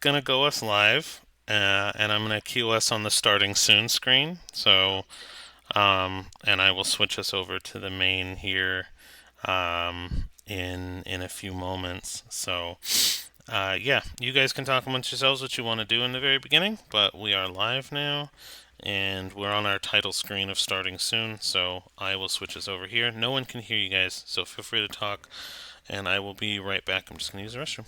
gonna go us live, and I'm gonna cue us on the starting soon screen. So, and I will switch us over to the main here in a few moments. So, yeah, you guys can talk amongst yourselves what you want to do in the very beginning, but we are live now, and we're on our title screen of starting soon. So I will switch us over here. No one can hear you guys, so feel free to talk, and I will be right back. I'm just gonna use the restroom.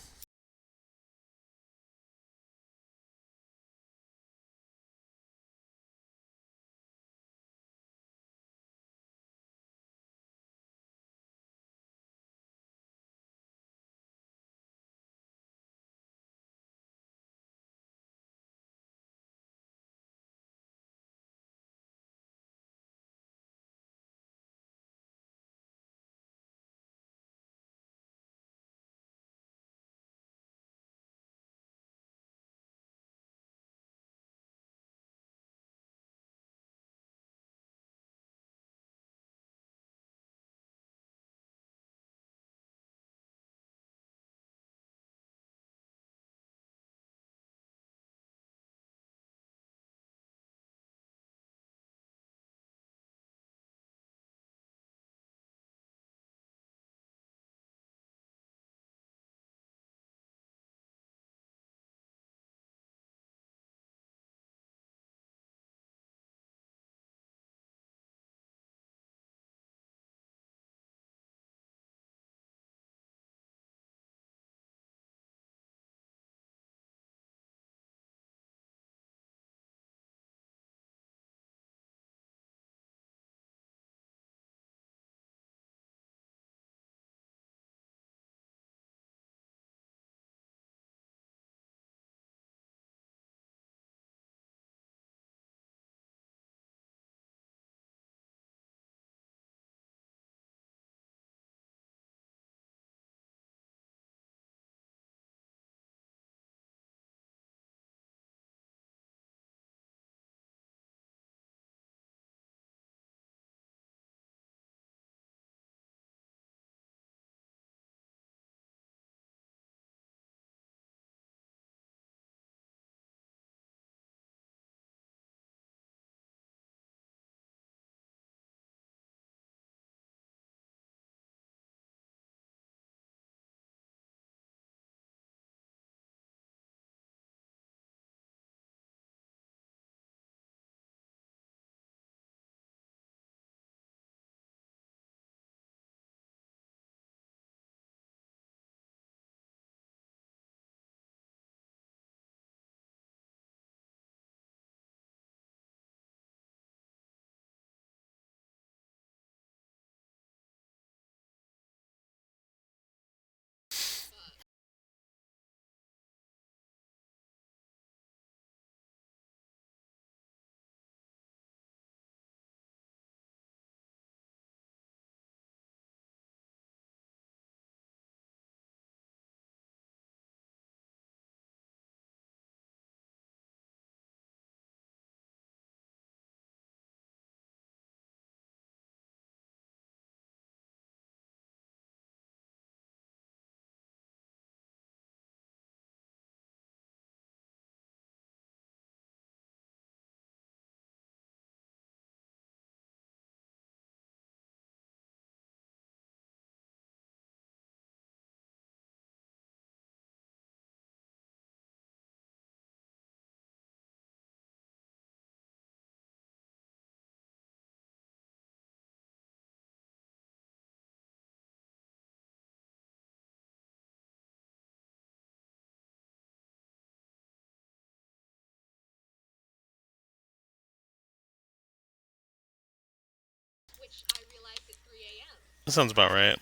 That sounds about right.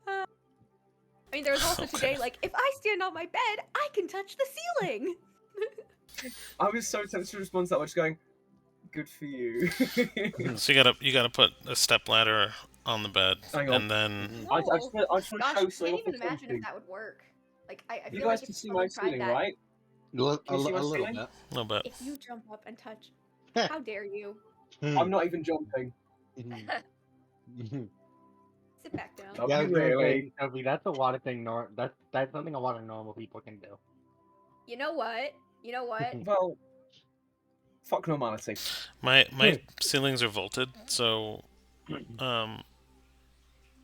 I mean, there was also Okay. today, like, if I stand on my bed, I can touch the ceiling. I was so tempted to respond to that by just going, good for you. So you gotta put a step ladder on the bed, Hang on. and then I No. just want to Gosh, show I something can't off even the imagine if TV. that would work. Like, I You feel guys like if can see my someone tried ceiling, that, right? A Can you see my little ceiling? bit. a little bit. if you jump up and touch, how dare you? I'm not even jumping. Sit back down. Love Yeah, I you was gonna really. say, Sophie, that's a lot of thing. That's something a lot of normal people can do. You know what? You know what? Well, fuck normality. My ceilings are vaulted, so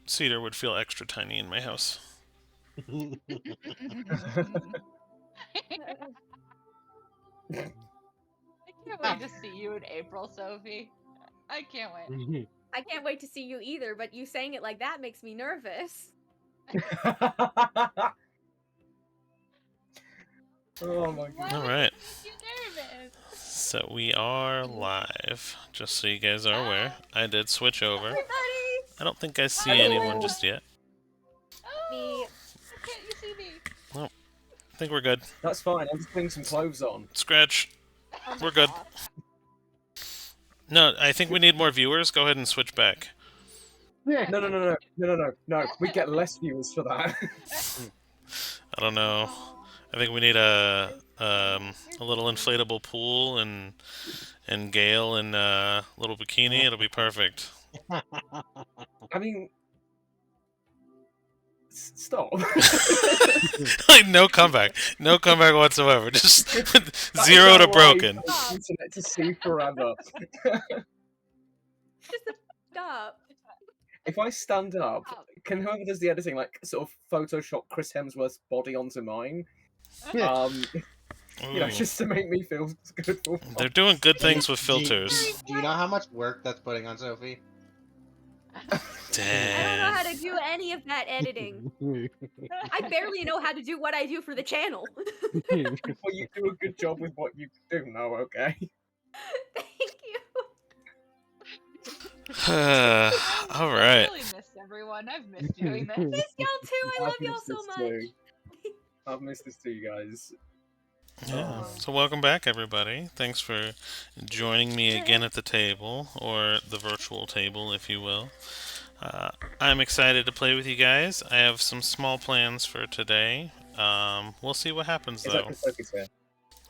cedar would feel extra tiny in my house. I can't wait to see you in April, Sophie. I can't wait. I can't wait to see you either, but you saying it like that makes me nervous. Oh my Why god. All would right. that make you nervous? So we are live, just so you guys are aware. I did switch over. Everybody! I don't think I see Hello. anyone just yet. Me. Oh, can't you see me? I think we're good. That's fine. I'm just putting some clothes on. Scratch. Oh my We're good. God. No, I think we need more viewers. Go ahead and switch back. No. We get less viewers for that. I don't know. I think we need a little inflatable pool and Gale in a little bikini. It'll be perfect. I mean, stop. Like no comeback whatsoever. Just That zero is to our broken. life on the internet to see forever. Just stop. If I stand up, can whoever does the editing like sort of Photoshop Chris Hemsworth's body onto mine? You know, Ooh. just to make me feel good for They're doing good things with Do you- filters. Do you know how much work that's putting on Sophie? I don't know Damn. how to do any of that editing. I barely know how to do what I do for the channel. Well, you do a good job with what you do now, okay? Thank you. All right. I really missed everyone. I've missed doing this. Miss y'all too. I love I've y'all missed so this much. too. I've missed this too, guys. Yeah. Oh. So welcome back, everybody. Thanks for joining me again at the table, or the virtual table, if you will. I'm excited to play with you guys. I have some small plans for today. We'll see what happens Is though. that because Sophie's here?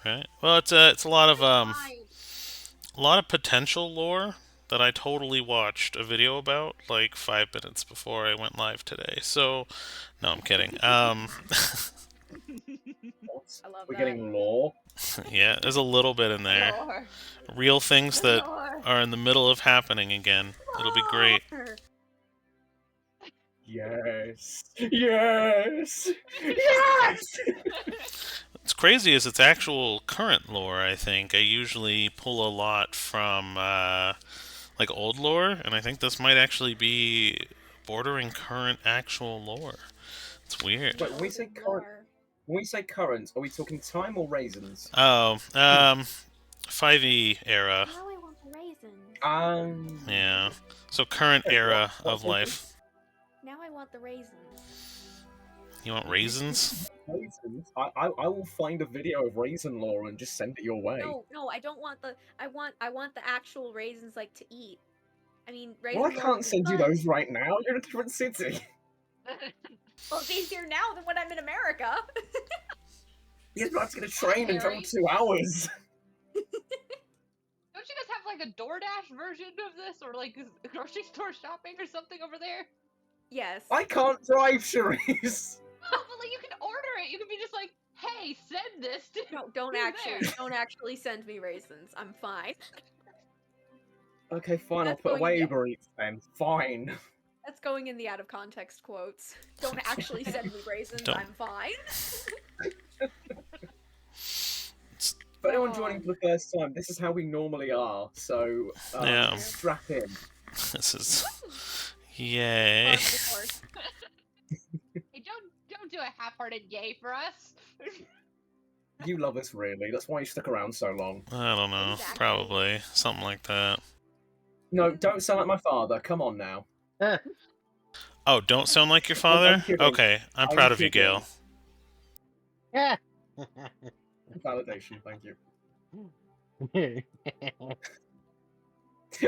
Right. Well, it's a lot of Fine. potential lore that I totally watched a video about like 5 minutes before I went live today. So, no, I'm kidding. What? I love We're that. getting lore. Yeah, there's a little bit in there. Lord. Real things that Lore. are in the middle of happening again. It'll be great. Lore. Yes. Yes. Yes. What's crazy is it's actual current lore, I think. I usually pull a lot from like old lore, and I think this might actually be bordering current actual lore. It's weird. Wait, when we say current, Lore. are we talking time or raisins? Oh, 5e era. Now I want the raisins. Yeah. So current Wait, era what of life. Now I want the raisins. You want raisins? Raisins? I will find a video of raisin lore and just send it your way. No, I don't want the. I want the actual raisins like to eat. I mean, raisins. Well, I can't send you those right now. You're in a different city. Well, it's easier now than when I'm in America. Yes, but I have to get a train and travel 2 hours. Don't you guys have like a DoorDash version of this, or like grocery store shopping or something over there? Yes. I can't drive, Cherise. Oh, but like you can order it. You can be just like, "Hey, send this." To No, don't who's actually. there?" Don't actually send me raisins. I'm fine. Okay, fine. That's I'll put away going- Uber Eats then. Fine. That's going in the out of context quotes. Don't actually send me raisins. Don't. I'm fine. For anyone joining for the first time, this is how we normally are. So, Yeah. strap in. This is. Yay. Par for the course. Hey, don't do a half-hearted yay for us. You love us, really. That's why you stuck around so long. I don't know. Exactly. Probably. Something like that. No, don't sound like my father. Come on now. Oh, don't sound like your father? kidding. Okay, I'm I'm proud of you, kidding. Gail. Yeah. Validation, thank you.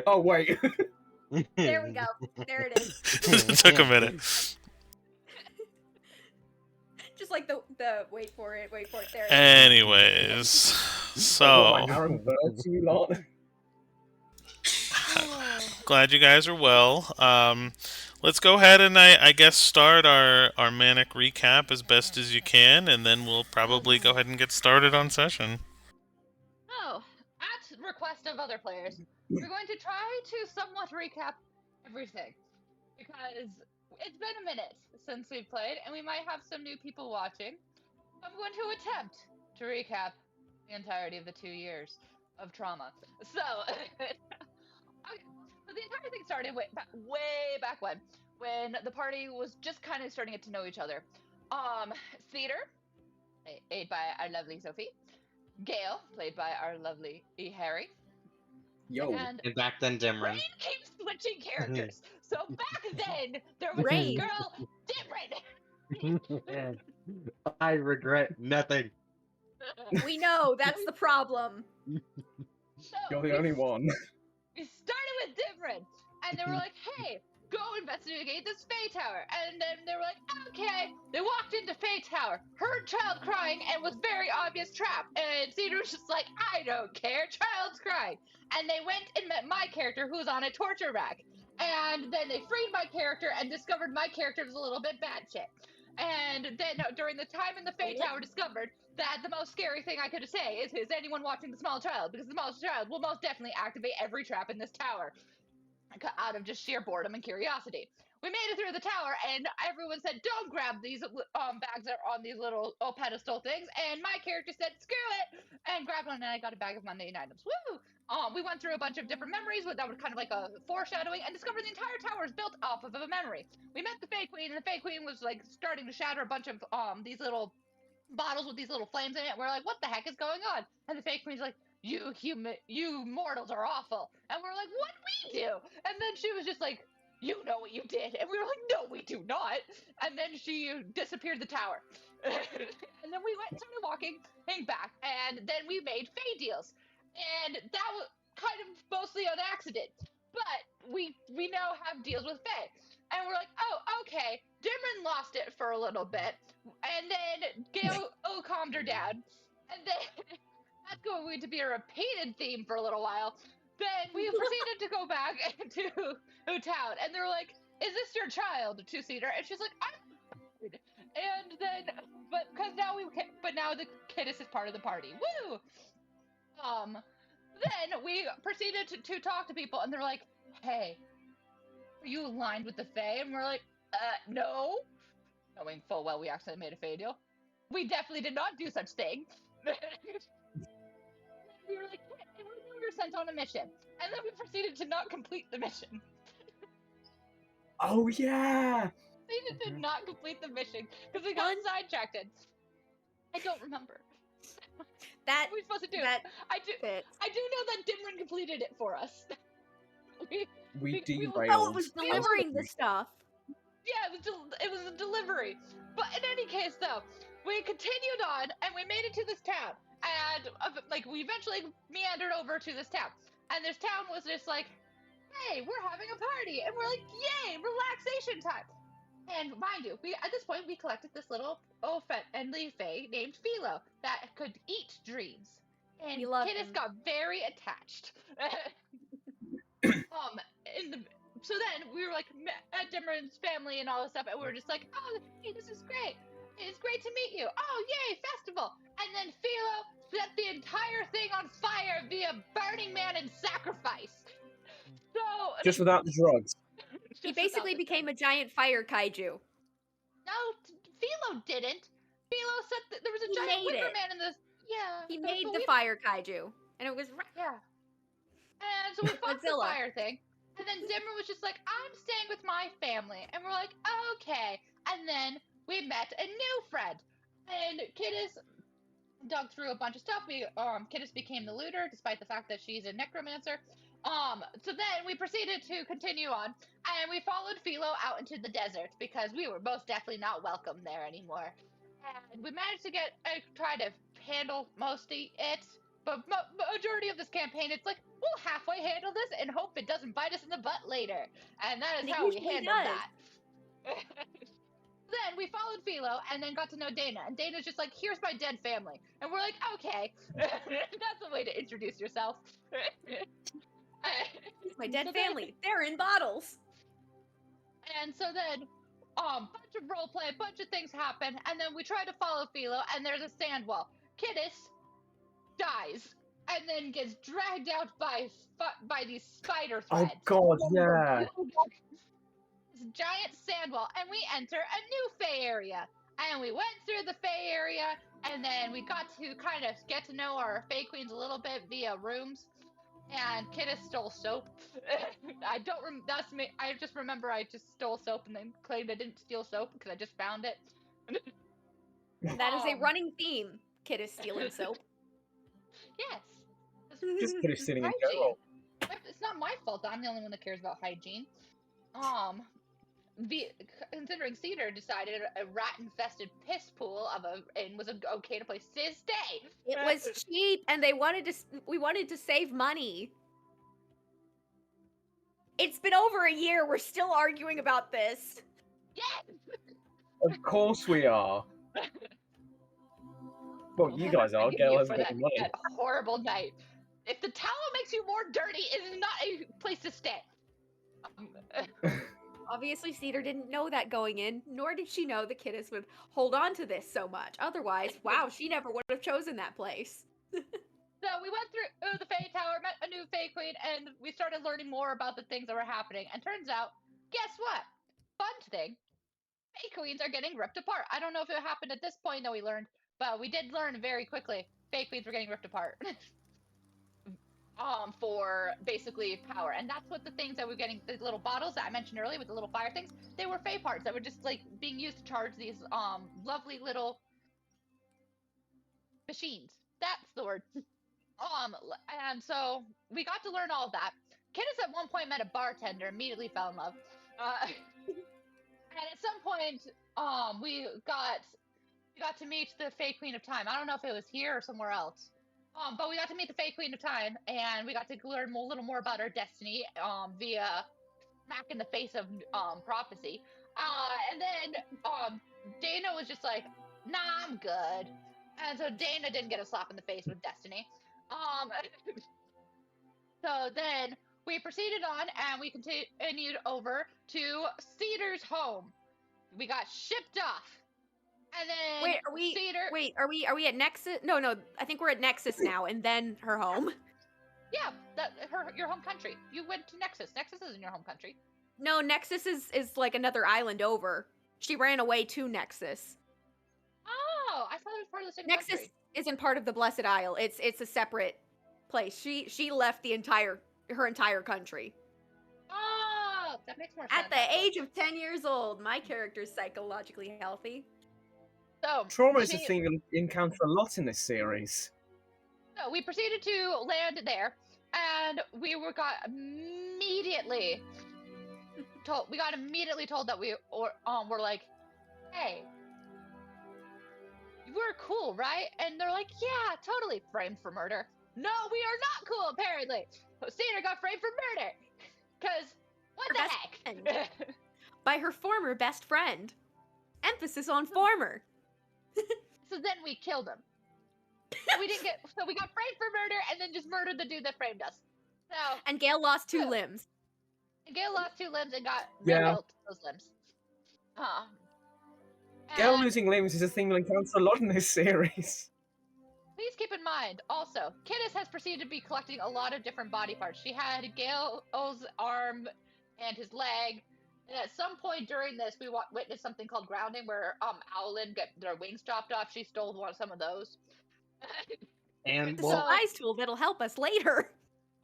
Oh, wait. There we go. There it is. It took a minute. Just like the wait for it. There it is. Anyways, Oh, my so arrow bird too long. glad you guys are well. Let's go ahead and I guess start our manic recap as best as you can, and then we'll probably go ahead and get started on session. Oh, at request of other players, we're going to try to somewhat recap everything because it's been a minute since we've played, and we might have some new people watching. I'm going to attempt to recap the entirety of the 2 years of trauma. So, okay, so the entire thing started way back when the party was just kind of starting to get to know each other. Cedar, played by our lovely Sophie. Gale, played by our lovely E. Harry. Yo. And And back then, Rain Dimron. keeps switching characters. So back then, there was Rain. this girl, Dimron. I regret nothing. We know that's the problem. So You're the only one. we started with Dimron, and they were like, "Hey, go investigate this Fae Tower." And then they were like, "Okay." They walked into Fae Tower, heard child crying, and was very obvious trap. And Cedar was just like, "I don't care, child's crying." And they went and met my character, who was on a torture rack. And then they freed my character and discovered my character was a little bit batshit. And then during the time in the Fae Tower, discovered that the most scary thing I could say is anyone watching the small child, because the small child will most definitely activate every trap in this tower out of just sheer boredom and curiosity. We made it through the tower, and everyone said, "Don't grab these bags that are on these little pedestal things." And my character said, "Screw it," and grabbed one, and I got a bag of mundane items. Woo! We went through a bunch of different memories that were kind of like a foreshadowing, and discovered the entire tower is built off of a memory. We met the Fae Queen, and the Fae Queen was like starting to shatter a bunch of these little bottles with these little flames in it. We're like, "What the heck is going on?" And the Fae Queen's like, you mortals are awful." And we're like, "What we do?" And then she was just like, "You know what you did." And we were like, "No, we do not." And then she disappeared the tower. And then we started walking back, and then we made Fae deals. And that was kind of mostly on accident. But we now have deals with Fae. And we're like, "Oh, okay." Dimron lost it for a little bit. And then Gale calmed her down. And then that's going to be a repeated theme for a little while. Then we proceeded to go back to town, and they're like, "Is this your child?" to Cedar, and she's like, "I'm married." And then, but now the kiddos is part of the party. Woo! Then we proceeded to talk to people, and they're like, "Hey, are you aligned with the Fae?" And we're like, "No," knowing full well we actually made a Fae deal. We definitely did not do such thing. We were like, "Hey," and we were sent on a mission, and then we proceeded to not complete the mission. Oh yeah. We did not complete the mission because we got sidetracked. I don't remember. That What are we supposed to do? that I do fits. know that Dimron completed it for us. We we derailed. Oh, it was delivering the stuff. Yeah, it was a delivery. But in any case, though, we continued on and we made it to this town, and like we eventually meandered over to this town, and this town was just like, "Hey, we're having a party," and we're like, "Yay, relaxation time!" And mind you, at this point we collected this little friendly Fae named Philo that could eat dreams, and We love Kidis him. got very attached. In the So then we were like at Dimron's family and all this stuff, and we were just like, "Oh, hey, this is great. It's great to meet you. Oh, yay, festival!" And then Philo set the entire thing on fire via Burning Man and sacrifice. So Just without the drugs. He basically became a giant fire kaiju. No, Philo didn't. Philo said there was a He giant made Wicker it. Man in this. Yeah. He made the fire kaiju, and it was Yeah. And so we fought the Godzilla. fire thing. And then Dimmer was just like, "I'm staying with my family." And we're like, "Okay." And then we met a new friend. And Kidis dug through a bunch of stuff. Kidis became the looter, despite the fact that she's a necromancer. So then we proceeded to continue on, and we followed Philo out into the desert because we were most definitely not welcome there anymore. And we managed to try to handle most of it. But majority of this campaign, it's like, we'll halfway handle this and hope it doesn't bite us in the butt later. And that is And it how we usually handled does. that. Then we followed Philo and then got to know Dana. And Dana's just like, here's my dead family. And we're like, okay. That's a way to introduce yourself. It's my dead So then- family. They're in bottles. And so then, bunch of roleplay, a bunch of things happen, and then we try to follow Philo, and there's a sand wall. Kidis dies, and then gets dragged out by these spider Oh threads. god, yeah. This giant sand wall, and we enter a new Fey area. And we went through the Fey area, and then we got to kind of get to know our Fey Queens a little bit via rooms. And Kidis stole soap. I don't. That's me. I just remember I just stole soap and then claimed I didn't steal soap because I just found it. That is a running theme. Kid is stealing soap. Yes. Just Kid is stealing in Hygiene. general. It's not my fault. I'm the only one that cares about hygiene. Considering Cedar decided a rat-infested piss pool was okay to place to stay. It was cheap, and we wanted to save money. It's been over a year. We're still arguing about this. Yes. Of course we are. Well, you guys are. Forgive Gail you has for got money. that horrible night. If the towel makes you more dirty, it is not a place to stay. Obviously, Cedar didn't know that going in, nor did she know the kiddos would hold on to this so much. Otherwise, wow, she never would have chosen that place. So we went through the Fey Tower, met a new Fey Queen, and we started learning more about the things that were happening. And turns out, guess what? Fun thing, Fey Queens are getting ripped apart. I don't know if it happened at this point that we learned, but we did learn very quickly. Fey Queens were getting ripped apart. For basically power. And that's what the things that we're getting, the little bottles that I mentioned earlier with the little fire things, they were Fey parts that were just like being used to charge these lovely little machines. That's the word. And so we got to learn all of that. Kidis at one point met a bartender, immediately fell in love. And at some point, we got to meet the Fey Queen of Time. I don't know if it was here or somewhere else. But we got to meet the Fey Queen of Time, and we got to learn a little more about our destiny via smack in the face of prophecy. And then Dana was just like, nah, I'm good. And so Dana didn't get a slap in the face with destiny. So then we proceeded on, and we continued over to Cedar's home. We got shipped off. And then Wait, are we? Cedar. Wait, are we at Nexus? No, I think we're at Nexus now, and then her home. Yeah, your home country. You went to Nexus. Nexus isn't your home country. No, Nexus is like another island over. She ran away to Nexus. Oh, I thought it was part of the same Nexus country. isn't part of the Blessed Isle. It's a separate place. She left her entire country. Oh, that makes more sense. At the age of 10 years old, my character's psychologically healthy. So Trauma is a thing you encounter a lot in this series. So we proceeded to land there, and got immediately told that we were like, hey, we're cool, right? And they're like, yeah, totally. Framed for murder. No, we are not cool, apparently. Cedar got framed for murder. Because, what Her the best heck? By her former best friend. Emphasis on former. So then we killed him. So we got framed for murder and then just murdered the dude that framed us. So And Gale lost 2 Yeah. limbs. Gail lost 2 limbs and got Yeah. rebuilt those limbs. Gail And losing limbs is a thing you encounter a lot in this series. please keep in mind, also, Kidis has proceeded to be collecting a lot of different body parts. She had Gail's arm and his leg. And at some point during this, we witnessed something called grounding, where Owlin got their wings chopped off. She stole some of those. And The So- well, supplies tool that'll help us later.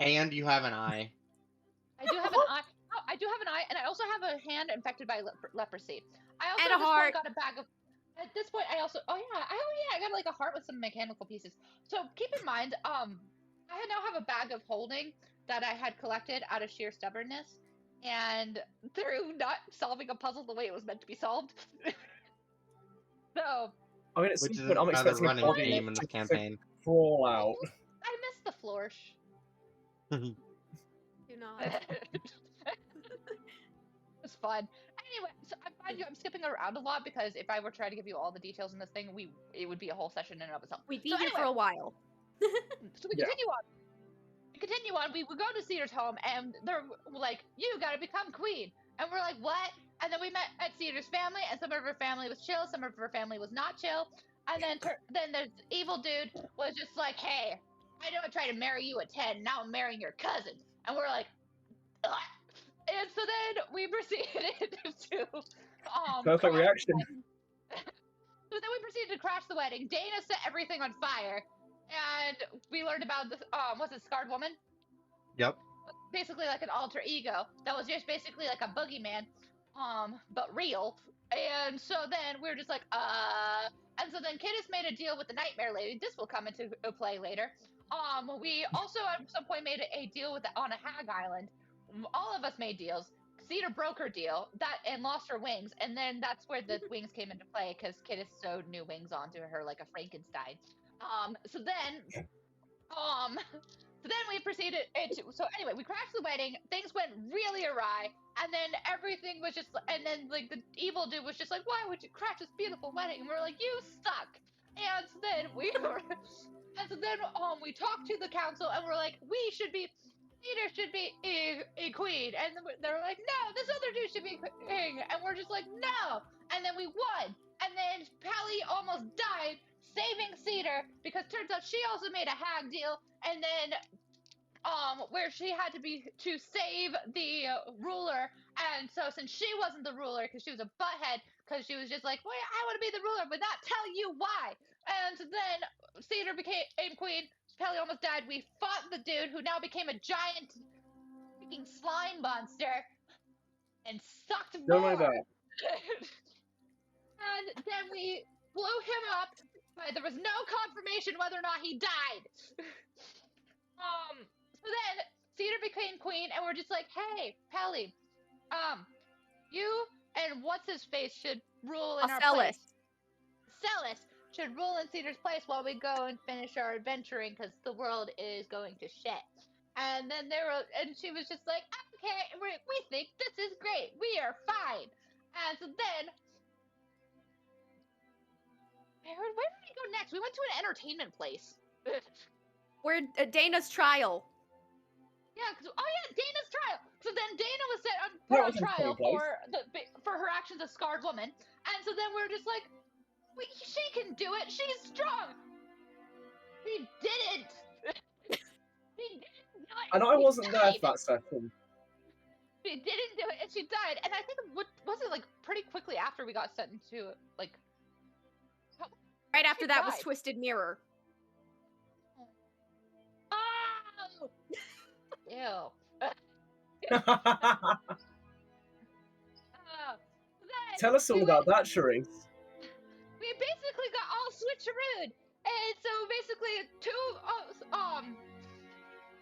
and you have an eye. I do have an eye. Oh, I do have an eye, and I also have a hand infected by leprosy. I also And at a this heart. point got a bag of. At this point, I got like a heart with some mechanical pieces. So keep in mind, I now have a bag of holding that I had collected out of sheer stubbornness, and through not solving a puzzle the way it was meant to be solved. So I mean, at some Which is point, I'm another expecting a running body theme in this to campaign. crawl out. I flourish. Do not. It's fun. Anyway, so I'm skipping around a lot because if I were trying to give you all the details in this thing, it would be a whole session in and of itself. We'd be So here for anyway, a while. so we Yeah. continue on. We continue on. We go to Cedar's home, and they're like, "You gotta become queen," and we're like, "What?" And then we met at Cedar's family, and some of her family was chill, some of her family was not chill, and then the evil dude was just like, "Hey, I know I tried to marry you at 10. Now I'm marrying your cousin," and we're like, "Ugh." And so then we proceeded to Perfect crash reaction. the wedding. So then we proceeded to crash the wedding. Dana set everything on fire, and we learned about this. Was it Scarred Woman? Yep. Basically like an alter ego that was just basically like a boogeyman, but real. And so then we were just like, and so then Kidis made a deal with the Nightmare Lady. This will come into play later. We also at some point made a deal on a Hag Island. All of us made deals. Cedar broke her deal and lost her wings, and then that's where the wings came into play because Kidis sewed new wings onto her like a Frankenstein. So then we proceeded into, so anyway, we crashed the wedding, things went really awry, and then everything was just, and then like the evil dude was just like, why would you crash this beautiful wedding? And we're like, you suck. And so then we talked to the council and we're like, Peter should be a queen. And they were like, no, this other dude should be king. And we're just like, no. And then we won. And then Pally almost died saving Cedar because turns out she also made a hag deal. And then where she had to save the ruler, and so since she wasn't the ruler because she was a butthead, because she was just like, well, I want to be the ruler but not tell you why, and so then Cedar became queen. Pally almost died. We fought the dude who now became a giant freaking slime monster and sucked Don't more. like that. And then we blew him up, but there was no confirmation whether or not he died. So then Cedar became queen, and we're just like, hey, Pally, you and what's his face should rule in our place. Celis should rule in Cedar's place while we go and finish our adventuring because the world is going to shit. And then she was just like, okay, we think this is great. We are fine. And so then, where did we go next? We went to an entertainment place. We're Dana's trial. Yeah, Dana's trial. So then Dana was set on That on was a trial funny place. for her actions as Scarred Woman, and so then we're just like, she can do it. She's strong. We didn't. We didn't do it. And I She wasn't there died. for that session. She didn't do it, and she died. And I think was it like pretty quickly after we got sent into like. Right after She that was died. Twisted Mirror. Oh. Ew. Tell us all about that, Charisse. We basically got all switcherooed, and so basically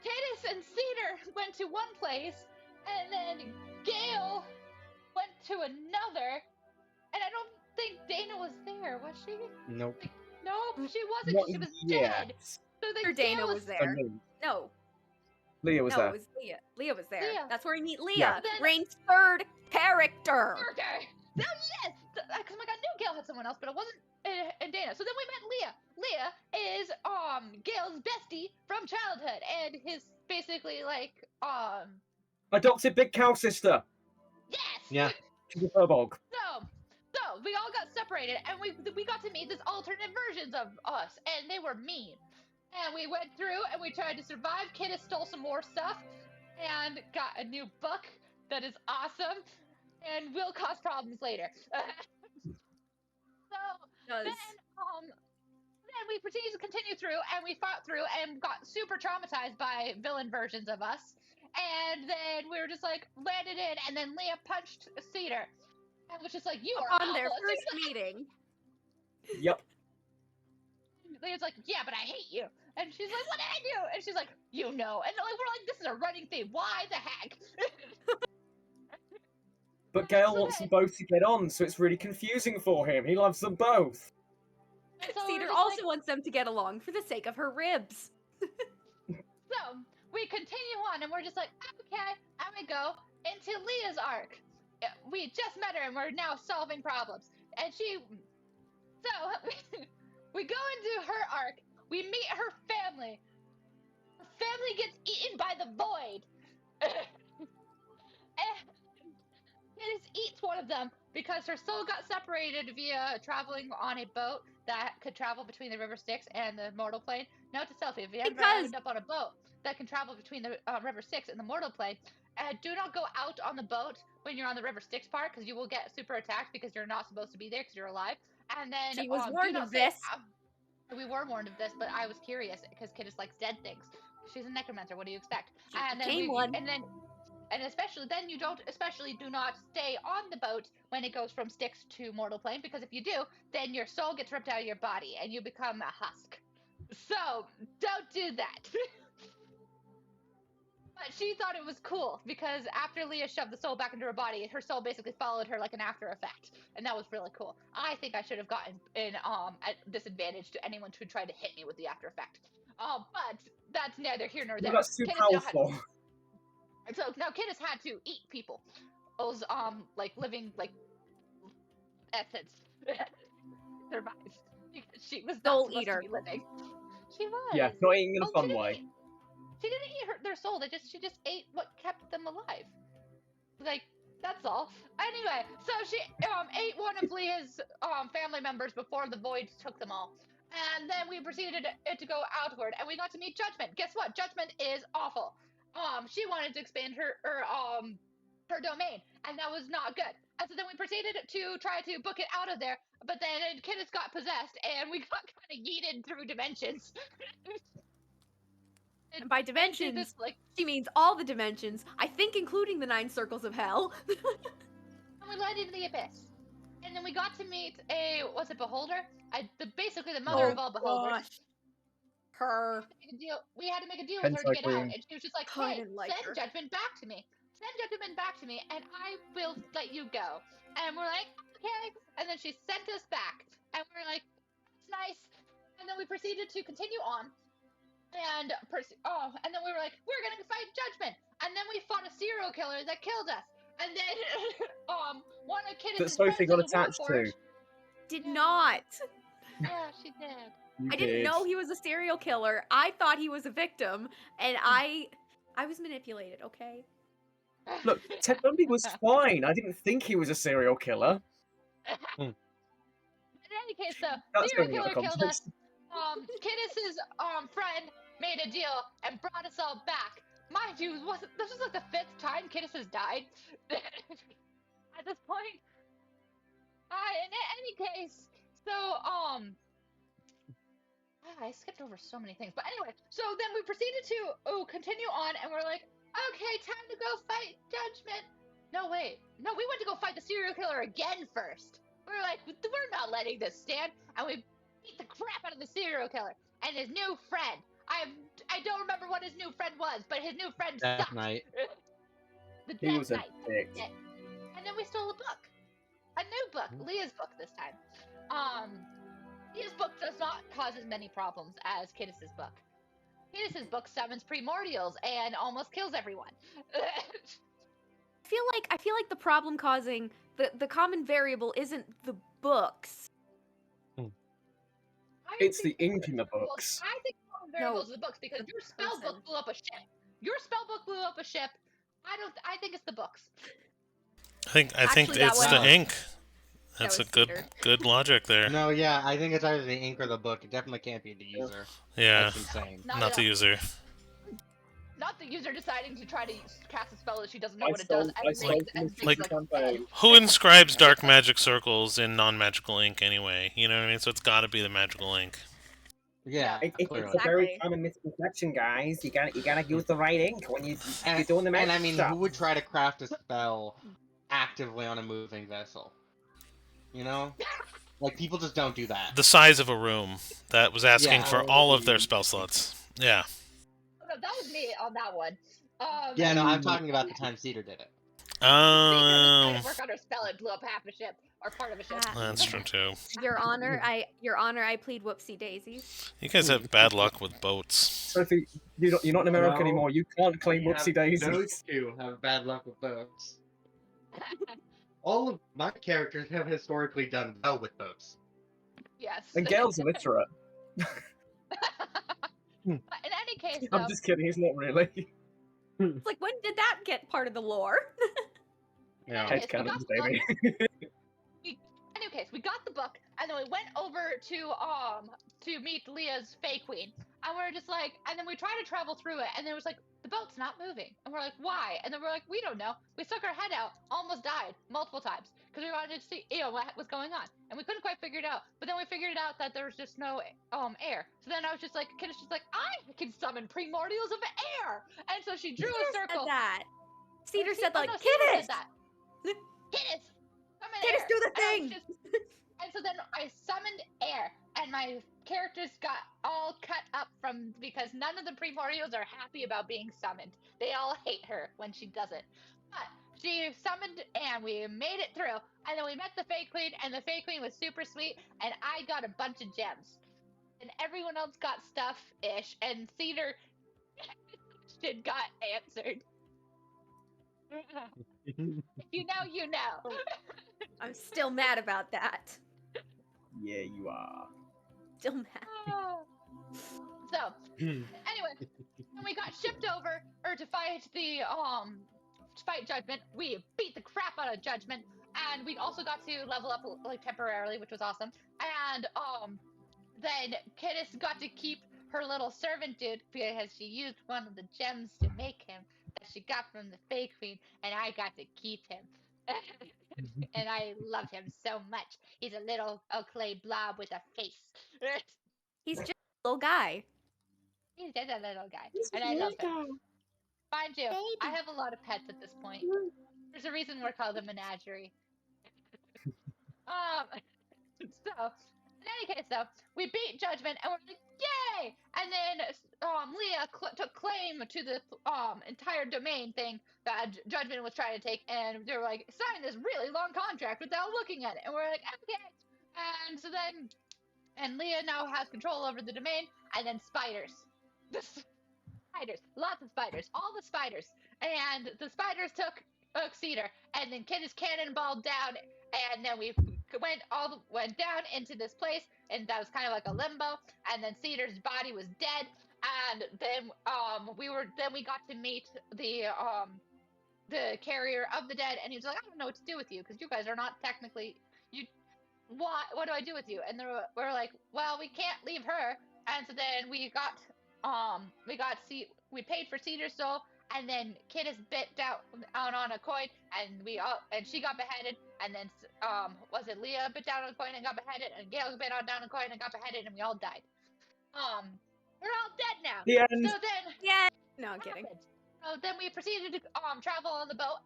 Cadis and Cedar went to one place, and then Gale went to another, and I don't think Dana was there, was she? Nope. Nope, she wasn't. Not She was yet. dead. So then Sure, Dana Gale was I there. mean, No, Leah was no, there. it was Leah. Leah was there. Leah. That's where we meet Leah, Yeah. Then- Rain's third character. Okay. No, yes, because I knew Gale had someone else, but it wasn't and Dana. So then we met Leah. Leah is Gale's bestie from childhood, and his basically like Adopted big cow sister. yes. Yeah. She's a furbog. So we all got separated, and we got to meet these alternate versions of us, and they were mean. And we went through and we tried to survive. Kidda stole some more stuff and got a new book that is awesome and will cause problems later. So Does. then we proceeded to continue through, and we fought through and got super traumatized by villain versions of us. And then we were just like landed in, and then Leah punched Cedar, and was just like, "You are On their awful." And first Cedar's like, meeting. Yep. Leah's like, "Yeah, but I hate you." And she's like, "What did I do?" And she's like, "You know." And like we're like, "This is a running theme. Why the heck?" But Gale So wants them then- both to get on, so it's really confusing for him. He loves them both. And so we're Cedar just also like, wants them to get along for the sake of her ribs. So we continue on, and we're just like, okay, and we go into Leah's arc. We just met her, and we're now solving problems. And so we go into her arc. We meet her family. Her family gets eaten by the void. And Candace eats one of them because her soul got separated via traveling on a boat that could travel between the River Styx and the mortal plane. Note to self: if you ever Because- end up on a boat that can travel between the River Styx and the mortal plane, do not go out on the boat when you're on the River Styx part, because you will get super attacked because you're not supposed to be there because you're alive. And then She was do warned not of stay this. we were warned of this, but I was curious because Kidis likes dead things. She's a necromancer. What do you expect? She And then became one. and especially then you don't do not stay on the boat when it goes from Styx to mortal plane, because if you do, then your soul gets ripped out of your body and you become a husk. So don't do that. But she thought it was cool because after Leah shoved the soul back into her body, her soul basically followed her like an after effect, and that was really cool. I think I should have gotten an at disadvantage to anyone who tried to hit me with the after effect. But that's neither here nor there. That's too Kidis now powerful. so now Kidis had to eat people. Those like living like essence survive because she was not Soul supposed eater. to be living. She was. Yeah, not eating in a Oh, fun way. She didn't eat their soul. She just ate what kept them alive. Like, that's all. Anyway, so she ate one of Leah's family members before the void took them all. And then we proceeded to go outward, and we got to meet Judgment. Guess what? Judgment is awful. She wanted to expand her domain, and that was not good. And so then we proceeded to try to book it out of there, but then Kidis got possessed, and we got kind of yeeted through dimensions. And by dimensions, This, like, she means all the dimensions. I think including the 9 circles of hell. and we led into the abyss. And then we got to meet beholder? Basically the mother of all beholders. Her. We had to make a deal with her to Hentai get out, queen. and she was just like, Oh, I hey, didn't like send her. Judgment back to me. Send Judgment back to me, and I will let you go. And we're like, okay. And then she sent us back. And we're like, that's nice. And then we proceeded to continue on. And then we were like, we're gonna fight Judgment. And then we fought a serial killer that killed us. And then one of Kidis' That Sophie friends got in the attached to. Did Yeah. not. Yeah, she did. You I didn't did. know he was a serial killer. I thought he was a victim, and I was manipulated, okay? Look, Ted Bundy was fine. I didn't think he was a serial killer. In any case, the That's serial going out killer of killed us. context. Kidis's friend made a deal and brought us all back. Mind you, this was like the 5th time Kidis has died at this point. In any case, so I skipped over so many things. But anyway, so then we proceeded to continue on, and we're like, okay, time to go fight Judgment. No, wait. No, we went to go fight the serial killer again first. We were like, we're not letting this stand. And we beat the crap out of the serial killer and his new friend. I don't remember what his new friend was, but his new friend Death sucked. Knight. The He Death was a Knight. dick. Yeah. And then we stole a book. A new book. Leah's book this time. Leah's book does not cause as many problems as Kidis's book. Kidis's book summons primordials and almost kills everyone. I feel like the problem causing the common variable isn't the books. It's the ink in the books. I think the common variables are the books, because the your spell person. book blew up a ship. Your spell book blew up a ship. I think it's the books. I think Actually, that it's one- the ink. That's a was good Peter. good logic there. No, yeah, I think it's either the ink or the book. It definitely can't be the user. Yeah, That's insane. not the user. Not the user deciding to try to cast a spell that she doesn't know I what it does. stole- And I stole makes- from and the things Like- campaign. Who inscribes dark magic circles in non-magical ink anyway? You know what I mean? So it's got to be the magical ink. Yeah, It's clearly. a very Exactly. common misconception, guys. You gotta use the right ink when you're doing the magic And I mean, stuff. who would try to craft a spell actively on a moving vessel? You know? Like, people just don't do that. The size of a room that was asking Yeah. for all of their spell slots. Yeah. No, that was me on that one. Yeah, no, I'm talking about the time Cedar did it. Cedar was trying Um. to work on her spell and blew up half a ship. are part of a ship. That's true too. Your Honor, I plead whoopsie daisies. You guys have bad luck with boats. Sophie, you're not in America No. anymore. You can't claim We have- whoopsie daisies. Those two have bad luck with boats. All of my characters have historically done well with boats. Yes. And Gale's illiterate. But in any case, I'm though, just kidding. He's not really. It's like, when did that get part of the lore? Yeah. Okay, so we Headcanons, got the baby. in any case, we got the book, and then we went over to meet Leah's Fae Queen, and we're just like, and then we tried to travel through it, and then it was like, the boat's not moving, and we're like, why? And then we're like, we don't know. We stuck our head out, almost died multiple times because we wanted to see, what was going on, and we couldn't quite figure it out. But then we figured out that there was just no air. So then I was just like, Kidda's just like, I can summon primordials of air, and so she drew a Cedar circle. said that. Cedar Oh, said, like, no, Cedar Kiddas! said that. Kiddas, summon Kiddas, air. do the And I thing! was just- And so then I summoned air, and my characters got all cut up because none of the primordials are happy about being summoned. They all hate her when she does it. But she summoned, and we made it through. And then we met the Fae Queen, and the Fae Queen was super sweet, and I got a bunch of gems. And everyone else got stuff-ish, and Cedar got answered. If you know, you know. I'm still mad about that. Yeah, you are. Still mad. So, anyway, when we got shipped over to fight Judgment, we beat the crap out of Judgment, and we also got to level up like temporarily, which was awesome. And then Kiddas got to keep her little servant dude because she used one of the gems to make him that she got from the Fae Queen, and I got to keep him. And I love him so much. He's a little clay blob with a face. He's just a little guy. He's just a little guy, and I love him. Mind you, I have a lot of pets at this point. There's a reason we're called a menagerie. So, in any case, though, we beat Judgment, and we're like, yay! And then Leah took claim to the entire domain thing that Judgment was trying to take, and they were like, sign this really long contract without looking at it. And we're like, okay. And so then, and Leah now has control over the domain, and then spiders. Spiders, lots of spiders, all the spiders. And the spiders took Cedar, and then Kiddas cannonballed down, and then we went down into this place, and that was kind of like a limbo. And then Cedar's body was dead, and then we got to meet the carrier of the dead, and he was like, I don't know what to do with you because you guys are not technically you. What do I do with you? And we're like, well, we can't leave her. And so then we paid for Cedar's soul, and then Kiddas bit out on a coin, and she got beheaded, and then was it Leah bit down on a coin and got beheaded, and Gale bit down on a coin and got beheaded, and we all died. We're all dead now. The end. So then, Yeah. No, I'm kidding. so then we proceeded to travel on the boat,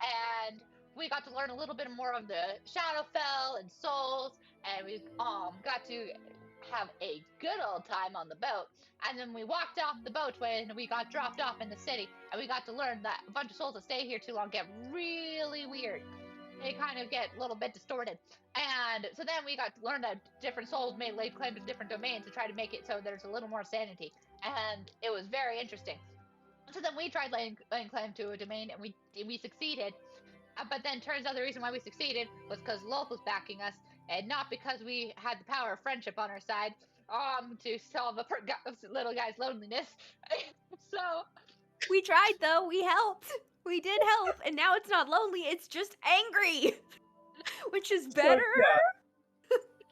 and we got to learn a little bit more of the Shadowfell and Souls, and we got to have a good old time on the boat. And then we walked off the boat when we got dropped off in the city, and we got to learn that a bunch of souls that stay here too long get really weird. They kind of get a little bit distorted. And so then we got to learn that different souls may lay claim to different domains to try to make it so there's a little more sanity. And it was very interesting. So then we tried laying claim to a domain, and we succeeded. But then turns out the reason why we succeeded was because Lolth was backing us, and not because we had the power of friendship on our side to solve a little guy's loneliness. So We tried, though. We helped. We did help, and now it's not lonely. It's just angry, which is better.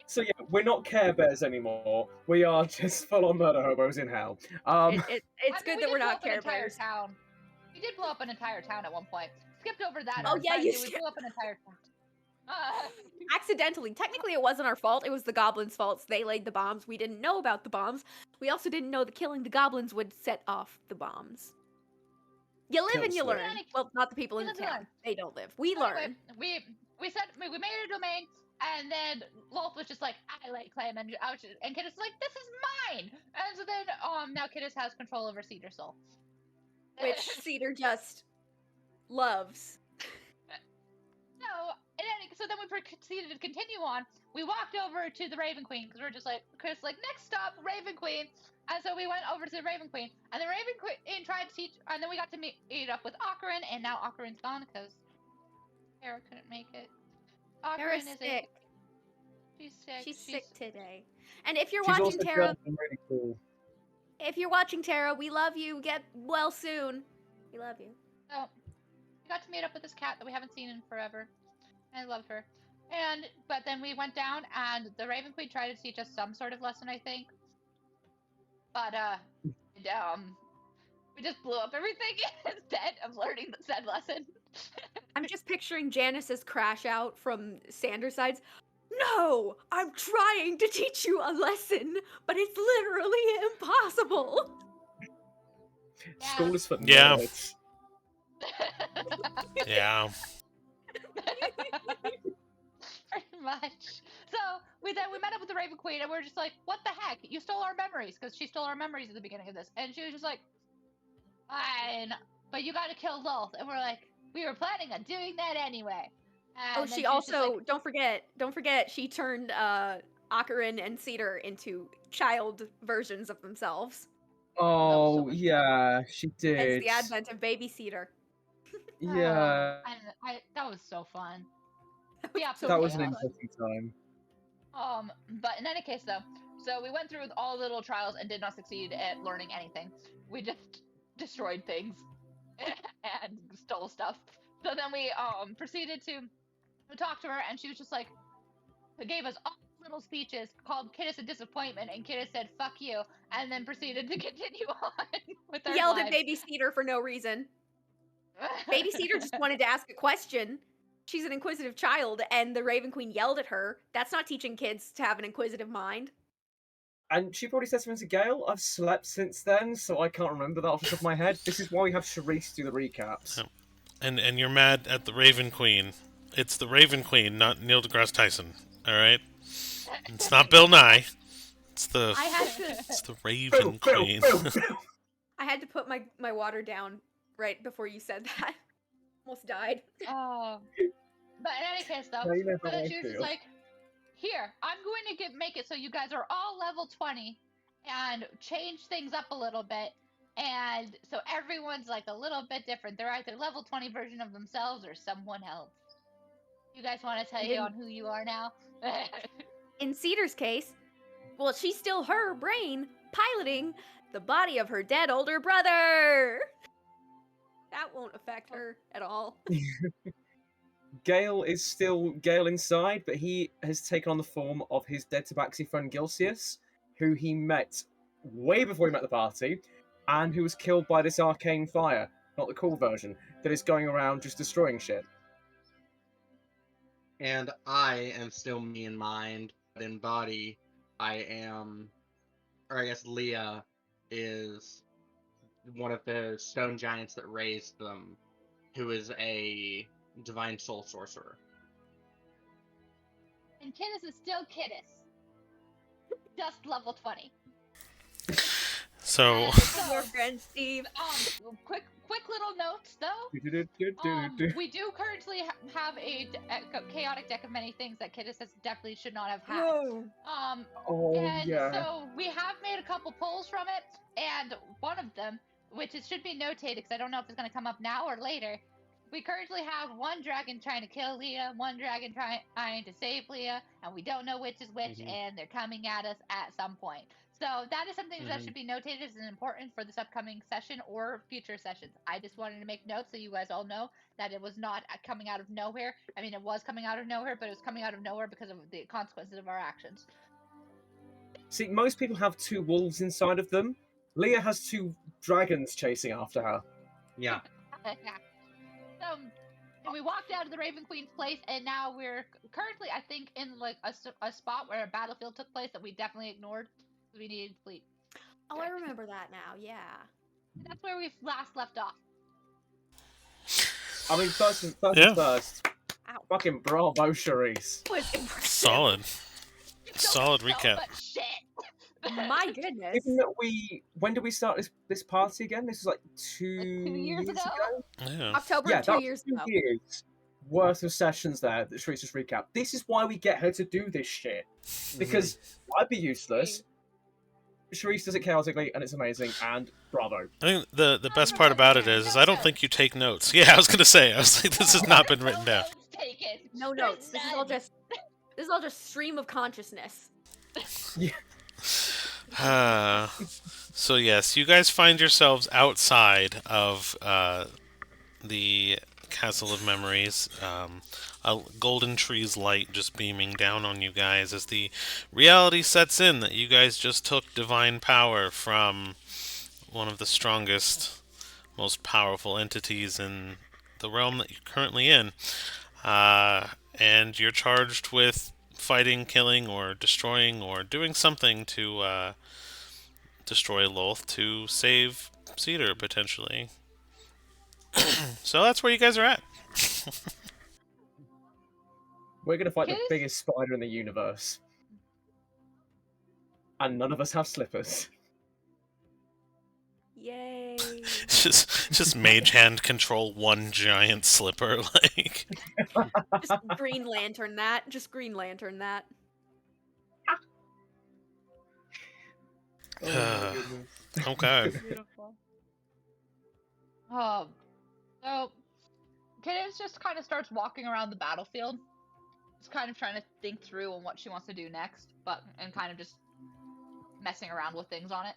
So yeah, we're not Care Bears anymore. We are just full-on murder hobos in hell. It's I mean, good we that we're did blow not up an Care entire Bears. town. We did blow up an entire town at one point. Skipped over that. Oh, yeah, you We blew up an entire town. Accidentally. Technically, it wasn't our fault. It was the goblins' fault. They laid the bombs. We didn't know about the bombs. We also didn't know that killing the goblins would set off the bombs. You live and you Kills them. learn. Well, not the people in You the live and town. learn. They don't live. We So anyway, learn. we made a domain, and then Lolth was just like, I lay claim, and Kiddas was like, this is mine. And so then now Kiddas has control over Cedar Soul, Which Cedar just loves. So, in so then we proceeded to continue on. We walked over to the Raven Queen because we're just like, Chris, like, next stop, Raven Queen. And so we went over to the Raven Queen, and the Raven Queen tried to teach, and then we got to meet up with Ocarin, and now Ocarin's gone because Tara couldn't make it. Tara's Ocarin is sick. She's sick. She's sick today. And if you're She's watching also Tara, drunk and really cool. if you're watching Tara, we love you. Get well soon. We love you. So we got to meet up with this cat that we haven't seen in forever. I love her. But then we went down, and the Raven Queen tried to teach us some sort of lesson, I think. But we just blew up everything instead of learning the said lesson. I'm just picturing Janice's crash out from Sanders' sides. No, I'm trying to teach you a lesson, but it's literally impossible. School is for Yeah. nerds. Yeah. Pretty much. So we met up with the Raven Queen, and we are just like, "What the heck? You stole our memories," because she stole our memories at the beginning of this, and she was just like, "Fine, but you got to kill Lolth," and we're like, "We were planning on doing that anyway." And Oh, then she was just also like, don't forget she turned Ocarin and Cedar into child versions of themselves. Oh, much yeah, she Hence did. the advent of Baby Cedar. Yeah, and that was so fun. That was Yeah, so that was an chaotic. interesting time. But in any case, though, so we went through all the little trials and did not succeed at learning anything. We just destroyed things and stole stuff. So then we proceeded to talk to her, and she was just like, gave us all little speeches called Kidis a disappointment, and Kidis said "fuck you," and then proceeded to continue on with our Yelled lives. at Baby Cedar for no reason. Baby Cedar just wanted to ask a question. She's an inquisitive child, and the Raven Queen yelled at her. That's not teaching kids to have an inquisitive mind. And she probably said something to Gale. I've slept since then, so I can't remember that off the top of my head. This is why we have Charisse do the recaps. Yep. And you're mad at the Raven Queen. It's the Raven Queen, not Neil deGrasse Tyson. All right. It's not Bill Nye. It's the I had to it's the Raven Queen. I had to put my water down right before you said that. Almost died. Oh. But in any case, though, Now you know so how then I she was just feel. like, "Here, I'm going to make it so you guys are all level 20 and change things up a little bit. And so everyone's like a little bit different. They're either level 20 version of themselves or someone else. You guys want to tell you on who you are now?" In Cedar's case, well, she's still her brain piloting the body of her dead older brother. That won't affect her at all. Gale is still Gale inside, but he has taken on the form of his dead Tabaxi friend Gilcius, who he met way before he met the party, and who was killed by this arcane fire, not the cool version, that is going around just destroying shit. And I am still me in mind, but in body, I am, or I guess Leah is one of the stone giants that raised them, who is a divine soul sorcerer. And Kidis is still Kidis. Just level 20. So Your friend Steve. Quick little notes, though. We do currently have a chaotic deck of many things that Kidis definitely should not have had. Whoa. And yeah. so we have made a couple polls from it, and one of them, which it should be notated because I don't know if it's going to come up now or later, we currently have one dragon trying to kill Leah, one dragon trying to save Leah, and we don't know which is which, and they're coming at us at some point. So that is something that should be notated as important for this upcoming session or future sessions. I just wanted to make notes so you guys all know that it was not coming out of nowhere. I mean, it was coming out of nowhere, but it was coming out of nowhere because of the consequences of our actions. See, most people have two wolves inside of them. Leah has two dragons chasing after her. Yeah. So, and we walked out of the Raven Queen's place, and now we're currently, I think, in like a spot where a battlefield took place that we definitely ignored. We needed sleep. Oh, I remember that now. Yeah. That's where we last left off. I mean, first and Yeah. first. Ow. Fucking bravo, Charisse. Was impressive. solid. Solid So recap. much shit. My goodness. Given that when did we start this party again? This was like 2 2 years ago? Yeah. October Yeah, of that 2 was years 2 ago. years. worth of sessions there that Sharice just recap. This is why we get her to do this shit. Because I'd be useless. Sharice does it chaotically, and it's amazing, and bravo. I think the best part about it is I don't think you take notes. Yeah, I was gonna say. I was like, this has not been written down. Notes taken. No notes. This is all just stream of consciousness. So yes, you guys find yourselves outside of the Castle of Memories. A golden tree's light just beaming down on you guys as the reality sets in that you guys just took divine power from one of the strongest, most powerful entities in the realm that you're currently in. And you're charged with fighting, killing, or destroying, or doing something to destroy Lolth to save Cedar, potentially. So that's where you guys are at. We're gonna fight the Kiss? biggest spider in the universe. And none of us have slippers. Yay. just mage hand control one giant slipper, like. Just Green Lantern that. Just Green Lantern that. Oh my goodness. Okay. Beautiful. So Kiddos just kind of starts walking around the battlefield, just kind of trying to think through on what she wants to do next, and kind of just messing around with things on it.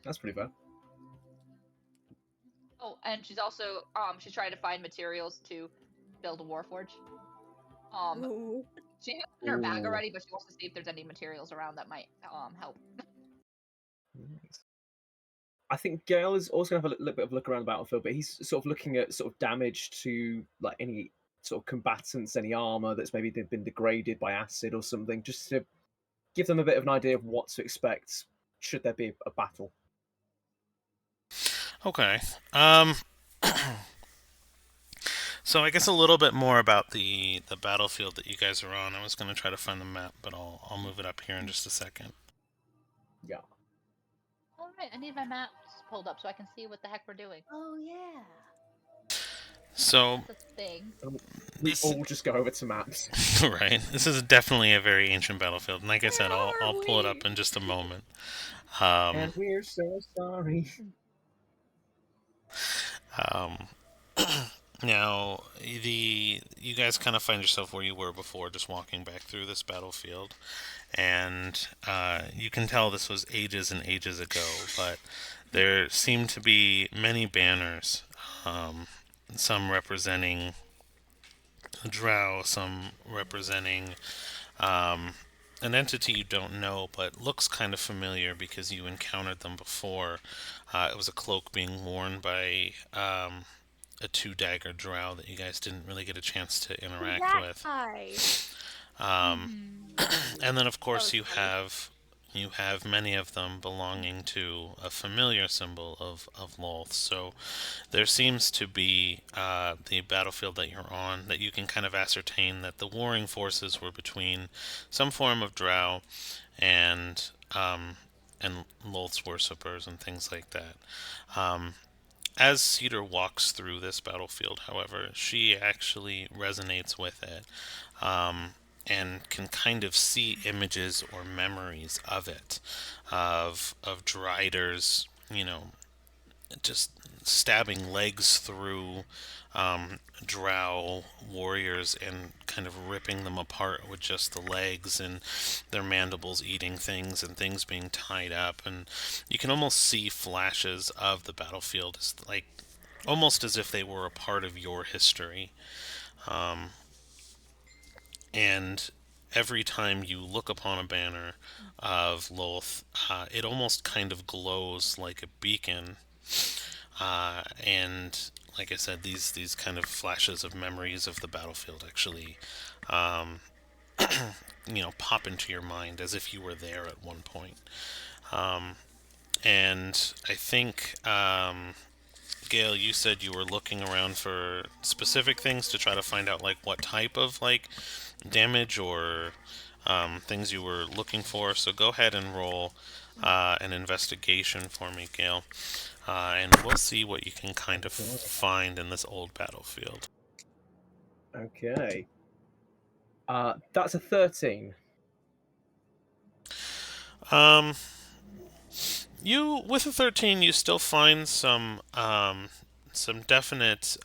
That's pretty fair. Oh, and she's also she's trying to find materials to build a warforge. Ooh. She has it in her bag Ooh. already, but she wants to see if there's any materials around that might help. Nice. I think Gale is also gonna have a little bit of a look around the battlefield, but he's sort of looking at sort of damage to like any sort of combatants, any armor that's maybe been degraded by acid or something, just to give them a bit of an idea of what to expect should there be a battle. Okay. So I guess a little bit more about the battlefield that you guys are on. I was going to try to find the map, but I'll move it up here in just a second. Yeah. All right, I need my maps pulled up so I can see what the heck we're doing. Oh yeah. So That's a thing. We This- all just go over to maps. right, this is definitely a very ancient battlefield, and like I said, I'll Where pull it are up in just a moment. And we're so sorry. Um, now, you guys kind of find yourself where you were before, just walking back through this battlefield, and you can tell this was ages and ages ago, but there seem to be many banners, some representing Drow, some representing an entity you don't know, but looks kind of familiar because you encountered them before. It was a cloak being worn by a two-dagger drow that you guys didn't really get a chance to interact That with. guy. And then, of course, was you funny. have many of them belonging to a familiar symbol of Lolth. So there seems to be the battlefield that you're on that you can kind of ascertain that the warring forces were between some form of drow and Lolth's worshippers and things like that. As Cedar walks through this battlefield, however, she actually resonates with it, and can kind of see images or memories of it, of Driders, just stabbing legs through drow warriors and kind of ripping them apart with just the legs, and their mandibles eating things and things being tied up, and you can almost see flashes of the battlefield, like almost as if they were a part of your history. And every time you look upon a banner of Lolth, it almost kind of glows like a beacon. And like I said, these kind of flashes of memories of the battlefield actually, pop into your mind as if you were there at one point. And I think, Gail, you said you were looking around for specific things to try to find out like what type of like damage or things you were looking for. So go ahead and roll an investigation for me, Gail, and we'll see what you can kind of find in this old battlefield. Okay. That's a 13. Um, you with a 13, you still find some definite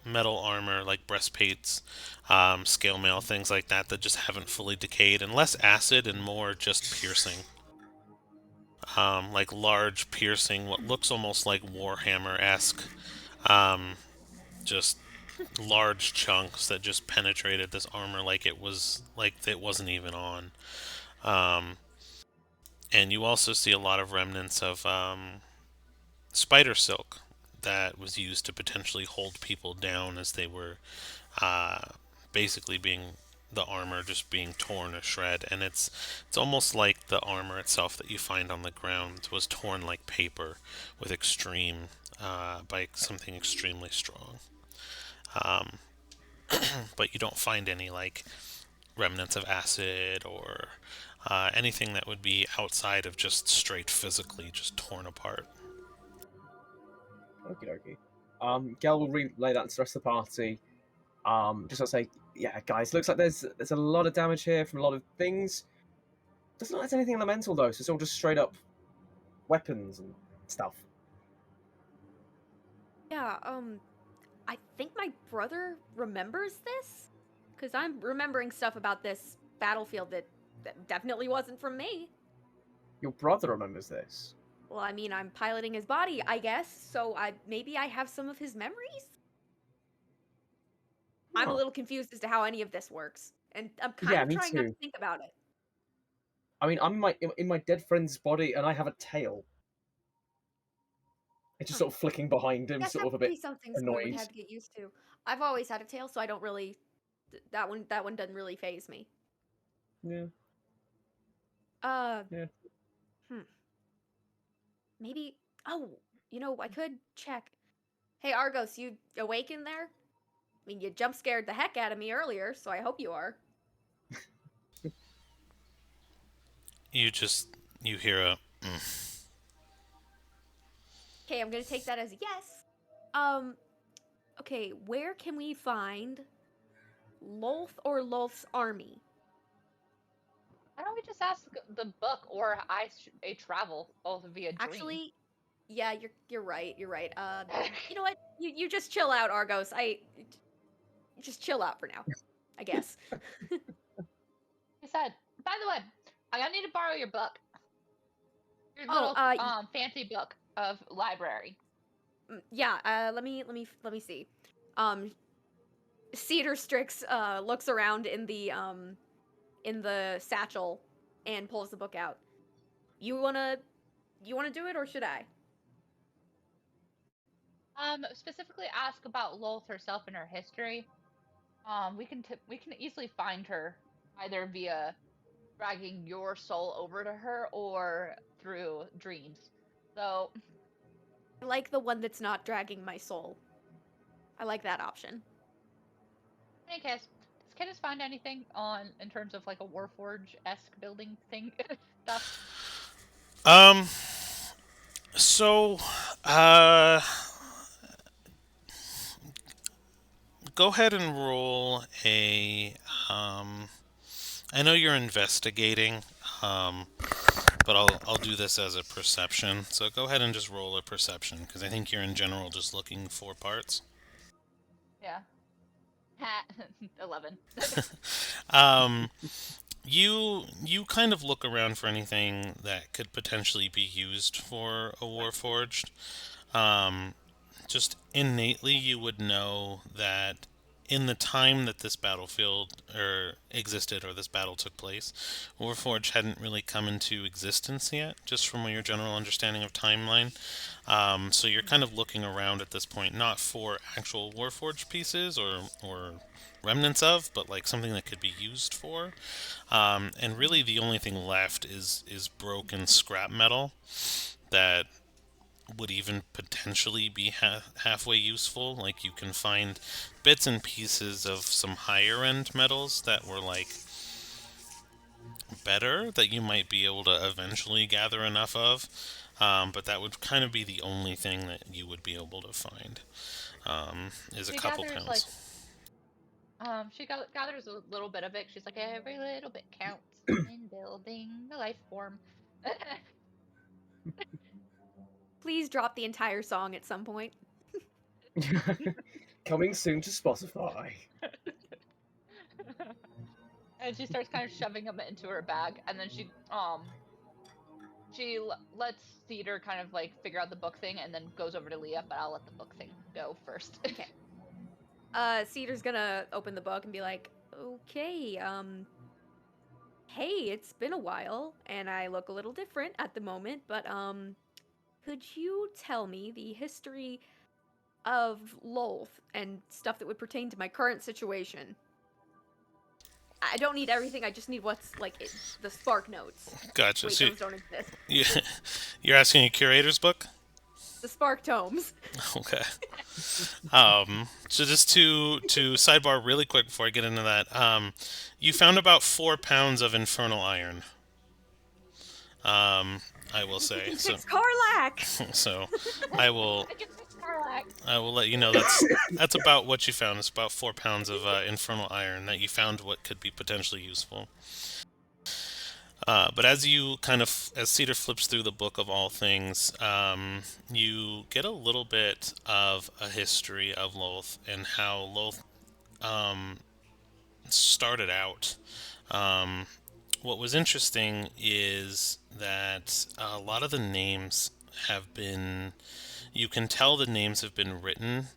metal armor like breastplates, scale mail, things like that that just haven't fully decayed, and less acid and more just piercing. Like large piercing, what looks almost like Warhammer-esque, um, just large chunks that just penetrated this armor like it wasn't even on. Um, and you also see a lot of remnants of spider silk that was used to potentially hold people down as they were uh, basically being the armor just being torn to shred, and it's almost like the armor itself that you find on the ground was torn like paper with extreme by something extremely strong. Um, but you don't find any like remnants of acid or anything that would be outside of just straight physically just torn apart. Okie dokie. Gel will relay that to the rest of the party. Just to say, yeah, guys, looks like there's a lot of damage here from a lot of things. Doesn't look like there's anything elemental though, so it's all just straight up weapons and stuff. Yeah, I think my brother remembers this? Because I'm remembering stuff about this battlefield that definitely wasn't from me. Your brother remembers this. Well, I mean, I'm piloting his body, I guess, so maybe I have some of his memories? I'm a Huh. little confused as to how any of this works, and I'm kind Yeah, of me trying not to too. think about it. I mean, I'm in my dead friend's body, and I have a tail. It's just Huh. sort of flicking behind him, Guess sort that of a would bit be something someone would annoyed. have to get used to. I've always had a tail, so I don't really that one doesn't really phase me. Yeah, Uh, yeah. hmm. Maybe. Oh, I could check. Hey, Argos, you awake in there? I mean, you jump scared the heck out of me earlier, so I hope you are. You just you hear a mm. Okay, I'm gonna take that as a yes. Um, okay, where can we find Lolth or Lolth's army? Why don't we just ask the book or a travel both via dream? Actually, yeah, you're right. You're right. You know what? You just chill out, Argos. Just chill out for now, I guess. He said, by the way, I need to borrow your book. Your Oh, little fancy book of library. yeah. Let me see. Um, Cedar Strix looks around in the satchel and pulls the book out. You wanna you wanna do it or should I? Specifically ask about Lolth herself and her history. We can easily find her either via dragging your soul over to her or through dreams. So, I like the one that's not dragging my soul. I like that option. in any case, does Kenneth find anything on in terms of like a Warforge esque building thing stuff? um so uh go ahead and roll a I know you're investigating, um but I'll do this as a perception. So go ahead and just roll a perception because I think you're in general just looking for parts. Yeah. 11. Um, you kind of look around for anything that could potentially be used for a warforged. Um, just innately, you would know that in the time that this battlefield existed or this battle took place, Warforged hadn't really come into existence yet. Just from your general understanding of timeline, so you're kind of looking around at this point, not for actual Warforged pieces or remnants of, but like something that could be used for. And really, the only thing left is broken scrap metal that would even potentially be halfway useful. Like, you can find bits and pieces of some higher end metals that were like better that you might be able to eventually gather enough of. But that would kind of be the only thing that you would be able to find, is a She couple gathers like pounds. gathers a little bit of it. She's like, every little bit counts in building the life form. Please drop the entire song at some point. Coming soon to Spotify. And she starts kind of shoving them into her bag, and then lets Cedar kind of like figure out the book thing, and then goes over to Leah. But I'll let the book thing go first. Okay. Cedar's gonna open the book and be like, okay, hey, it's been a while, and I look a little different at the moment, but, could you tell me the history of Lolth and stuff that would pertain to my current situation? I don't need everything, I just need what's, like, the spark notes. Gotcha. Wait, So those don't exist. you, you're asking a curator's book? The spark tomes. Okay. So just to sidebar really quick before I get into that, you found about 4 pounds of infernal iron. I will I say can so. fix Karlak! So I will I can fix Karlak. I will let you know that's about what you found. It's about 4 pounds of infernal iron that you found what could be potentially useful. But as you as Cedar flips through the book of all things, you get a little bit of a history of Lolth and how Lolth started out. Um, what was interesting is that a lot of the names have been, you can tell the names have been written,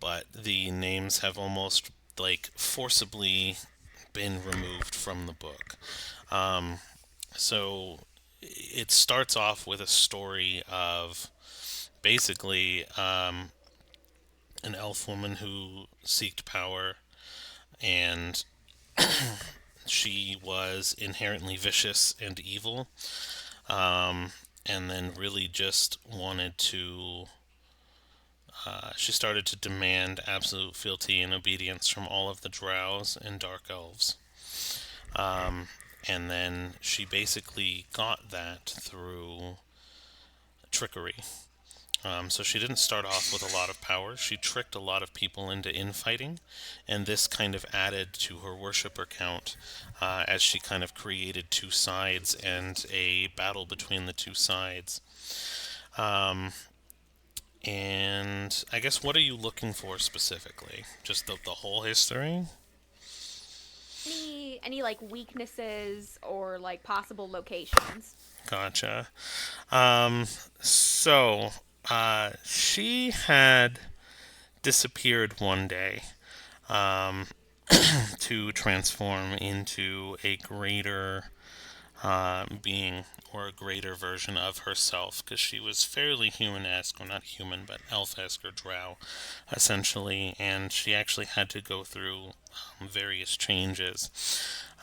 but the names have almost like forcibly been removed from the book. Um, so it starts off with a story of basically an elf woman who seeked power, and she was inherently vicious and evil, um, and then really just wanted to. She started to demand absolute fealty and obedience from all of the drows and dark elves. Um, and then she basically got that through trickery. So she didn't start off with a lot of power. She tricked a lot of people into infighting, and this kind of added to her worshiper count as she kind of created two sides and a battle between the two sides. Um, and I guess, what are you looking for specifically? Just the whole history? Any like weaknesses or like possible locations? Gotcha. Um, so, she had disappeared one day, um, to transform into a greater being, or a greater version of herself, because she was fairly human-esque, or not human, but elf-esque or drow, essentially, and she actually had to go through various changes.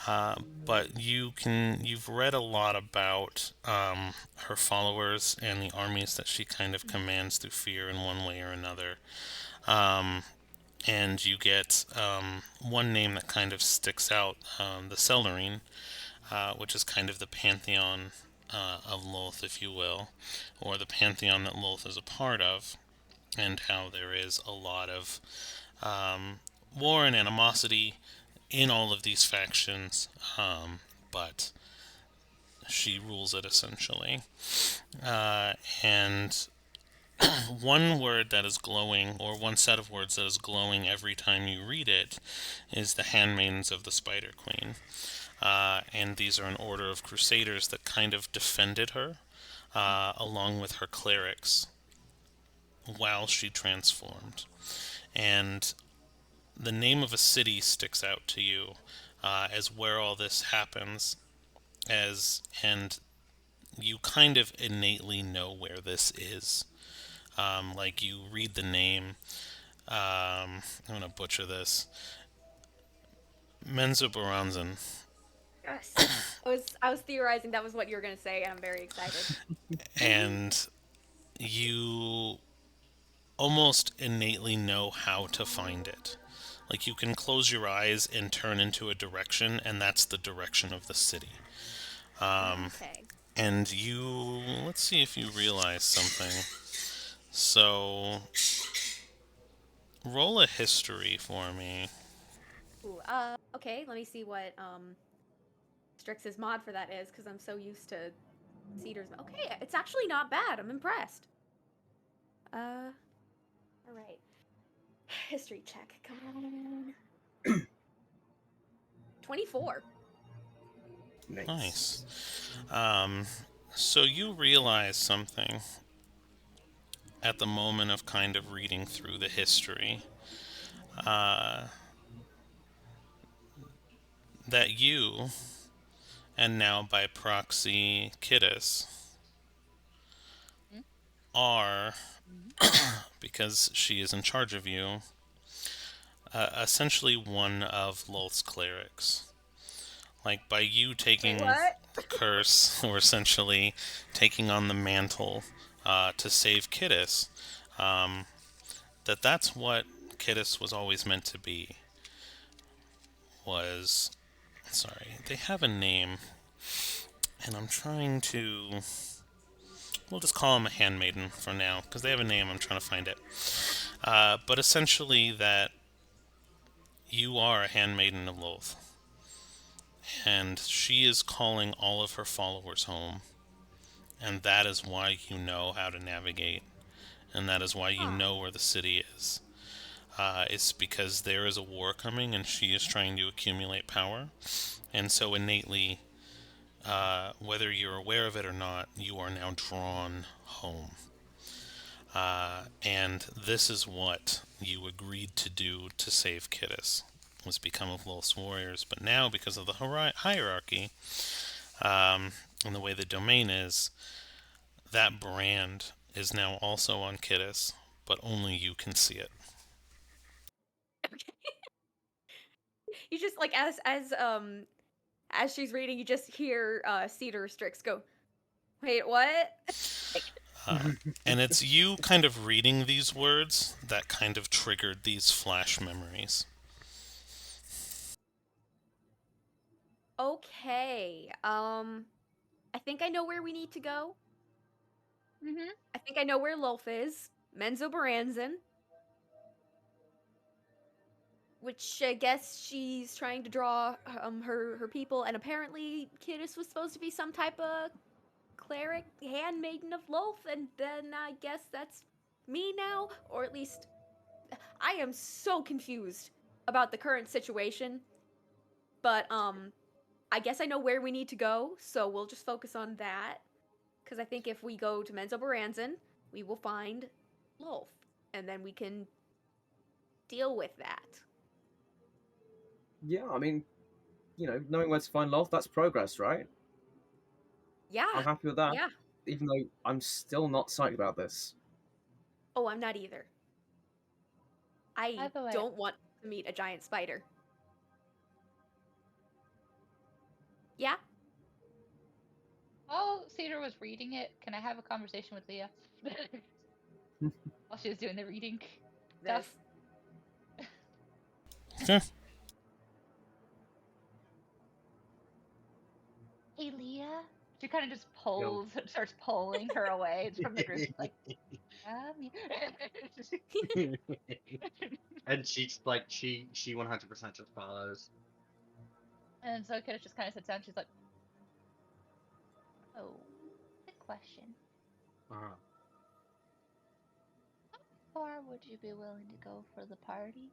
But you've read a lot about her followers and the armies that she kind of commands through fear in one way or another. Um, and you get one name that kind of sticks out, the Celerine, which is kind of the pantheon of Lolth, if you will, or the pantheon that Lolth is a part of, and how there is a lot of war and animosity in all of these factions, but she rules it essentially. And one word that is glowing, or one set of words that is glowing every time you read it, is the Handmaidens of the Spider Queen. And these are an order of crusaders that kind of defended her, along with her clerics, while she transformed. And the name of a city sticks out to you as where all this happens, and you kind of innately know where this is. Like, you read the name. I'm gonna butcher this. Menzoberranzan. Yes. I was theorizing that was what you were gonna say, and I'm very excited. And you almost innately know how to find it. Like you can close your eyes and turn into a direction, and that's the direction of the city. Okay. And you, let's see if you realize something. So, roll a history for me. Ooh, okay, let me see what Strix's mod for that is, because I'm so used to Cedar's. Okay, it's actually not bad. I'm impressed. All right. History check. Come on. 24. Nice. Nice. Um, so you realize something at the moment of kind of reading through the history. Uh, that you, and now by proxy Kiddus, are, because she is in charge of you, essentially one of Lolth's clerics. Like, by you Wait, taking what? the curse, or essentially taking on the mantle to save Kiddus, um, that's what Kiddus was always meant to be. Was, sorry, they have a name, and I'm trying to. We'll just call him a handmaiden for now, because they have a name. I'm trying to find it. But essentially, that you are a handmaiden of Lolth, and she is calling all of her followers home, and that is why you know how to navigate, and that is why you Huh. know where the city is. It's because there is a war coming, and she is trying to accumulate power, and so innately, whether you're aware of it or not, you are now drawn home. And this is what you agreed to do to save Kiddus, was become of Lolth's warriors. But now, because of the hierarchy, and the way the domain is, that brand is now also on Kiddus, but only you can see it. Okay. You just like as she's reading, you just hear Cedar Strix go, "Wait, what?" Like, Uh, and it's you kind of reading these words that kind of triggered these flash memories. okay. I think I know where we need to go. Mm-hmm. I think I know where Lolf is. Menzo Baranzan. Which I guess she's trying to draw her people, and apparently Kiddus was supposed to be some type of cleric, handmaiden of Lolth, and then I guess that's me now, or at least I am so confused about the current situation. But I guess I know where we need to go, so we'll just focus on that. Because I think if we go to Menzo Baranzan, we will find Lolth, and then we can deal with that. Yeah, I mean, knowing where to find love, that's progress, right? Yeah, I'm happy with that, yeah. even though I'm still not psyched about this. Oh, I'm not either. By I the way, don't want to meet a giant spider. Yeah? while Cedar was reading it, can I have a conversation with Leah while she was doing the reading This. stuff? Okay. Hey, Leah. She kind of just Yo. starts pulling her away from the group. She's like, And she's like she 100% just follows. and so Kidda just kind of sits down. She's like, oh, good question. Uh-huh. How far would you be willing to go for the party?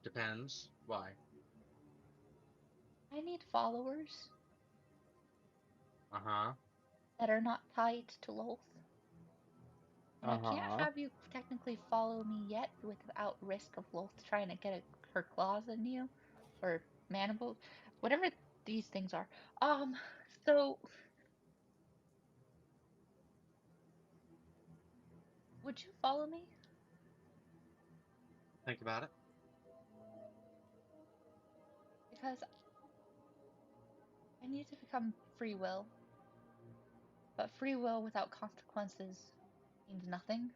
Depends. Why? I need followers Uh-huh. that are not tied to Lolth. And I can't Uh-huh. have you technically follow me yet without risk of Lolth trying to get her claws in you. Or mandibles. Whatever these things are. Um, so would you follow me? Think about it. Because I need to become free will. But free will without consequences means nothing.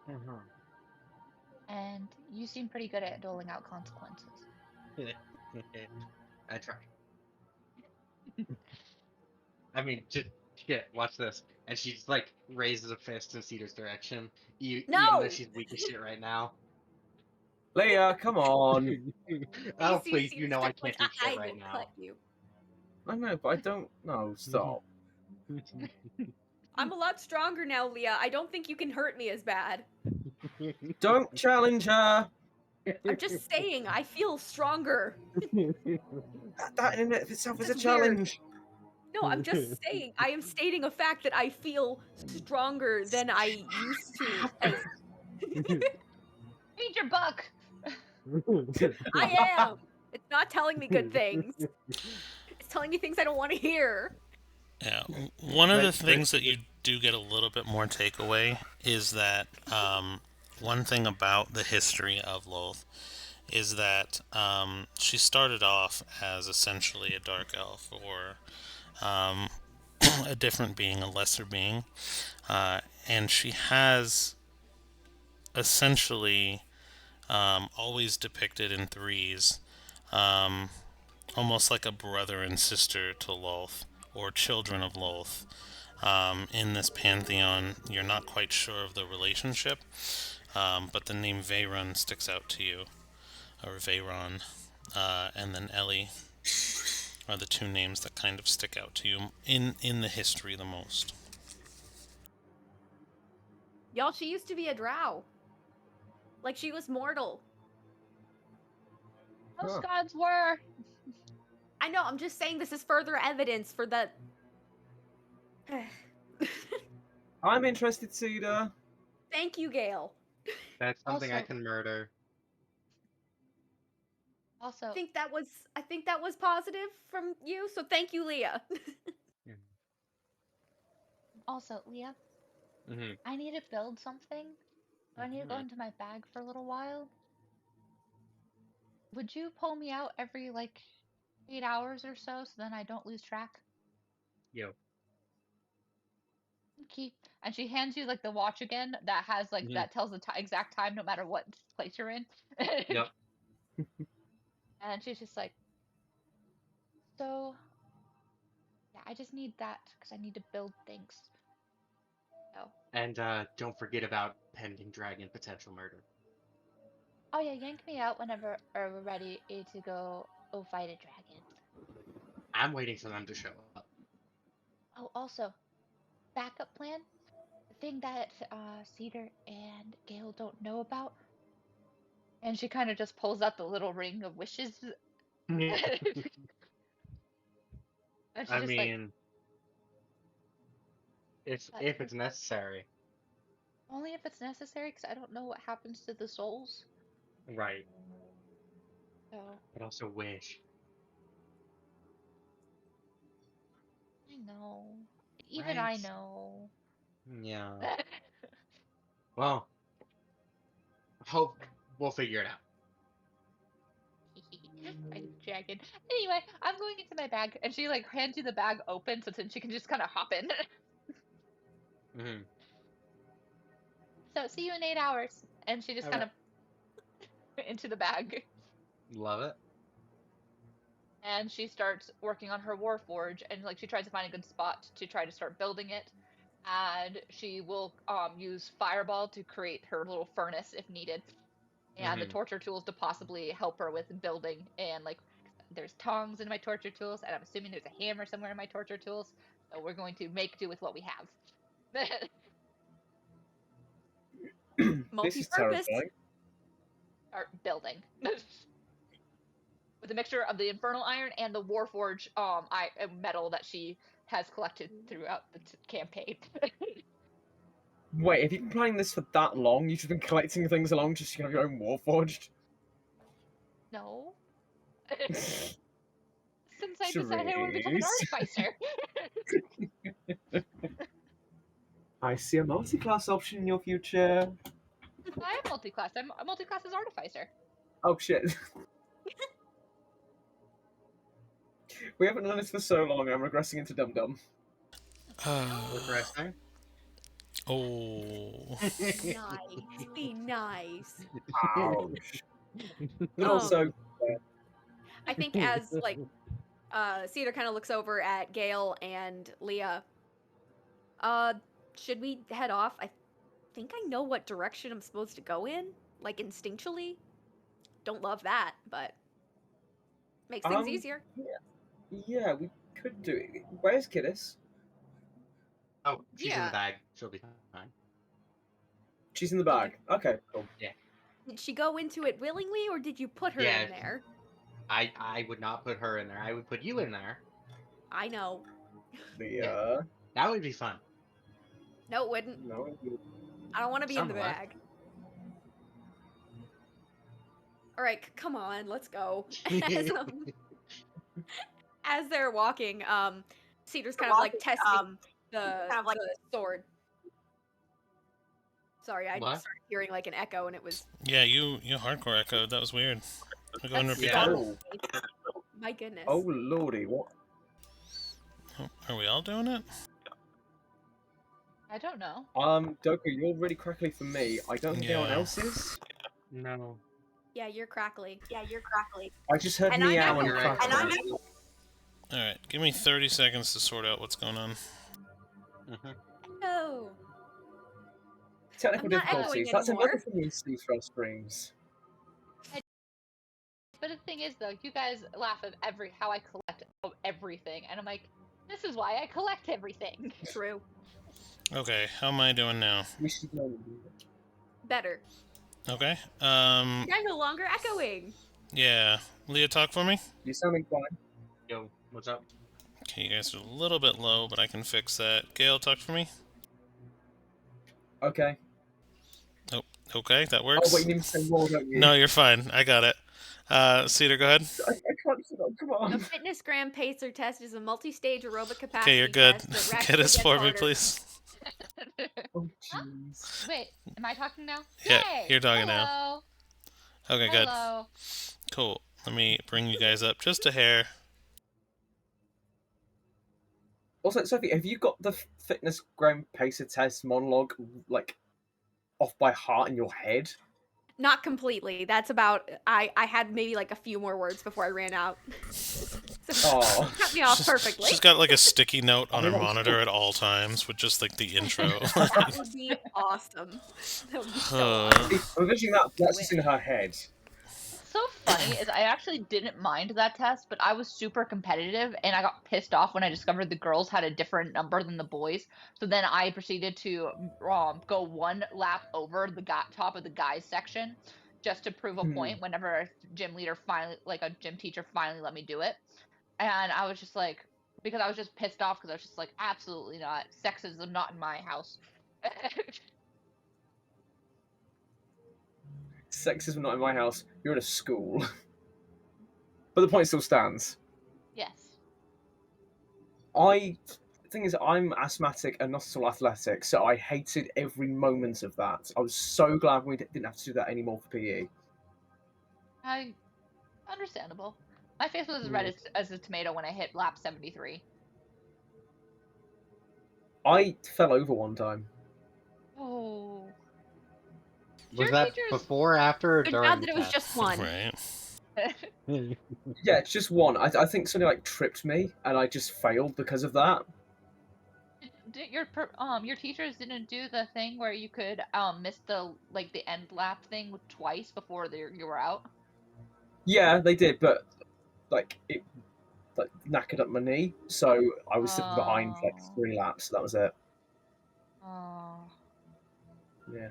Mhm. And you seem pretty good at doling out consequences. I try. I mean, just shit. Watch this. And she just like raises a fist in Cedar's direction, even though No! she's weak as shit right now. Leah, come on. Oh AC please, you know I just can't like, do shit I right will now. cut you. I know, but I don't. No, stop. I'm a lot stronger now, Leah. I don't think you can hurt me as bad. Don't challenge her. I'm just saying, I feel stronger. That in itself is a This is weird. challenge. No, I'm just saying. I am stating a fact that I feel stronger than I used to. As Read your book! I am. It's not telling me good things. It's telling me things I don't want to hear. Yeah, one of the But- things that you do get a little bit more takeaway is that one thing about the history of Loth is that she started off as essentially a dark elf or a different being, a lesser being, and she has essentially always depicted in threes, almost like a brother and sister to Lolth, or children of Lolth. In this pantheon, you're not quite sure of the relationship, but the name Veyron sticks out to you, or Veyron, and then Ellie are the two names that kind of stick out to you in the history the most. Y'all, she used to be a drow. Like, she was mortal. Most Huh. gods were. I know, I'm just saying this is further evidence for that. I'm interested, Cedar. Thank you, Gale. That's something I Also- can murder. Also, I think that was positive from you, so thank you, Leah. Leah, Mm-hmm. I need to build something. So I need to go into my bag for a little while. Would you pull me out every like 8 hours or so then I don't lose track? Yo. Okay. And she hands you like the watch again that has like Mhm. that tells the exact time no matter what place you're in. Yep. And she's just like, so yeah, I just need that because I need to build things. So, And don't forget about pending dragon potential murder. oh yeah, yank me out whenever we're ready to go fight a dragon. I'm waiting for them to show up. Oh, also, backup plan. The thing that Cedar and Gale don't know about. And she kind of just pulls out the little ring of wishes. And she's I just like, mean, if but if it's necessary, only if it's necessary, because I don't know what happens to the souls. right? So, But also wish. I know. Even I Right. know. Yeah. Well, hope we'll figure it out. Fight a dragon. Anyway, I'm going into my bag, and she like hands you the bag open so then she can just kind of hop in. Mm-hmm. So see you in 8 hours, and she just kind Alright. of into the bag, Love it. and she starts working on her warforge, and like she tries to find a good spot to try to start building it, and she will use fireball to create her little furnace if needed, and the Mm-hmm. torture tools to possibly help her with building, and like there's tongs in my torture tools, and I'm assuming there's a hammer somewhere in my torture tools, so we're going to make do with what we have. This is Multi-purpose. terrifying. Start building. With a mixture of the infernal iron and the warforge metal that she has collected throughout the campaign. Wait, have you been playing this for that long? You've just been collecting things along just to have your own Warforged? No. Since I decided I want to become an Cherise. artificer. I see a multi-class option in your future. I am multi-class. I'm a multi-class as artificer. Oh shit. We haven't done this for so long. I'm regressing into Dum Dum. Regressing. Oh. Nice. Be nice. Ouch. But Um, also, I think as like Cedar kind of looks over at Gale and Leah. Should we head off? I think I know what direction I'm supposed to go in, like instinctually. Don't love that, but makes things easier. yeah, we could do it. Where's Kiddis? Oh, she's in Yeah. the bag. She'll be fine. She's in the bag. Okay, cool. Did she go into it willingly, or did you put her Yeah. in there? I would not put her in there. I would put you in there. I know. The That would be fun. No, it wouldn't. no. I don't want to be in the Somewhat. bag. All right, come on, let's go. As they're walking, Cedar's kind of like testing the sword. Sorry, I What? started hearing like an echo, and it was Yeah, you hardcore echoed. That was weird. We go and that's repeat Yeah. that? Oh, my goodness. oh lordy, what? Oh, are we all doing it? I don't know. Doku, you're really crackly for me. I don't think anyone Yeah. else is. No. Yeah, you're crackly. I just heard And I'm meow and You're right. crackle. Alright, give me 30 seconds to sort out what's going on. No. Technical I'm not echoing difficulties. That's anymore. another thing we see for our streams. But the thing is, though, you guys laugh at how I collect everything, and I'm like, this is why I collect everything. True. Okay, how am I doing now? We should know. Better. Okay, I'm no longer echoing. yeah. Leah, talk for me? You're sounding fine. Yo, what's up? Okay, you guys are a little bit low, but I can fix that. Gale, talk for me? Okay. Okay, that Oh, works. wait, you need to say more, don't you? No, you're fine. I got it. Cedar, go ahead. I can't sit up. Come A on. fitness gram pacer test is a multi-stage aerobic capacity Okay, you're good. test that Get rapidly us gets for me, harder. please. Oh, jeez. Wait, am I talking now? Yeah, Yay! you're talking now. Hello. Okay, good. Hello. Cool. Let me bring you guys up just a hair. Also, Sophie, have you got the fitness gram pacer test monologue like off by heart in your head? Not completely. That's about. I had maybe like a few more words before I ran out. So Oh. cut me off perfectly. She's got like a sticky note on her Yeah. monitor at all times with just like the intro. That would be awesome. That would be so awesome. See, I'm envisioning that's just in her head. So funny is I actually didn't mind that test, but I was super competitive and I got pissed off when I discovered the girls had a different number than the boys. So then I proceeded to go one lap over the top of the guys section just to prove a point whenever a gym leader finally, like a gym teacher finally let me do it. And I was just like, because I was just pissed off because I was just like, absolutely not. Sexism not in my house. Sexism not in my house. You're at a school. But the point still stands. Yes. The thing is, I'm asthmatic and not at all athletic, so I hated every moment of that. I was so glad we didn't have to do that anymore for PE. Understandable. My face was as red as a tomato when I hit lap 73. I fell over one time. Oh. Was Your that teachers- before, after, or Good during job the that it was test? just one. Right. Yeah, it's just one. I think somebody like tripped me, and I just failed because of that. Your teachers didn't do the thing where you could miss the end lap thing twice before you were out. Yeah, they did, but like it knackered up my knee, so I was sitting behind for like 3 laps. So that was it. Oh. Yeah.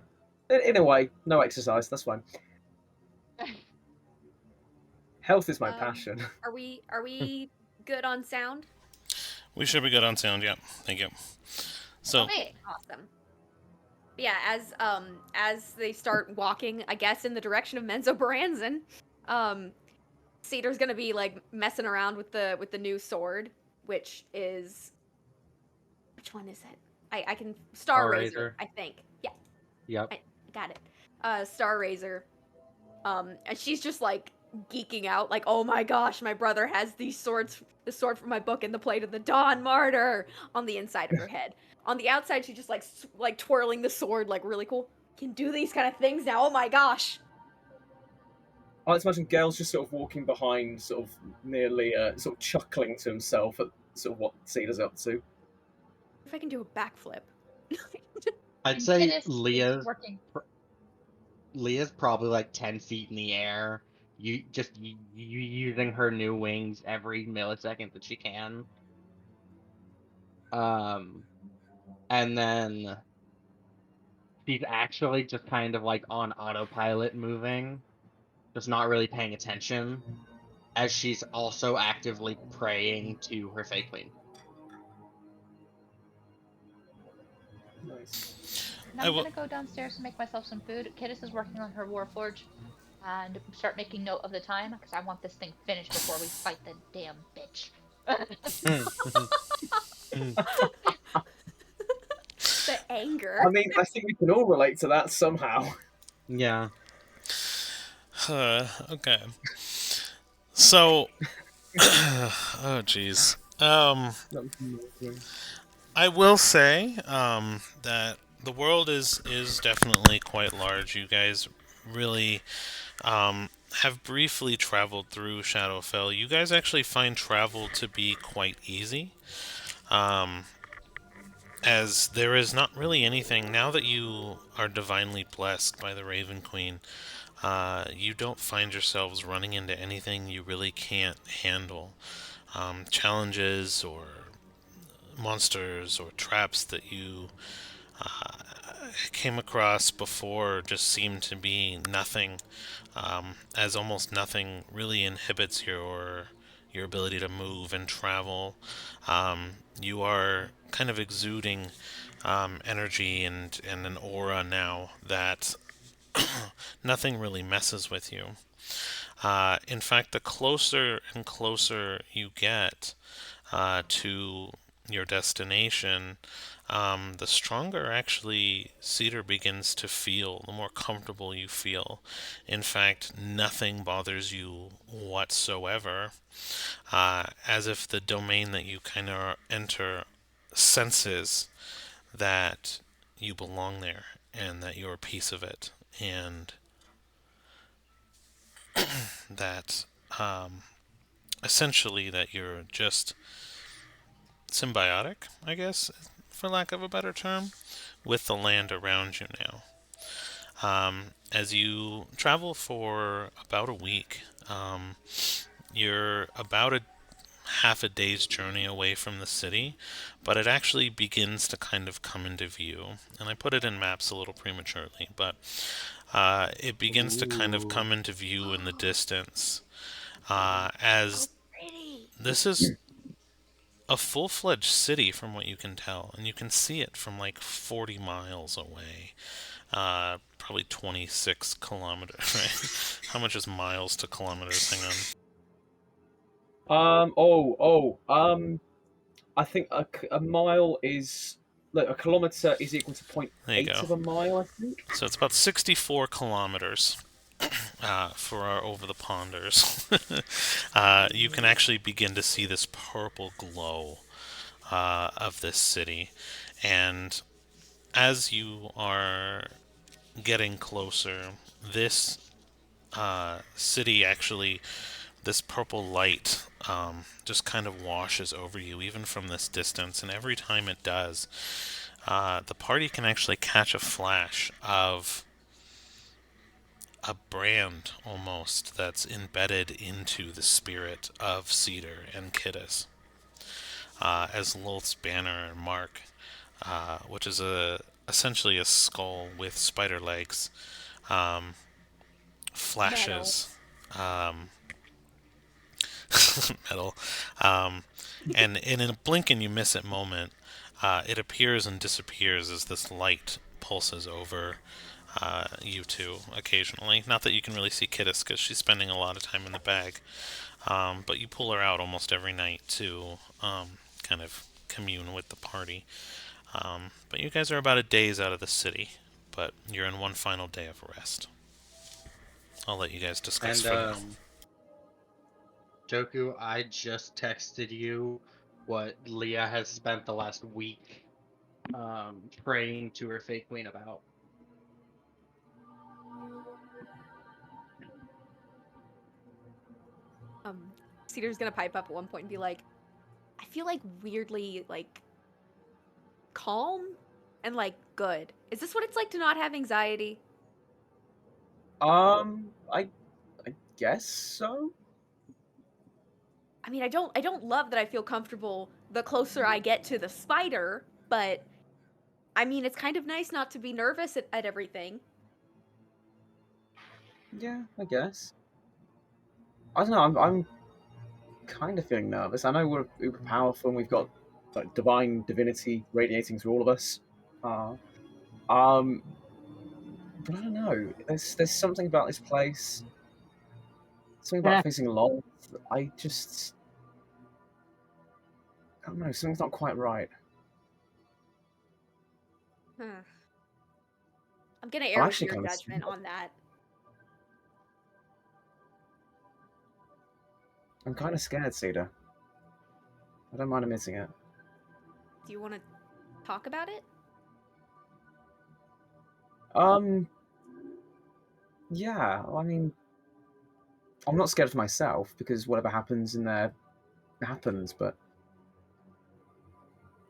In a way, no exercise. That's fine. Health is my passion. Are we good on sound? We should be good on sound, yeah. Thank you. So, Okay, awesome. Yeah, as they start walking, I guess in the direction of Menzo Baranzan, Cedar's gonna be like messing around with the new sword, which one is it? I can Star Razor, I think. Yeah, Yep. I got it. Star Razor. And she's just like geeking out, like, "Oh my gosh, my brother has these swords, the sword from my book and the Blade of the Dawn Martyr," on the inside of her head. On the outside, she's just like twirling the sword, like really cool. Can do these kind of things now. Oh my gosh. I like to imagine Gale's just sort of walking behind, sort of nearly, sort of chuckling to himself at sort of what Cedar's up to. If I can do a backflip. I'd And say Kidis is working. Leah's probably like 10 feet in the air. Using her new wings every millisecond that she can. Um, and then she's actually just kind of like on autopilot moving, just not really paying attention, as she's also actively praying to her Fey Queen. Nice. And I I'm will. gonna go downstairs and make myself some food. Kidis is working on her Warforge and start making note of the time because I want this thing finished before we fight the damn bitch. The I anger. mean, I think we can all relate to that somehow. Yeah. Okay. So, oh jeez. That was amazing. I will say that the world is definitely quite large. You guys really have briefly traveled through Shadowfell. You guys actually find travel to be quite easy. Um, as there is not really anything now that you are divinely blessed by the Raven Queen. You don't find yourselves running into anything you really can't handle. Challenges or monsters or traps that you came across before just seem to be nothing, as almost nothing really inhibits your ability to move and travel. You are kind of exuding energy and an aura now that nothing really messes with you. In fact, the closer and closer you get to your destination, the stronger actually Cedar begins to feel, the more comfortable you feel. In fact, nothing bothers you whatsoever, as if the domain that you kind of enter senses that you belong there and that you're a piece of it, and that essentially that you're just symbiotic, I guess, for lack of a better term, with the land around you now. As you travel for about a week, you're about a half a day's journey away from the city, but it actually begins to kind of come into view. And I put it in maps a little prematurely, but it begins to kind of Ooh. come into view in the distance. So As pretty. this is a full-fledged city from what you can tell, and you can see it from like 40 miles away. Probably 26 kilometers, right? How much is miles to kilometers? Hang on. I think a mile is, look, a kilometer is equal to point There you eight go. of a mile, I think. So it's about 64 kilometers for our over the ponders. You can actually begin to see this purple glow of this city. And as you are getting closer, this city actually, this purple light just kind of washes over you, even from this distance. And every time it does, the party can actually catch a flash of a brand almost that's embedded into the spirit of Cedar and Kidis, as Lolth's banner and mark, which is essentially a skull with spider legs, um, Metal. flashes um, metal, um, and in a blink and you miss it moment, it appears and disappears as this light pulses over you two occasionally. Not that you can really see Kidis because she's spending a lot of time in the bag, but you pull her out almost every night to kind of commune with the party. But you guys are about a days out of the city, but you're in one final day of rest. I'll let you guys discuss And further. Toku, I just texted you what Leah has spent the last week praying to her fake queen about. Cedar's gonna pipe up at one point and be like, I feel like weirdly like calm and like good. Is this what it's like to not have anxiety? I guess so. I mean, I don't love that I feel comfortable the closer I get to the spider, but I mean, it's kind of nice not to be nervous at everything. Yeah, I guess. I don't know. I'm kind of feeling nervous. I know we're uber powerful and we've got like divine divinity radiating through all of us. Uh, um, but I don't know. There's something about this place. Something about facing Lol. I don't know. Something's not quite right. Huh. I'm gonna I'm err with actually your kind of judgment on that. I'm kind of scared, Cedar. I don't mind admitting it. Do you want to talk about it? Um, yeah. I mean, I'm not scared for myself because whatever happens in there happens, but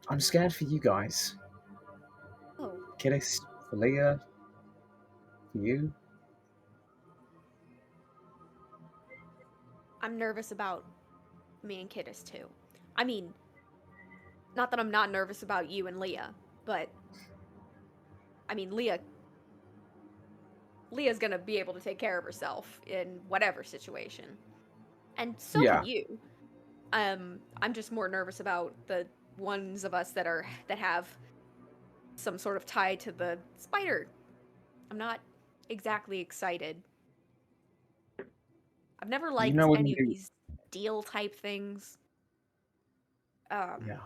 I'm scared for you guys. Oh, Kidis, for Leah, for you. I'm nervous about me and Kiddis too. I mean, not that I'm not nervous about you and Leah, but I mean, Leah's gonna be able to take care of herself in whatever situation. And so can Yeah, you. I'm just more nervous about the ones of us that have some sort of tie to the spider. I'm not exactly excited. I've never you liked know we're gonna any of do. these deal type things. Um, Yeah,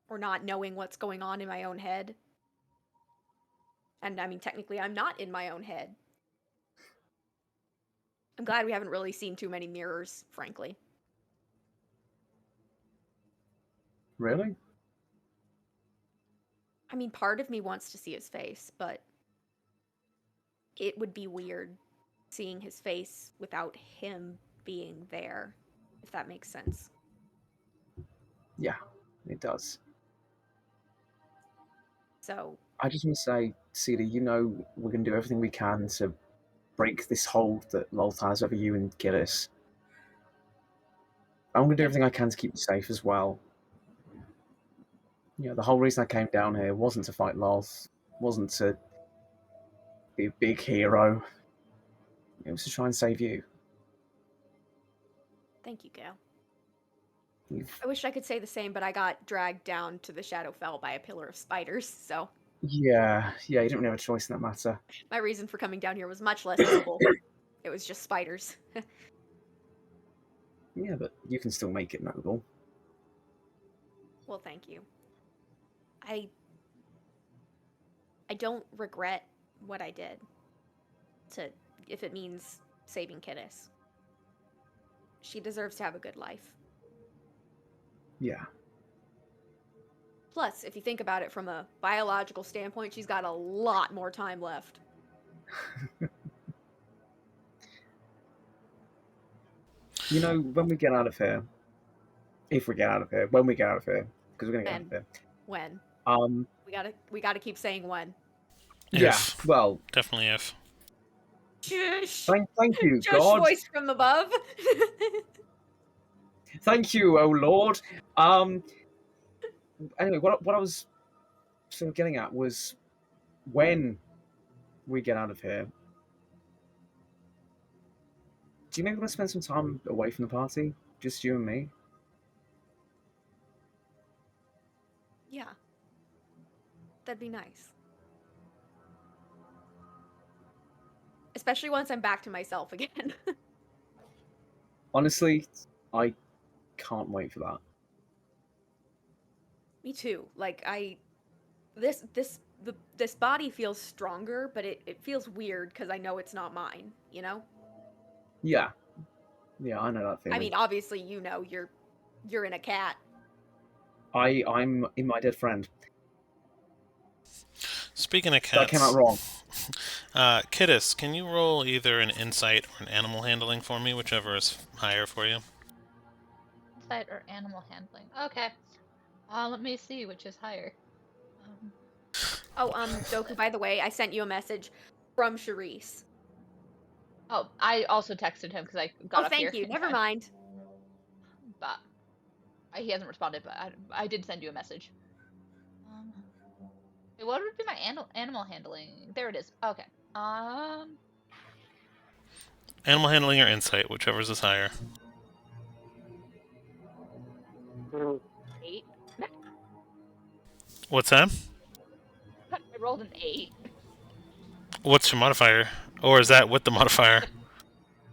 or not knowing what's going on in my own head. And I mean, technically, I'm not in my own head. I'm glad we haven't really seen too many mirrors, frankly. really? I mean, part of me wants to see his face, but it would be weird seeing his face without him being there, if that makes sense. Yeah, it does. So, I just want to say, Cedar, you know we're gonna do everything we can to break this hold that Lolt has over you and Gillis. I'm gonna do yeah, everything I can to keep you safe as well. You know, the whole reason I came down here wasn't to fight Lols, wasn't to be a big hero. It was to try and save you. thank you, Gail. You've, I wish I could say the same, but I got dragged down to the Shadowfell by a pillar of spiders, so yeah, you didn't really have a choice in that matter. my reason for coming down here was much less noble. It was just spiders. Yeah, but you can still make it noble. Well, thank you. I I don't regret what I did to if it means saving Kiddis. She deserves to have a good life. Yeah. Plus, if you think about it from a biological standpoint, she's got a lot more time left. You know, when we get out of here, if we get out of here, when we get out of here, because we're gonna get out of And here. when Um, we gotta keep saying when. yeah. If. Well, Definitely if. Shush! thank you, Shush! God. Voice from above. Thank you, oh Lord. Um. Anyway, what I was sort of getting at was when we get out of here. Do you maybe want to spend some time away from the party, just you and me? Yeah, that'd be nice. Especially once I'm back to myself again. Honestly, I can't wait for that. Me too. Like this body feels stronger, but it feels weird because I know it's not mine, you know? Yeah, Yeah, I know that I feeling. mean, obviously, you're in a cat. I'm in my dead friend. Speaking of That came out cats, wrong. Kittis, can you roll either an insight or an animal handling for me, whichever is higher for you? Insight or animal handling. Okay. Let me see which is higher. Um, Oh, Doku, by the way, I sent you a message from Charisse. oh, I also texted him because I Oh, got up thank here you. in Never time, mind. but he hasn't responded. But I did send you a message. Um, what would be my animal handling? There it is. Okay. Um, Animal handling or insight, whichever is higher. 8. What's that? I rolled an 8. What's your modifier? Or is that with the modifier?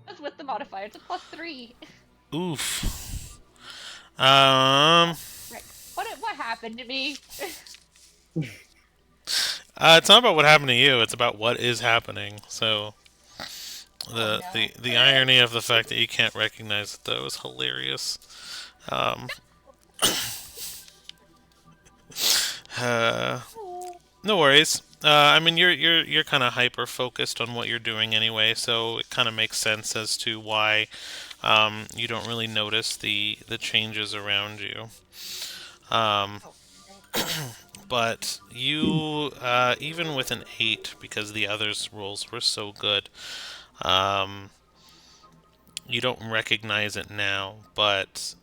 That's with the modifier. It's a +3. Oof. Right. What happened to me? It's not about what happened to you. It's about what is happening. So Oh the no. irony of the fact that you can't recognize it though is hilarious. Um, uh, Oh. no worries. I mean, you're kind of hyper focused on what you're doing anyway, so it kind of makes sense as to why you don't really notice the changes around you. Um, Oh, thank but you, even with an 8, because the others' rolls were so good, um, you don't recognize it now, but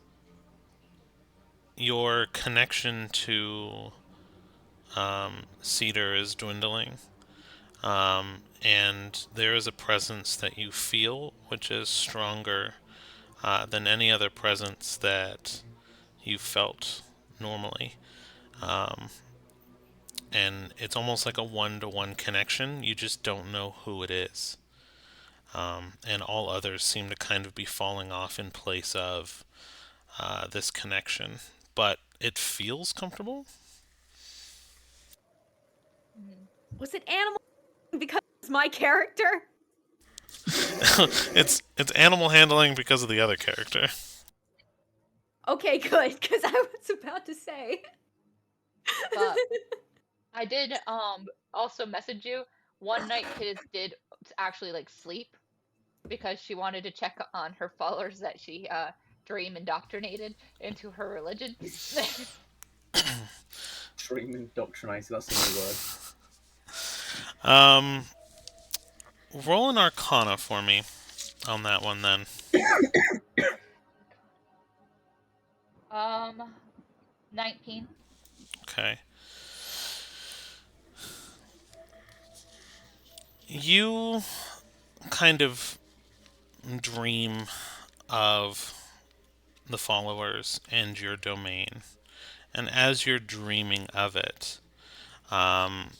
your connection to Cedar is dwindling. And there is a presence that you feel which is stronger than any other presence that you felt normally. Um, and it's almost like a one-to-one connection. You just don't know who it is. And all others seem to kind of be falling off in place of this connection. But it feels comfortable. you. Was it animal because it's my character? It's animal handling because of the other character. Okay, good, because I was about to say. But I did also message you. One night Kids did actually like sleep because she wanted to check on her followers that she dream indoctrinated into her religion. Dream indoctrinated, that's a new word. Um, roll an Arcana for me on that one then. 19. Okay. You kind of dream of the followers and your domain. And as you're dreaming of it, um,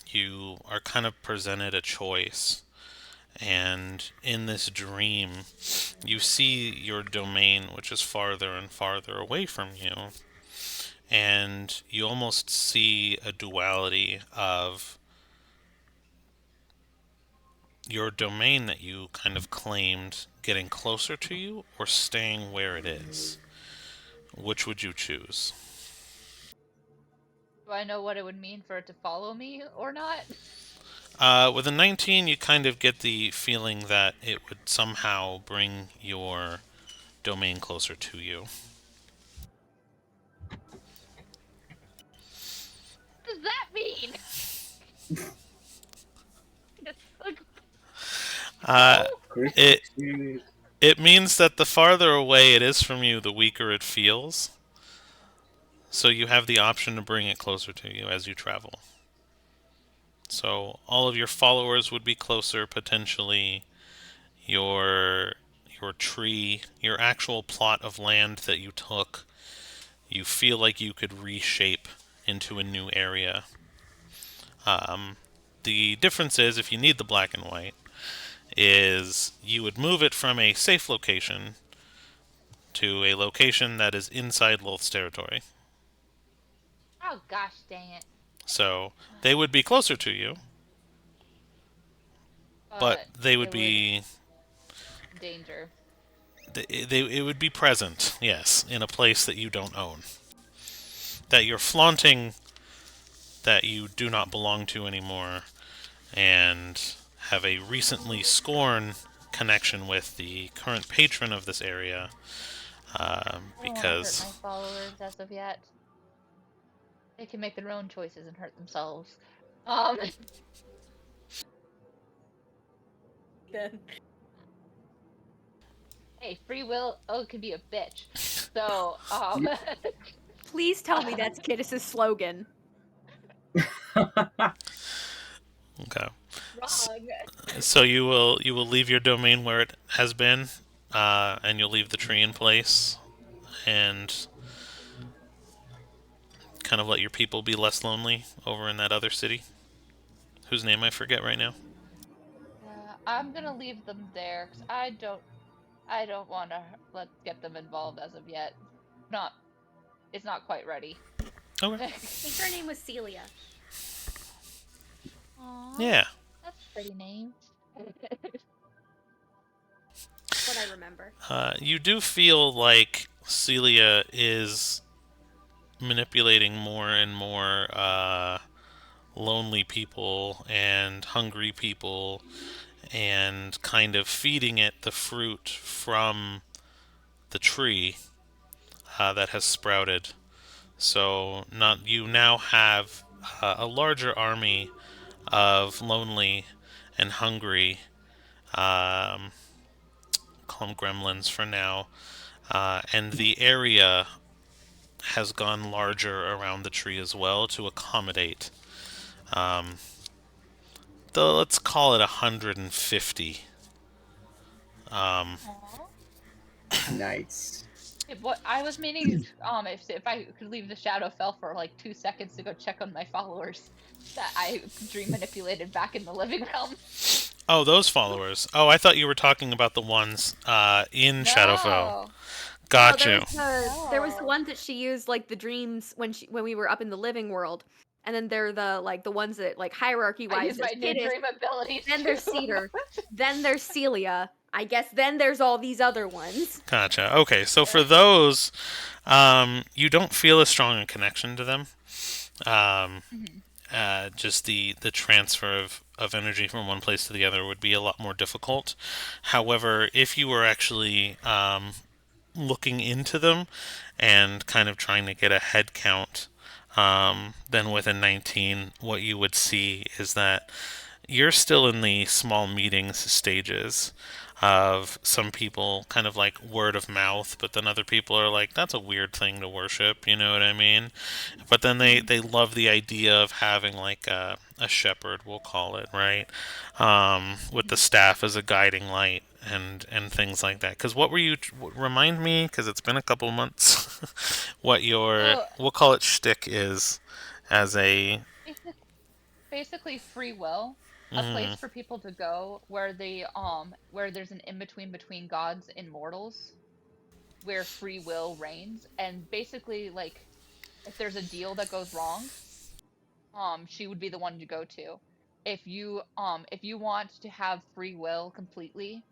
you are kind of presented a choice. And in this dream, you see your domain, which is farther and farther away from you. And you almost see a duality of your domain that you kind of claimed getting closer to you or staying where it is. Which would you choose? Do I know what it would mean for it to follow me or not? With a 19, you kind of get the feeling that it would somehow bring your domain closer to you. What does that mean? Like, Uh, no. it Gratitude. it means that the farther away it is from you, the weaker it feels. So you have the option to bring it closer to you as you travel. So all of your followers would be closer potentially. Your your tree, your actual plot of land that you took, you feel like you could reshape into a new area. Um, the difference is, if you need the black and white, is you would move it from a safe location to a location that is inside Lolth's territory. Oh gosh, dang it. So they would be closer to you, but But they would it would be danger. it would be present, yes, in a place that you don't own, that you're flaunting, that you do not belong to anymore, and have a recently scorn connection with the current patron of this area, I don't want to hurt because my followers as of yet. They can make their own choices and hurt themselves. Um, Then hey, free will, it can be a bitch. So, please tell me that's Kittis's slogan. okay. wrong. So you will leave your domain where it has been, and you'll leave the tree in place, and kind of let your people be less lonely over in that other city, whose name I forget right now. I'm gonna leave them there because I don't want to get them involved as of yet. Not, it's not quite ready. Okay. I think her name was Celia. Aww, Yeah. that's a pretty name. What I remember. You do feel like Celia is manipulating more and more lonely people and hungry people, and kind of feeding it the fruit from the tree that has sprouted. So not you now have a larger army of lonely and hungry, um, call them gremlins for now, and the area has gone larger around the tree as well to accommodate. Um, let's call it 150. Um, Aww. Nice. What I was meaning, if I could leave the shadow fell for like 2 seconds to go check on my followers that I dream manipulated back in the living realm. oh, those followers. Oh, I thought you were talking about the ones in Shadowfell. No, Got there you. was the no. one that she used like the dreams when we were up in the living world, and then there are the ones that like hierarchy I wise use there's my new Kittis, dream abilities then too. there's Cedar, then there's Celia. I guess then there's all these other ones. Gotcha. Okay, so for those, you don't feel as strong a connection to them. Um, Mhm. just the transfer of energy from one place to the other would be a lot more difficult. However, if you were actually looking into them and kind of trying to get a head count, then with a 19, what you would see is that you're still in the small meetings stages of some people kind of like word of mouth, but then other people are like, that's a weird thing to worship, you know what I mean? But then they love the idea of having like a shepherd, we'll call it, right? With the staff as a guiding light and things like that. Because what were you, remind me, because it's been a couple months, what your, So we'll call it shtick is as a. basic, basically free will, a place Mm, for people to go where where there's an in between between gods and mortals, where free will reigns, and basically like if there's a deal that goes wrong, she would be the one to go to. If you want to have free will completely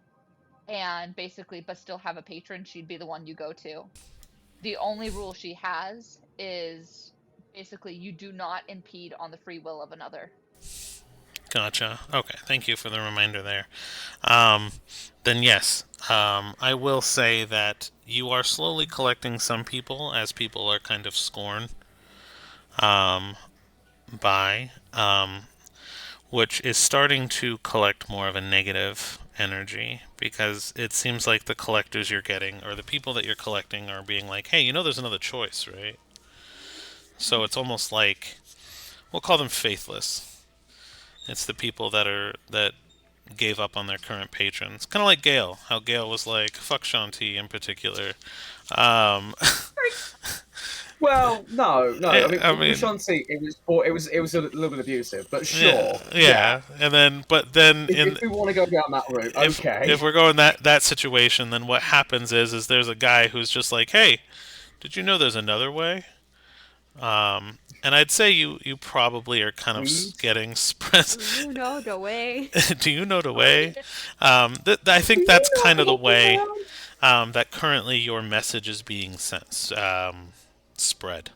and basically but still have a patron, she'd be the one you go to. The only rule she has is basically you do not impede on the free will of another. gotcha. Okay, thank you for the reminder there. Um, then yes, I will say that you are slowly collecting some people as people are kind of scorned um, by, which is starting to collect more of a negative energy because it seems like the collectors you're getting or the people that you're collecting are being like, hey, there's another choice, right? So it's almost like we'll call them faithless. It's the people that gave up on their current patrons. Kind of like Gale, how Gale was like, fuck Shanti in particular. Um, Well, no. I mean, I with mean, Shanti, it was a little bit abusive, but yeah, sure, yeah. yeah. And then, but then If we want to go down that route, if okay. we're going that situation, then what happens is there's a guy who's just like, hey, did you know there's another way? And I'd say you probably are kind of Weed. getting spread. Do you know the way? Do you know the way? I Do think you that's know kind of the anything way around? that currently your message is being sent, spread.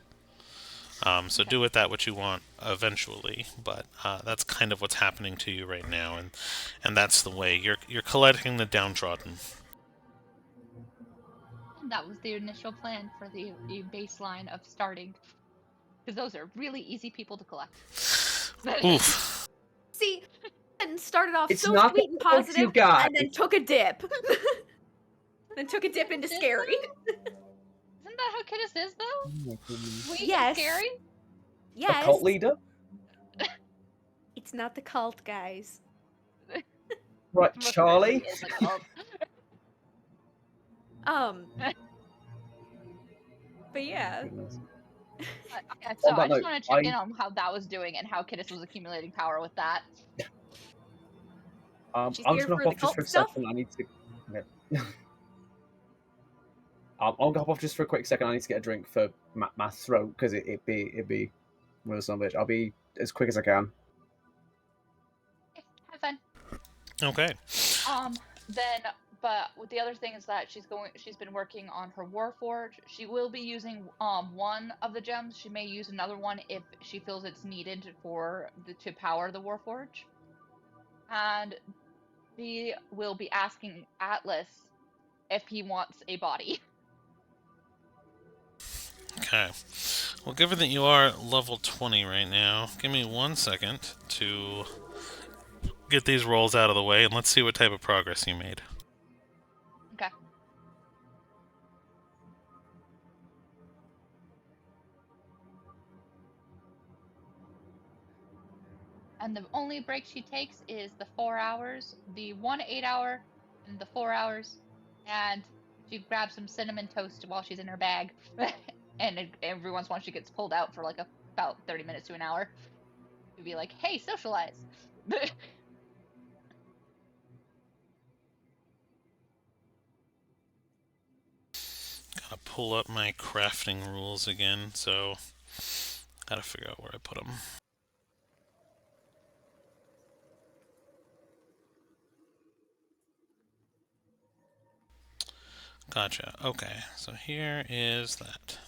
So Okay. do with that what you want eventually, but that's kind of what's happening to you right now, and that's the way you're collecting the downtrodden. And that was the initial plan for the baseline of starting, because those are really easy people to collect. Oof. See, and started off It's so not sweet and the points you positive, got. and then took a dip. Then took a dip into Is scary. though? Isn't that how Kidus is though? Sweet and Yes. scary. A Yes. cult leader? It's not the cult, guys. Right, Most Charlie? certainly is a cult. But yeah. Goodness. Okay, so On that I just note, want to check in on how that was doing and how Kidus was accumulating power with that. She's I'm here just gonna for hop the off just cult for a stuff. second. I need to. Okay. I'll hop off just for a quick second. I need to get a drink for my throat because it'd be well, son of a bitch. I'll be as quick as I can. Okay, have fun. Okay. Then, but the other thing is that she's been working on her Warforge. She will be using one of the gems. She may use another one if she feels it's needed to power the Warforge. And she will be asking Atlas if he wants a body. Okay. Well, given that you are level 20 right now, give me 1 second to get these rolls out of the way, and let's see what type of progress you made. Okay. And the only break she takes is the 4 hours, the 1 8-hour, and the 4 hours. And she grabs some cinnamon toast while she's in her bag. And every once in a while she gets pulled out for like about 30 minutes to an hour. To be like, hey, socialize. Gotta pull up my crafting rules again, so gotta figure out where I put them. Gotcha. Okay, so here is that.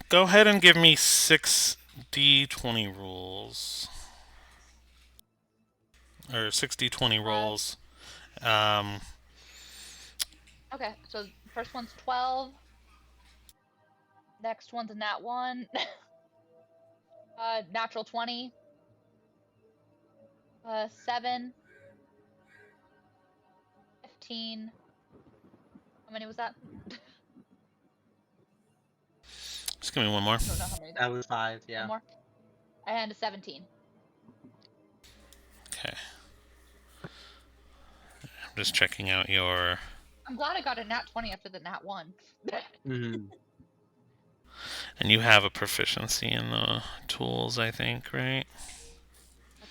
Go ahead and give me 6d20 rules. Or 6d20 rolls. Um, Okay, so first one's 12. Next one's a nat 1. Natural 20. 7. 15. How many was that? just give me one more. I don't know how many. That was 5, One yeah. more. And a 17. Okay. I'm just checking out your. I'm glad I got a nat 20 after the nat 1. Mm-hmm. And you have a proficiency in the tools, I think, right?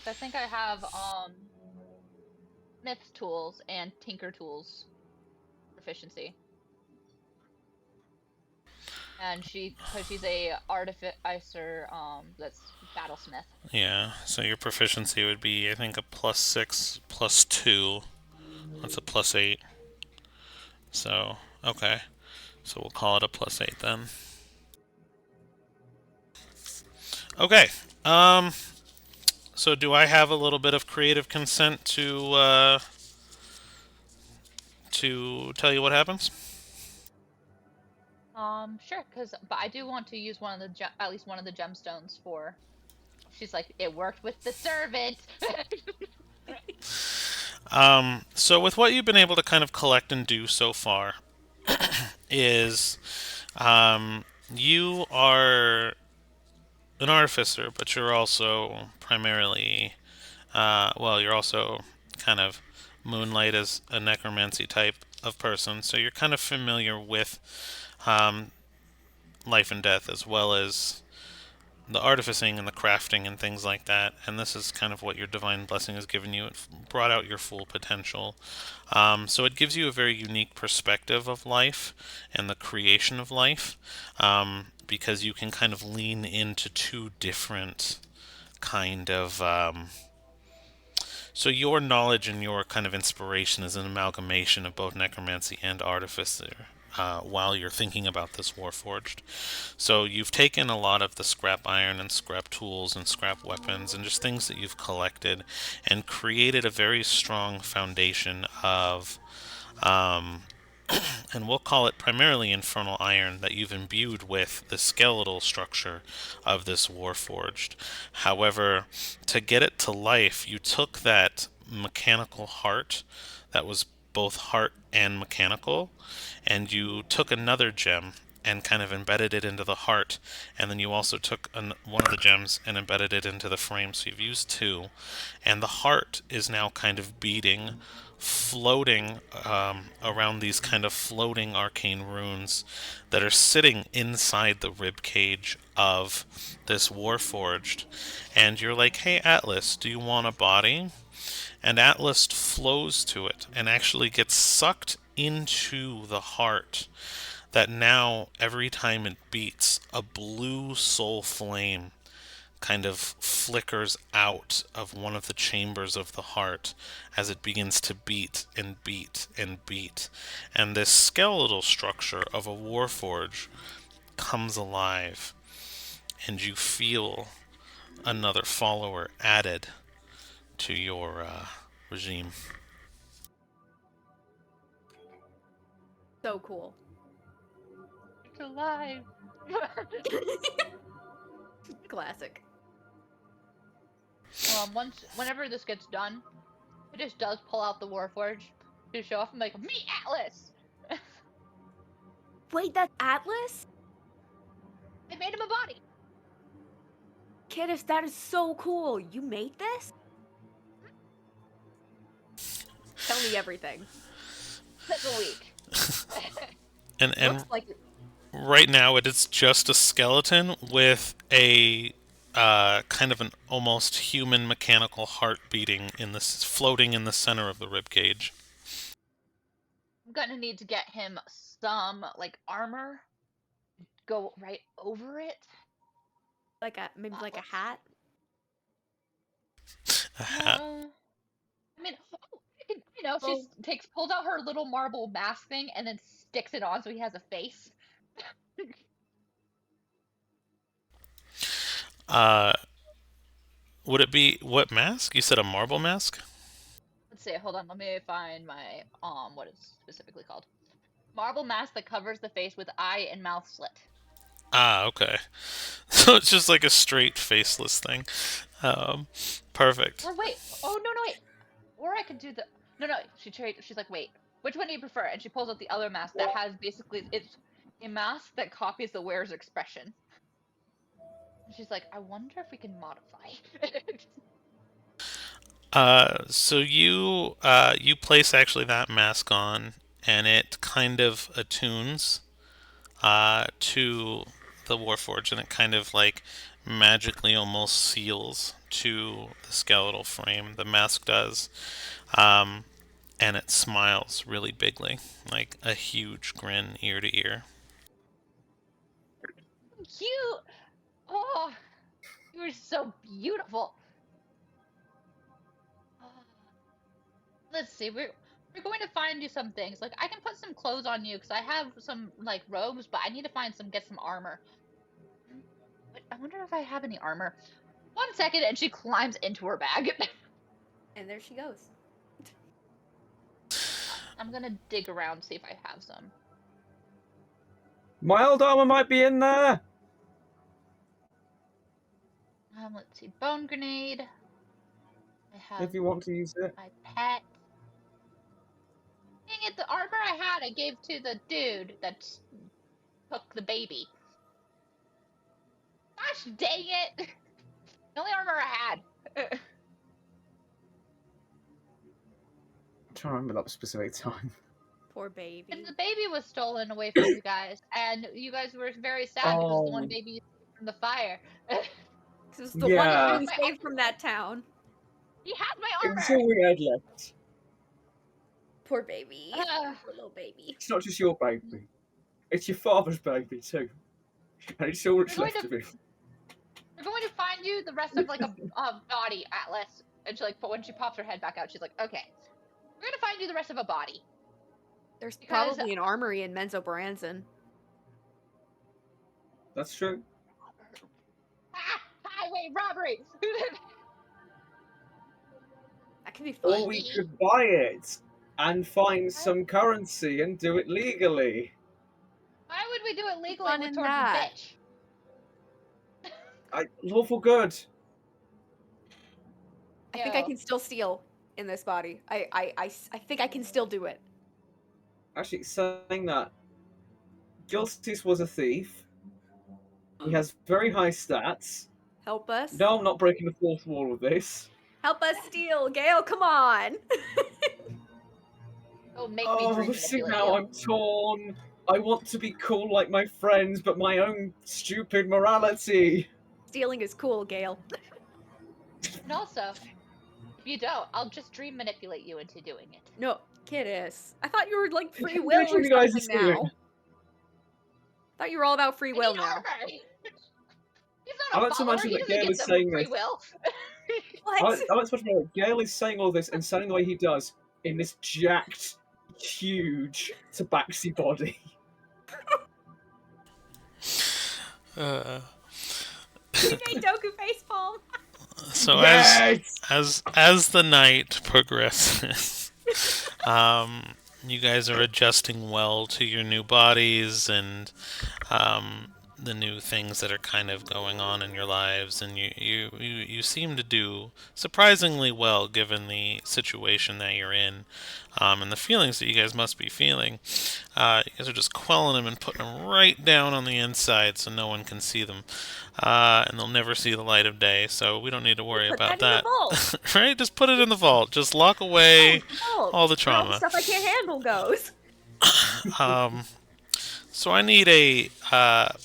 I think I have Smith's tools and Tinker tools proficiency. And because she's a artificer, that's battlesmith. Yeah, so your proficiency would be, I think, a +6, +2. That's a +8. So, okay. So we'll call it a +8 then. Okay. So do I have a little bit of creative consent to tell you what happens? Sure, but I do want to use at least one of the gemstones for. She's like, it worked with the servant. So with what you've been able to kind of collect and do so far, is you are an artificer, but you're also primarily, you're also kind of moonlight as a necromancy type of person, so you're kind of familiar with life and death as well as the artificing and the crafting and things like that. And this is kind of what your divine blessing has given you. It brought out your full potential. So it gives you a very unique perspective of life and the creation of life, because you can kind of lean into two different kind of So your knowledge and your kind of inspiration is an amalgamation of both necromancy and artificer. While you're thinking about this Warforged, so you've taken a lot of the scrap iron and scrap tools and scrap weapons and just things that you've collected, and created a very strong foundation of and we'll call it primarily infernal iron that you've imbued with the skeletal structure of this Warforged. However, to get it to life, you took that mechanical heart that was both heart and mechanical, and you took another gem and kind of embedded it into the heart, and then you also took one of the gems and embedded it into the frame, so you've used two, and the heart is now kind of beating, floating around these kind of floating arcane runes that are sitting inside the rib cage of this Warforged. And you're like, hey Atlas, do you want a body? And Atlas flows to it and actually gets sucked into the heart, that now every time it beats, a blue soul flame kind of flickers out of one of the chambers of the heart as it begins to beat and beat and beat. And this skeletal structure of a Warforge comes alive, and you feel another follower added to your regime. So cool. It's alive. Classic. Whenever this gets done, it just does pull out the Warforge to show off. I'm like, me, Atlas. Wait, that's Atlas? I made him a body. Kiddos, that is so cool. You made this? Tell me everything. Took a week. And Looks like it. right now it is just a skeleton with a kind of an almost human mechanical heart beating in this, floating in the center of the rib cage. I'm gonna need to get him some like armor. Go right over it. Like a maybe like a hat. A hat. I mean, she pulls out her little marble mask thing and then sticks it on so he has a face. Would it be what mask? You said a marble mask? Let's see. Hold on. Let me find my what it's specifically called. Marble mask that covers the face with eye and mouth slit. Ah, okay. So it's just like a straight faceless thing. Perfect. Or wait. Oh no, wait. Or I could do the. No. She's like, wait. Which one do you prefer? And she pulls out the other mask that has basically it's a mask that copies the wearer's expression. And she's like, I wonder if we can modify. So you place actually that mask on, and it kind of attunes to the Warforged, and it kind of like magically almost seals to the skeletal frame. The mask does, and it smiles really bigly, like a huge grin ear to ear. Cute. Oh, you are so beautiful. Let's see. We're going to find you some things. Like I can put some clothes on you because I have some like robes, but I need to get some armor. But I wonder if I have any armor. 1 second, and she climbs into her bag. And there she goes. I'm gonna dig around see if I have some. My old armor might be in there. Let's see. Bone grenade. I have If you want to use it. my pet. Dang it! The armor I had, I gave to the dude that took the baby. Gosh dang it! The only armor I had. I'm trying to remember that specific time. Poor baby. And the baby was stolen away from you guys, and you guys were very sad because the one baby from the fire. This is the Yeah. one we saved from that town. He has my armor. Until we had left. Poor baby. Poor little baby. It's not just your baby. It's your father's baby too. And it's all that's We're left of him. We're going to find you the rest of like a body, Atlas. And she like, but when she pops her head back out, she's like, okay, we're gonna find you the rest of a body. There's Because- probably an armory in Menzo Branson. That's true. Highway robbery. That could be fun. Or we could buy it and find some currency and do it legally. Why would we do it legally fun with in Torch that? bitch? Lawful good. I think I Yo. can still steal in this body. I think I can still do it. Actually, saying that, Giltis was a thief. He has very high stats. Help us. No, I'm not breaking the fourth wall with this. Help us steal, Gale. Come on. Oh, make me dream See manipulate now you. I'm torn. I want to be cool like my friends, but my own stupid morality. Stealing is cool, Gale. And also, if you don't, I'll just dream manipulate you into doing it. No, Kidis. I thought you were like free What will do or you guys something are doing? now. Thought you were all about free will I need now. armor. He's I not a like to follower. imagine He that doesn't Gale get is some saying free this. will. I What? like to imagine Gale is saying all this and sounding the way he does in this jacked, huge tabaxi body. He made Doku facepalm. So Yes! as the night progresses, you guys are adjusting well to your new bodies and the new things that are kind of going on in your lives, and you seem to do surprisingly well given the situation that you're in, and the feelings that you guys must be feeling. You guys are just quelling them and putting them right down on the inside so no one can see them, and they'll never see the light of day. So we don't need to worry Put about that in that. the vault. Right? Just put it in the vault. Just lock away Oh, all the where all the trauma. stuff I can't handle goes. So I need a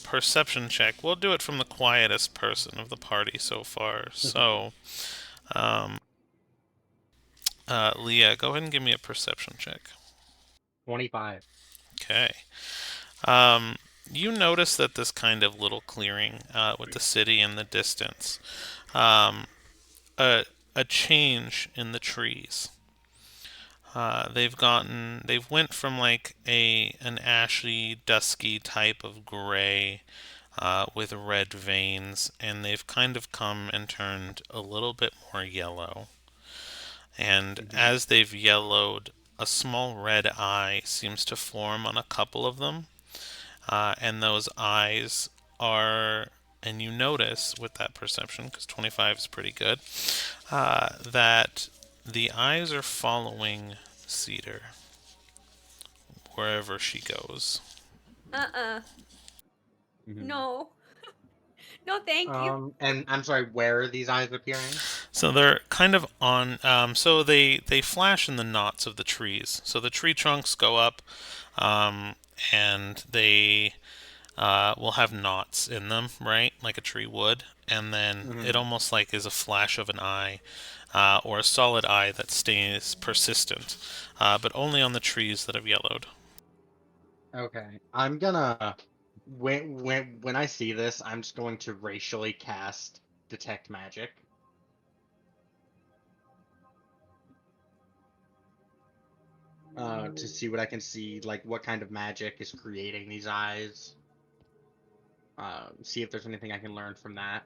perception check. We'll do it from the quietest person of the party so far. So, Leah, go ahead and give me a perception check. 25. Okay. You notice that this kind of little clearing with the city in the distance, a change in the trees. They've went from like an ashy, dusky type of gray with red veins, and they've kind of come and turned a little bit more yellow. And as they've yellowed, a small red eye seems to form on a couple of them, and those eyes are. And you notice with that perception, because 25 is pretty good, that the eyes are following Cedar wherever she goes. No. No, thank you. And I'm sorry, where are these eyes appearing? So they're kind of on. So they flash in the knots of the trees. So the tree trunks go up, and they will have knots in them, right, like a tree would, and then it almost like is a flash of an eye. Or a solid eye that stays persistent, but only on the trees that have yellowed. Okay, I'm gonna when I see this, I'm just going to racially cast detect magic. To see what I can see, like what kind of magic is creating these eyes. See if there's anything I can learn from that.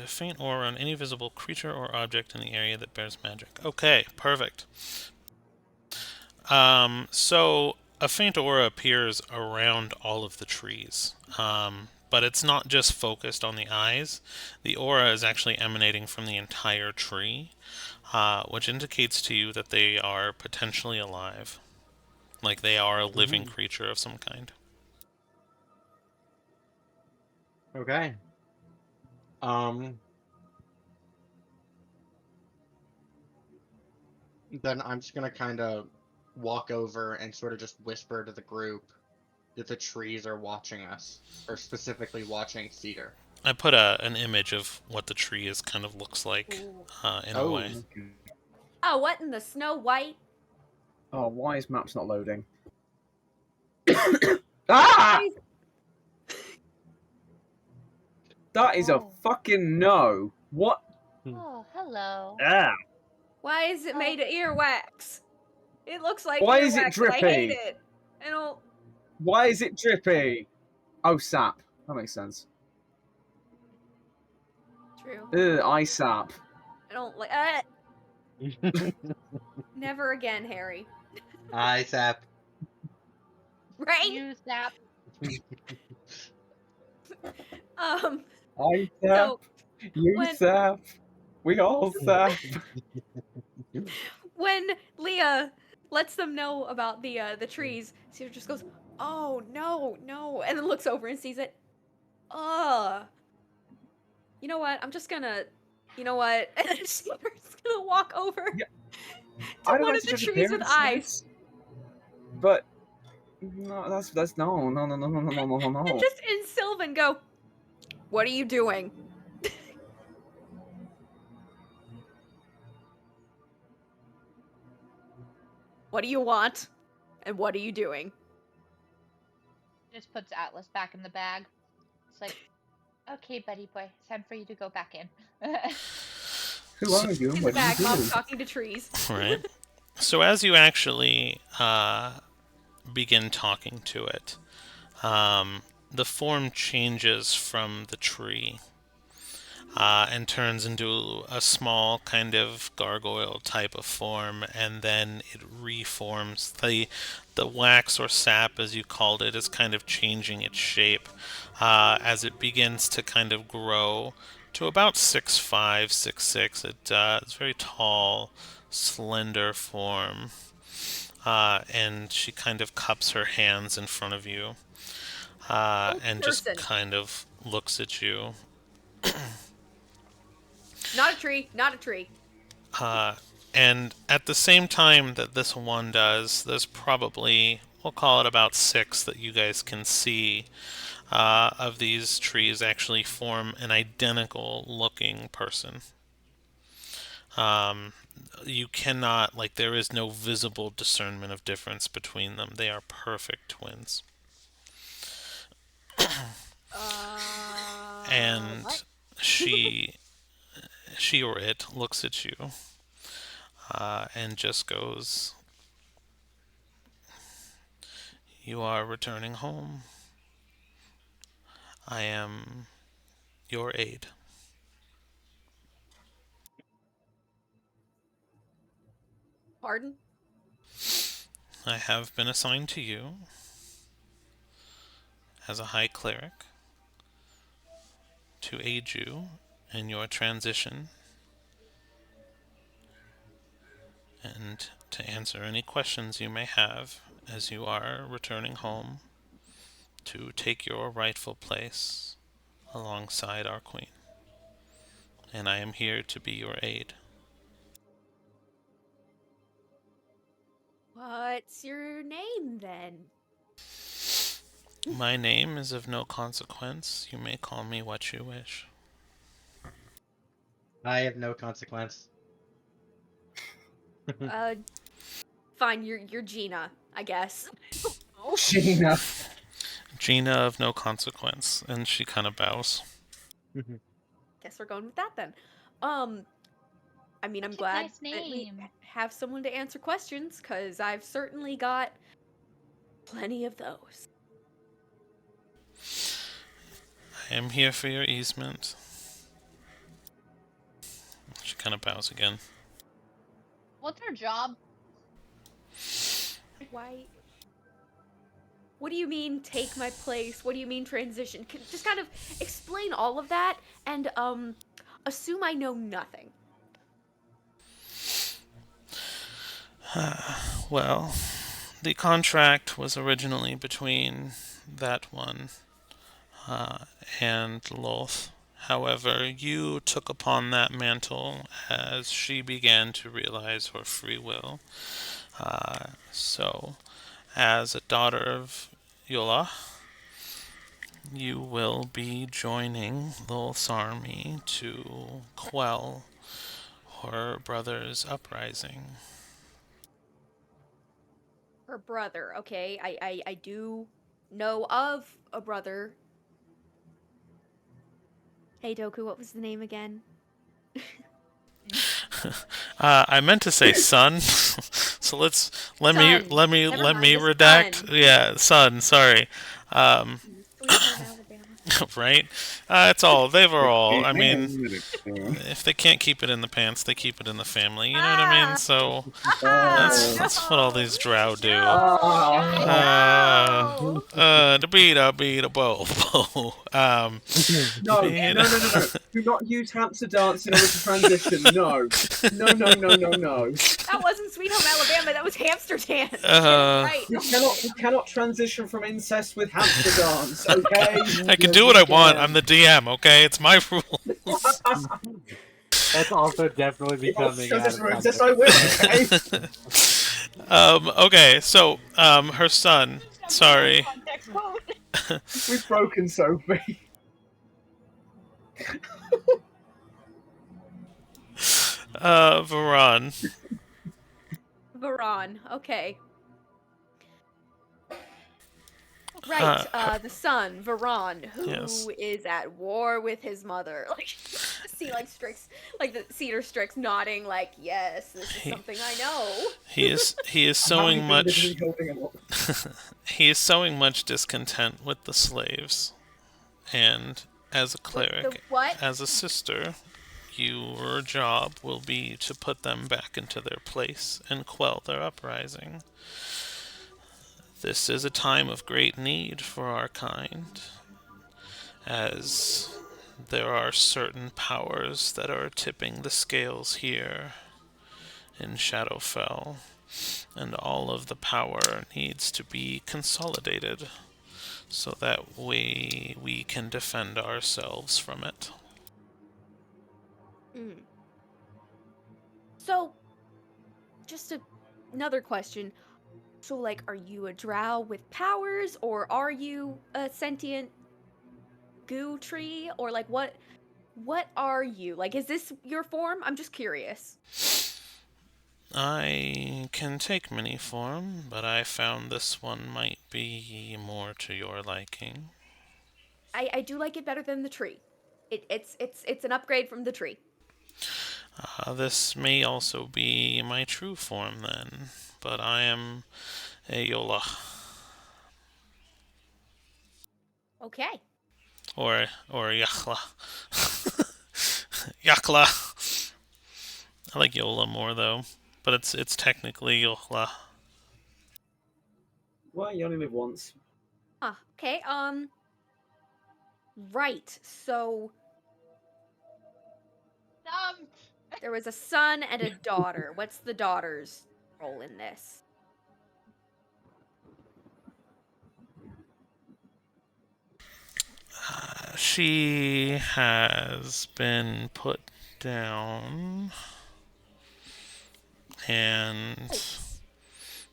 Faint aura on any visible creature or object in the area that bears magic. Okay, perfect. So a faint aura appears around all of the trees. But it's not just focused on the eyes. The aura is actually emanating from the entire tree, which indicates to you that they are potentially alive. Like they are a living creature of some kind. Okay. Then I'm just gonna kind of walk over and sort of just whisper to the group that the trees are watching us, or specifically watching Cedar. I put an image of what the tree is kind of looks like in a way. Oh, what in the Snow White? Oh, why is maps not loading? Ah! That is a fucking no. What? Oh, hello. Ah, Why is it made of earwax? It looks like Why is it earwax, and I hate drippy? it. I don't. why is it drippy? Oh, sap. That makes sense. True. Eye sap. I don't like. Never again, Harry. I sap. Right? You sap. Um. I sap. So You when sap. We all sap. when Leah lets them know about the trees, Cedar just goes, "Oh no, no," and then looks over and sees it. You know what? I'm just gonna, you know what? And then Cedar's gonna walk over Yeah, to I don't one like of to the judge trees with eyes appearances, but no, that's no, no, no, no, no, no, no, no, and no. just in Sylvan go, "What are you doing?" What do you want? And what are you doing? Just puts Atlas back in the bag. It's like, okay, buddy boy, it's time for you to go back in. Who So, are you and In the what do you bag, mom's do? talking to trees. right. So as you actually begin talking to it, the form changes from the tree and turns into a small kind of gargoyle type of form, and then it reforms. The wax or sap, as you called it, is kind of changing its shape as it begins to kind of grow to about 6'5", 6'6". It's very tall, slender form, and she kind of cups her hands in front of you Oh, and just person. kind of looks at you. Not a tree, not a tree. Uh, and at the same time that this one does, there's probably, we'll call it about six that you guys can see of these trees actually form an identical looking person. Um, you cannot, like, there is no visible discernment of difference between them. They are perfect twins. What? And she, she or it looks at you and just goes, "You are returning home. I am your aide. Pardon? I have been assigned to you as a high cleric to aid you in your transition and to answer any questions you may have as you are returning home to take your rightful place alongside our queen. And I am here to be your aide." What's your name then? My name is of no consequence. You may call me what you wish. I have no consequence. Uh, Fine, you're Gina, I guess. Oh, Gina. Gina of no consequence. And she kind of bows. guess we're going with that then. Um, I mean, I'm Such a glad nice that we name. have someone to answer questions, because I've certainly got plenty of those. I am here for your easement. She kind of bows again. What's her job? Why? What do you mean take my place? What do you mean transition? Just kind of explain all of that and assume I know nothing. Well, the contract was originally between that one uh, and Loth. However, you took upon that mantle as she began to realize her free will. So, as a daughter of Yola, you will be joining Loth's army to quell her brother's uprising. Her brother, okay? I do know of a brother. Hey Doku, what was the name again? I meant to say son, so let me Son. let me Never let me mind, the redact. sun. Yeah, son. Sorry. Um, Sweet home Alabama. right? It's all they were all. I mean, Minute, if they can't keep it in the pants, they keep it in the family. You know what I mean? Ah! So Ah! that's what all No! these drow do. No! Guys, No! The beat a bow bow. No, beat- no, no, no, no. Do not use hamster dance in order to transition. No. No, no, no, no, no. That wasn't Sweet Home Alabama. That was Hamster Dance. Get Uh, it right. We cannot transition from incest with hamster dance, okay? I can do what I want. I'm the DM. Okay, it's my rules. That's also definitely If I want to becoming transition out from of incest, I will, context. okay? Okay, so her son. Sorry. Context quote. We've broken Sophie. Varan. Varan. Okay. Right. The son, Varan, who Yes. is at war with his mother. Like, see, like Strix, like the Cedar Strix nodding, like, yes, this is He- something I know. He is How many sowing fingers is much he holding him up? he is sowing much discontent with the slaves, and as a With the cleric, what? as a sister, your job will be to put them back into their place and quell their uprising. This is a time of great need for our kind, as there are certain powers that are tipping the scales here in Shadowfell, and all of the power needs to be consolidated so that we can defend ourselves from it. Mm. So, just another question. So, like, are you a drow with powers, or are you a sentient goo tree, or like what? What are you? Like, is this your form? I'm just curious. I can take many form, but I found this one might be more to your liking. I do like it better than the tree. It's an upgrade from the tree. This may also be my true form then, but I am a Yola, Okay. or Yakla. Yakla. I like Yola more though, but it's technically Yola. Well, you only live once. Ah, okay. Right. So Um, there was a son and a daughter. What's the daughter's role in this? She has been put down, and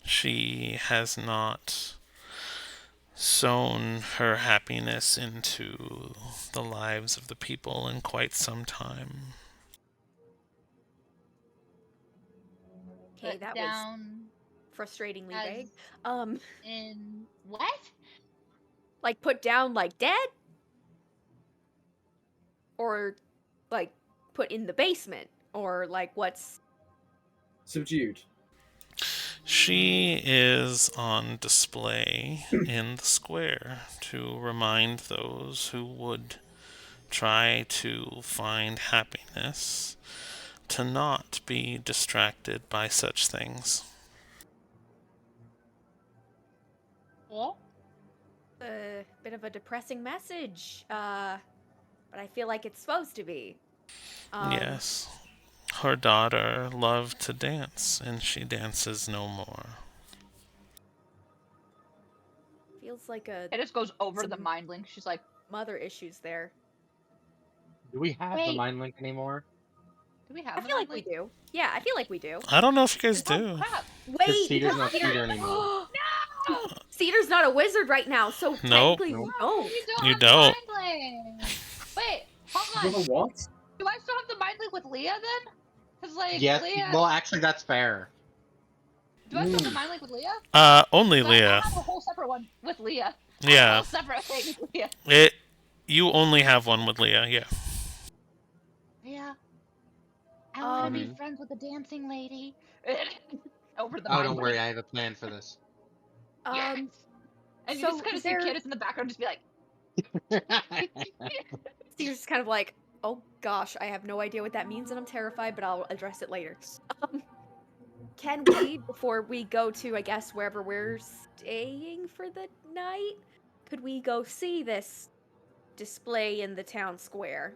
she has not sown her happiness into the lives of the people in quite some time. Okay, put that was down frustratingly as vague. Um, in what? like put down like dead, or like put in the basement, or like what's? Subdued. She is on display in the square to remind those who would try to find happiness to not be distracted by such things. Well, A bit of a depressing message. But I feel like it's supposed to be. Yes. Her daughter loved to dance, and she dances no more. Feels like a it just goes over to the Some- mind link. She's like, mother issues there. Do we have the Wait. mind link anymore? "Do we I have the feel mind like we link?" do. Yeah, I feel like we do. I don't know if you guys Oh do. crap! Wait, Cedar's not Cedar- Cedar anymore. No, Cedar's not a wizard right now, so Nope. technically we don't. we don't You have don't. the mind link. Wait, hold Brother, on. what? Do I still have the mind link with Leah then? Because like Yes. Leah, Well, actually, that's fair. do I still have the mind link with Leah? Only 'Cause I Leah. have a whole separate one with Leah. I have a Yeah. whole separate thing with Leah. You only have one with Leah, yeah. Yeah. I I want to be Mhm. friends with the dancing lady. Over the Oh, mind don't worry, blade. I have a plan for this. Yes. Um, And you just so kind is of see there Candace in the background just be like, Steve's just kind of like, oh gosh, I have no idea what that means and I'm terrified, but I'll address it later. Um, can we, before we go to, I guess, wherever we're staying for the night, could we go see this display in the town square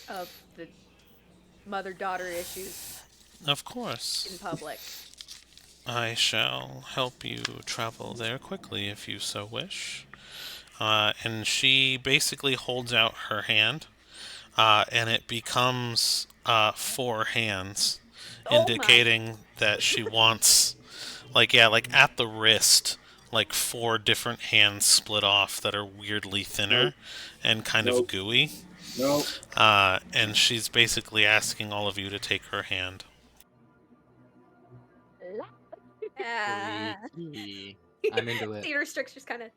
of the mother-daughter issues Of in course. public? I shall help you travel there quickly if you so wish. And she basically holds out her hand, and it becomes four hands, Oh my. indicating that she wants, like, yeah, like at the wrist, like four different hands split off that are weirdly thinner Nope. and kind of Nope. gooey. Nope. And she's basically asking all of you to take her hand. "La." Ah. Freaky. I'm into it. Theater Strix just kind of.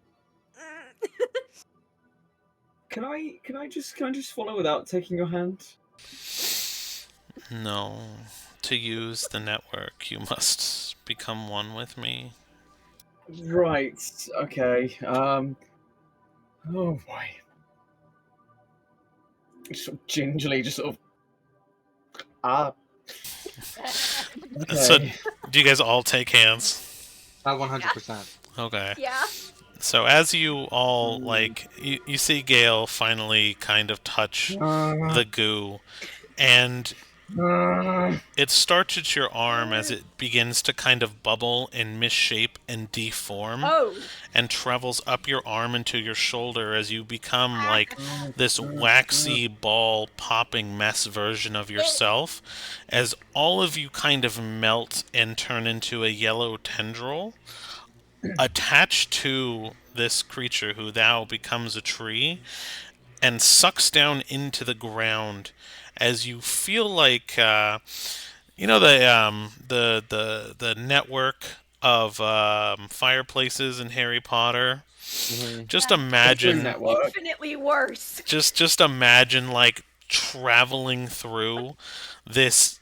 Can I just follow without taking your hand? No. To use the network, you must become one with me. Right. Okay. Oh boy. Just sort of gingerly, just sort of. Ah. So, Okay. do you guys all take hands? About Yeah. 100%. Okay. Yeah. So, as you all, Mm. like, you see Gale finally kind of touch Ah. the goo, and Ah. it starts at your arm as it begins to kind of bubble and misshape and deform, Oh. and travels up your arm into your shoulder as you become like Ah. this Ah. waxy ball popping mess version of yourself, as all of you kind of melt and turn into a yellow tendril attached to this creature who now becomes a tree and sucks down into the ground as you feel like you know the network of fireplaces in Harry Potter. Hmm. Just Yeah. The Broom imagine, Network. Infinitely worse. just imagine like traveling through this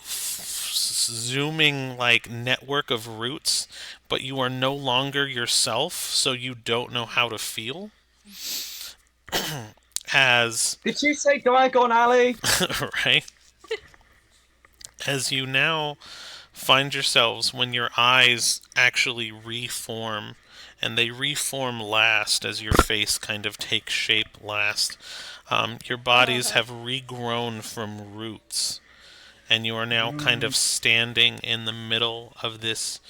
zooming like network of roots, but you are no longer yourself, so you don't know how to feel. As Did you say Diagon Alley? right, as you now find yourselves when your eyes actually reform, and they reform last as your face kind of takes shape last. Your bodies have regrown from roots, and you are now kind Mm. of standing in the middle of this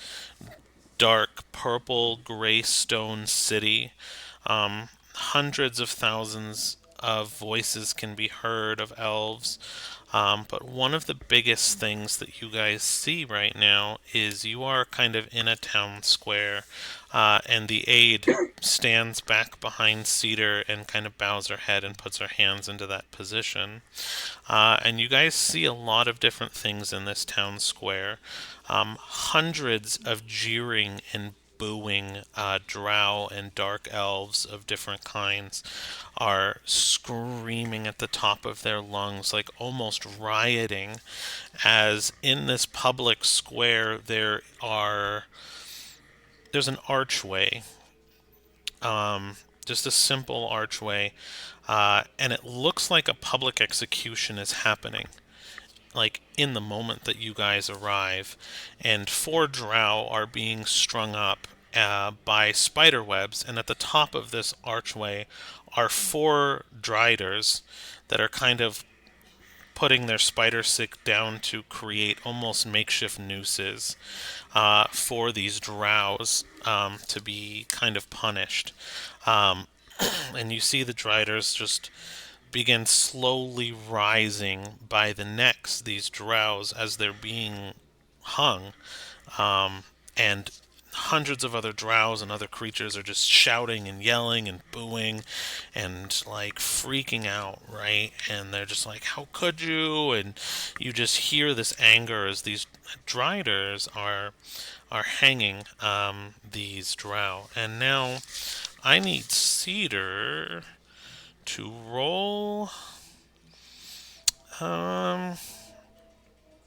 dark purple gray stone city. Hundreds of thousands of voices can be heard of elves. But one of the biggest things that you guys see right now is you are kind of in a town square, and the aide stands back behind Cedar and kind of bows her head and puts her hands into that position. And you guys see a lot of different things in this town square. Hundreds of jeering and booing drow and dark elves of different kinds are screaming at the top of their lungs, like almost rioting, as in this public square there's an archway, just a simple archway, and it looks like a public execution is happening, like in the moment that you guys arrive, and four drow are being strung up by spider webs, and at the top of this archway are four driders that are kind of putting their spider sick down to create almost makeshift nooses for these drows to be kind of punished. Um, and you see the driders just begin slowly rising by the necks, these drows, as they're being hung. And hundreds of other drows and other creatures are just shouting and yelling and booing and like freaking out, right? And they're just like, how could you? And you just hear this anger as these driders are hanging these drow. And now I need Cedar to roll Um,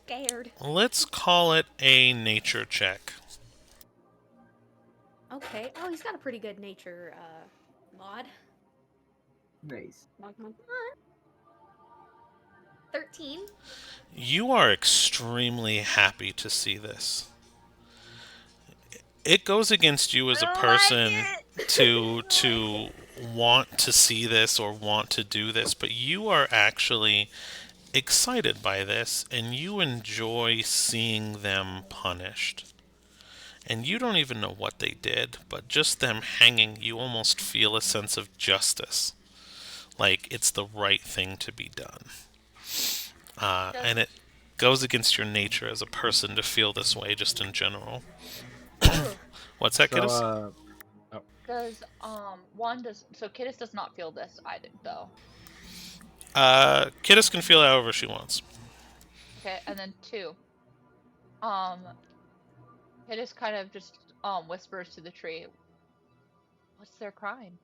Scared. let's call it a nature check. Okay. Oh, he's got a pretty good nature mod. Nice. Come on, come on, come on. 13. You are extremely happy to see this. It goes against you as I a don't like person it. to I don't like to want to see this or want to do this, but you are actually excited by this and you enjoy seeing them punished. And you don't even know what they did, but just them hanging, you almost feel a sense of justice. Like it's the right thing to be done. And it goes against your nature as a person to feel this way just in general. Ugh. What's that, So, kiddos? oh, Does one does so Kittis does not feel this either though. Kiddos can feel however she wants. Okay, and then two, um, Kittis kind of just whispers to the tree, "What's their crime?"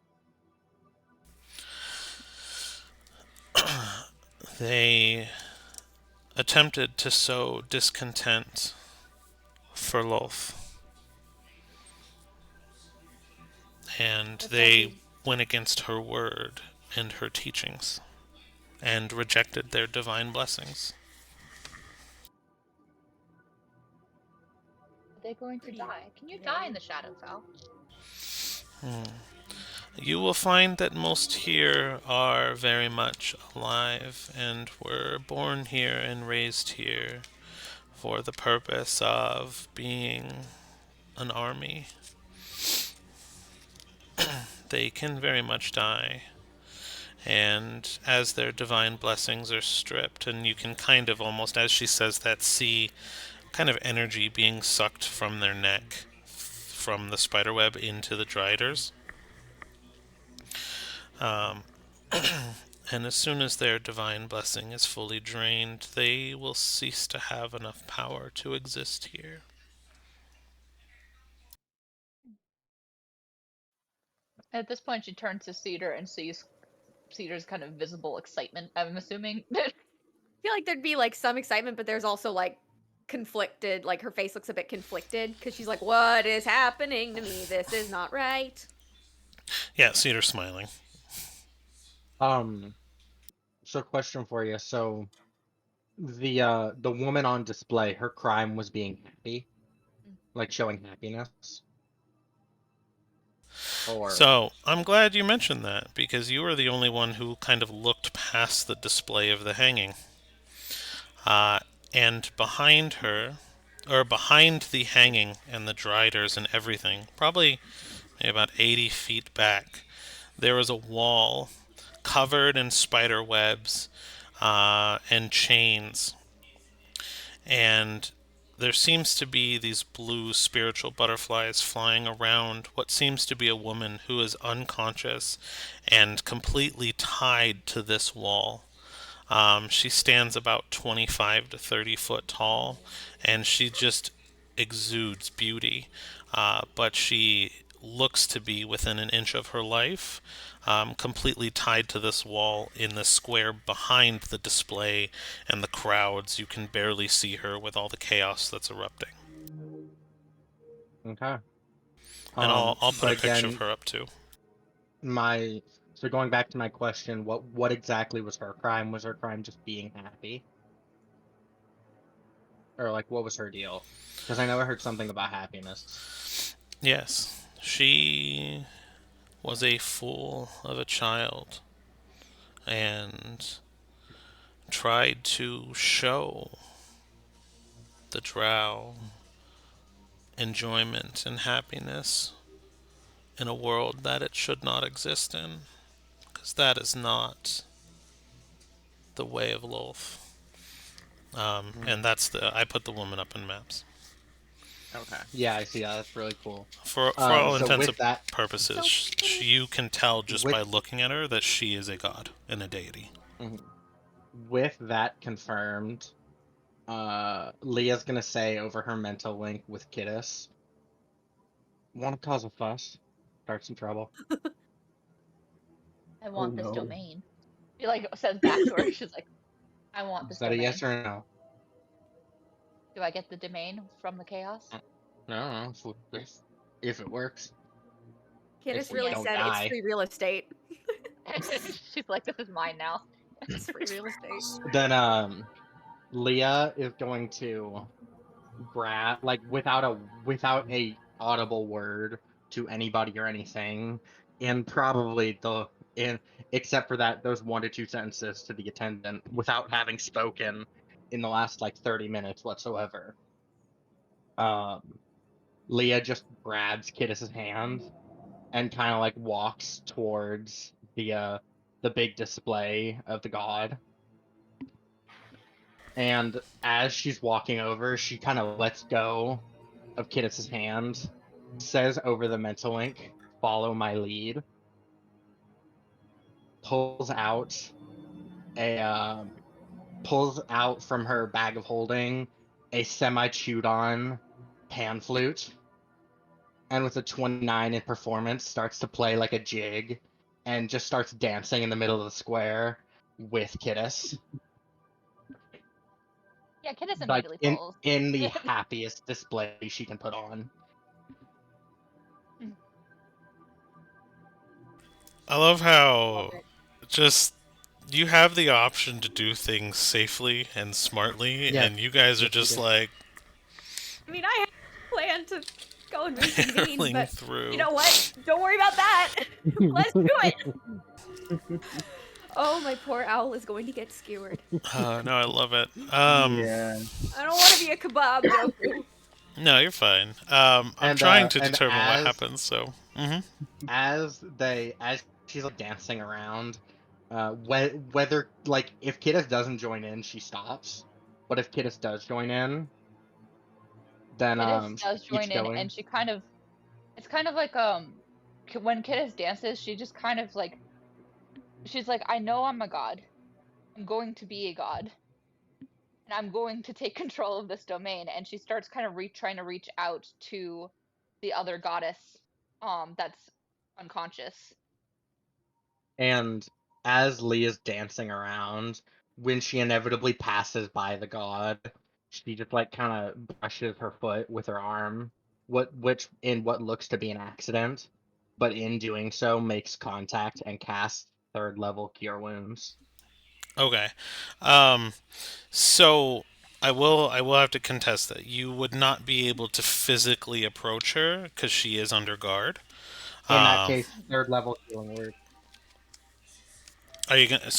They attempted to sow discontent for Lolth, and What does they he? went against her word and her teachings, and rejected their divine blessings. Are they going to Pretty die? Can you die in vague. the shadows, Al? You will find that most here are very much alive and were born here and raised here for the purpose of being an army. They can very much die. And as their divine blessings are stripped, and you can kind of almost, as she says that, see kind of energy being sucked from their neck, from the spiderweb into the driders. Um, and as soon as their divine blessing is fully drained, they will cease to have enough power to exist here. At this point, she turns to Cedar and sees Cedar's kind of visible excitement. I'm assuming. I feel like there'd be like some excitement, but there's also like conflicted. Like her face looks a bit conflicted because she's like, "What is happening to me? This is not right." Yeah, Cedar's smiling. um, so question for you. So the woman on display, her crime was being happy, like showing happiness, or So, I'm glad you mentioned that, because you were the only one who kind of looked past the display of the hanging. Uh, and behind her, or behind the hanging and the driders and everything, probably maybe about 80 feet back, there was a wall covered in spider webs and chains. And there seems to be these blue spiritual butterflies flying around what seems to be a woman who is unconscious and completely tied to this wall. She stands about 25 to 30 foot tall, and she just exudes beauty. But she looks to be within an inch of her life, completely tied to this wall in the square behind the display and the crowds. You can barely see her with all the chaos that's erupting. okay. And I'll put But a picture of again, her up too. my so going back to my question, what exactly was her crime? Was her crime just being happy, or like what was her deal? Because I know I heard something about happiness. Yes, she was a fool of a child and tried to show the drow enjoyment and happiness in a world that it should not exist in, because that is not the way of Lolth. And Mm, that's I put the woman up in maps. okay. Yeah, I see that. That's really cool. For all So intents with and that, So purposes, pretty. you can tell just with by looking at her that she is a god and a deity. mhm. With that confirmed, Leah's gonna say over her mental link with Kiddos, want to cause a fuss, start some trouble. I Oh want this no. domain. He like says back to her. She's like, I want Is this that a domain. yes or no? Do I get the domain from the chaos? I don't know if it works. If Kidis we really Yeah. don't said it's die, free real estate. She's like, this is mine now. It's free real estate. then Leah is going to grab like without a audible word to anybody or anything, and probably the in except for that those 1 to 2 sentences to the attendant without having spoken in the last like 30 minutes whatsoever. Um, Leah just grabs Kiddis's hand and kind of like walks towards the big display of the god. And as she's walking over, she kind of lets go of Kiddis's hand, says over the mental link, "Follow my lead," pulls out a pulls out from her bag of holding a semi chewed on pan flute, and with a 29 in performance starts to play like a jig and just starts dancing in the middle of the square with Kiddis, Yeah, Kidis like immediately in pulls. in the happiest display she can put on. I love Love how it. just you have the option to do things safely and smartly, Yes, and you guys are yes, we just do. like I mean, I had planned to go and reconvene, barreling but you through. know what? Don't worry about that. Let's do it. Oh, my poor owl is going to get skewered. No, I love it. Yeah. I don't want to be a kebab, Doku. No, you're fine. I'm And trying to and determine what happens, so. as she's like dancing around, whether like if Kiddis doesn't join in, she stops. But if Kiddis does join in, then Kidis she does keeps join in, going. and she kind of, it's kind of like when Kidis dances, she just kind of like, she's like, I know I'm a god. I'm going to be a god, and I'm going to take control of this domain. And she starts kind of trying to reach out to the other goddess, that's unconscious. And as Leah's dancing around, when she inevitably passes by the god, she just like kind of brushes her foot with her arm, which in what looks to be an accident, but in doing so makes contact and casts third level cure wounds. Okay. Um, so I will have to contest that. You would not be able to physically approach her because she is under guard. In that Um, case, third level healing word. are you gonna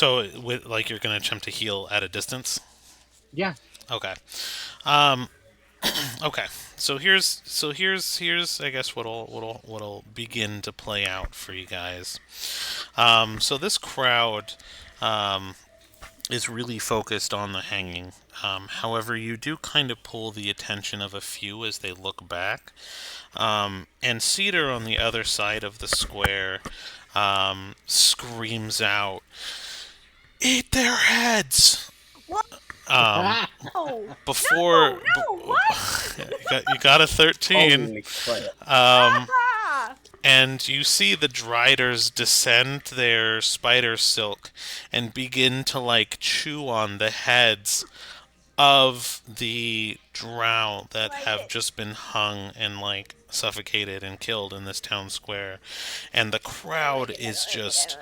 with like you're gonna attempt to heal at a distance? Yeah. Okay. Um, okay. So here's I guess what'll begin to play out for you guys. So this crowd um, is really focused on the hanging. However, you do kind of pull the attention of a few as they look back. And Cedar on the other side of the square screams out, "Eat their heads!" What? Um, Oh, before no, what? you got a 13. Holy crap. Um, Ah! and you see the Driders descend their spider silk and begin to like chew on the heads of the drow that Like have it. just been hung and like suffocated and killed in this town square, and the crowd is just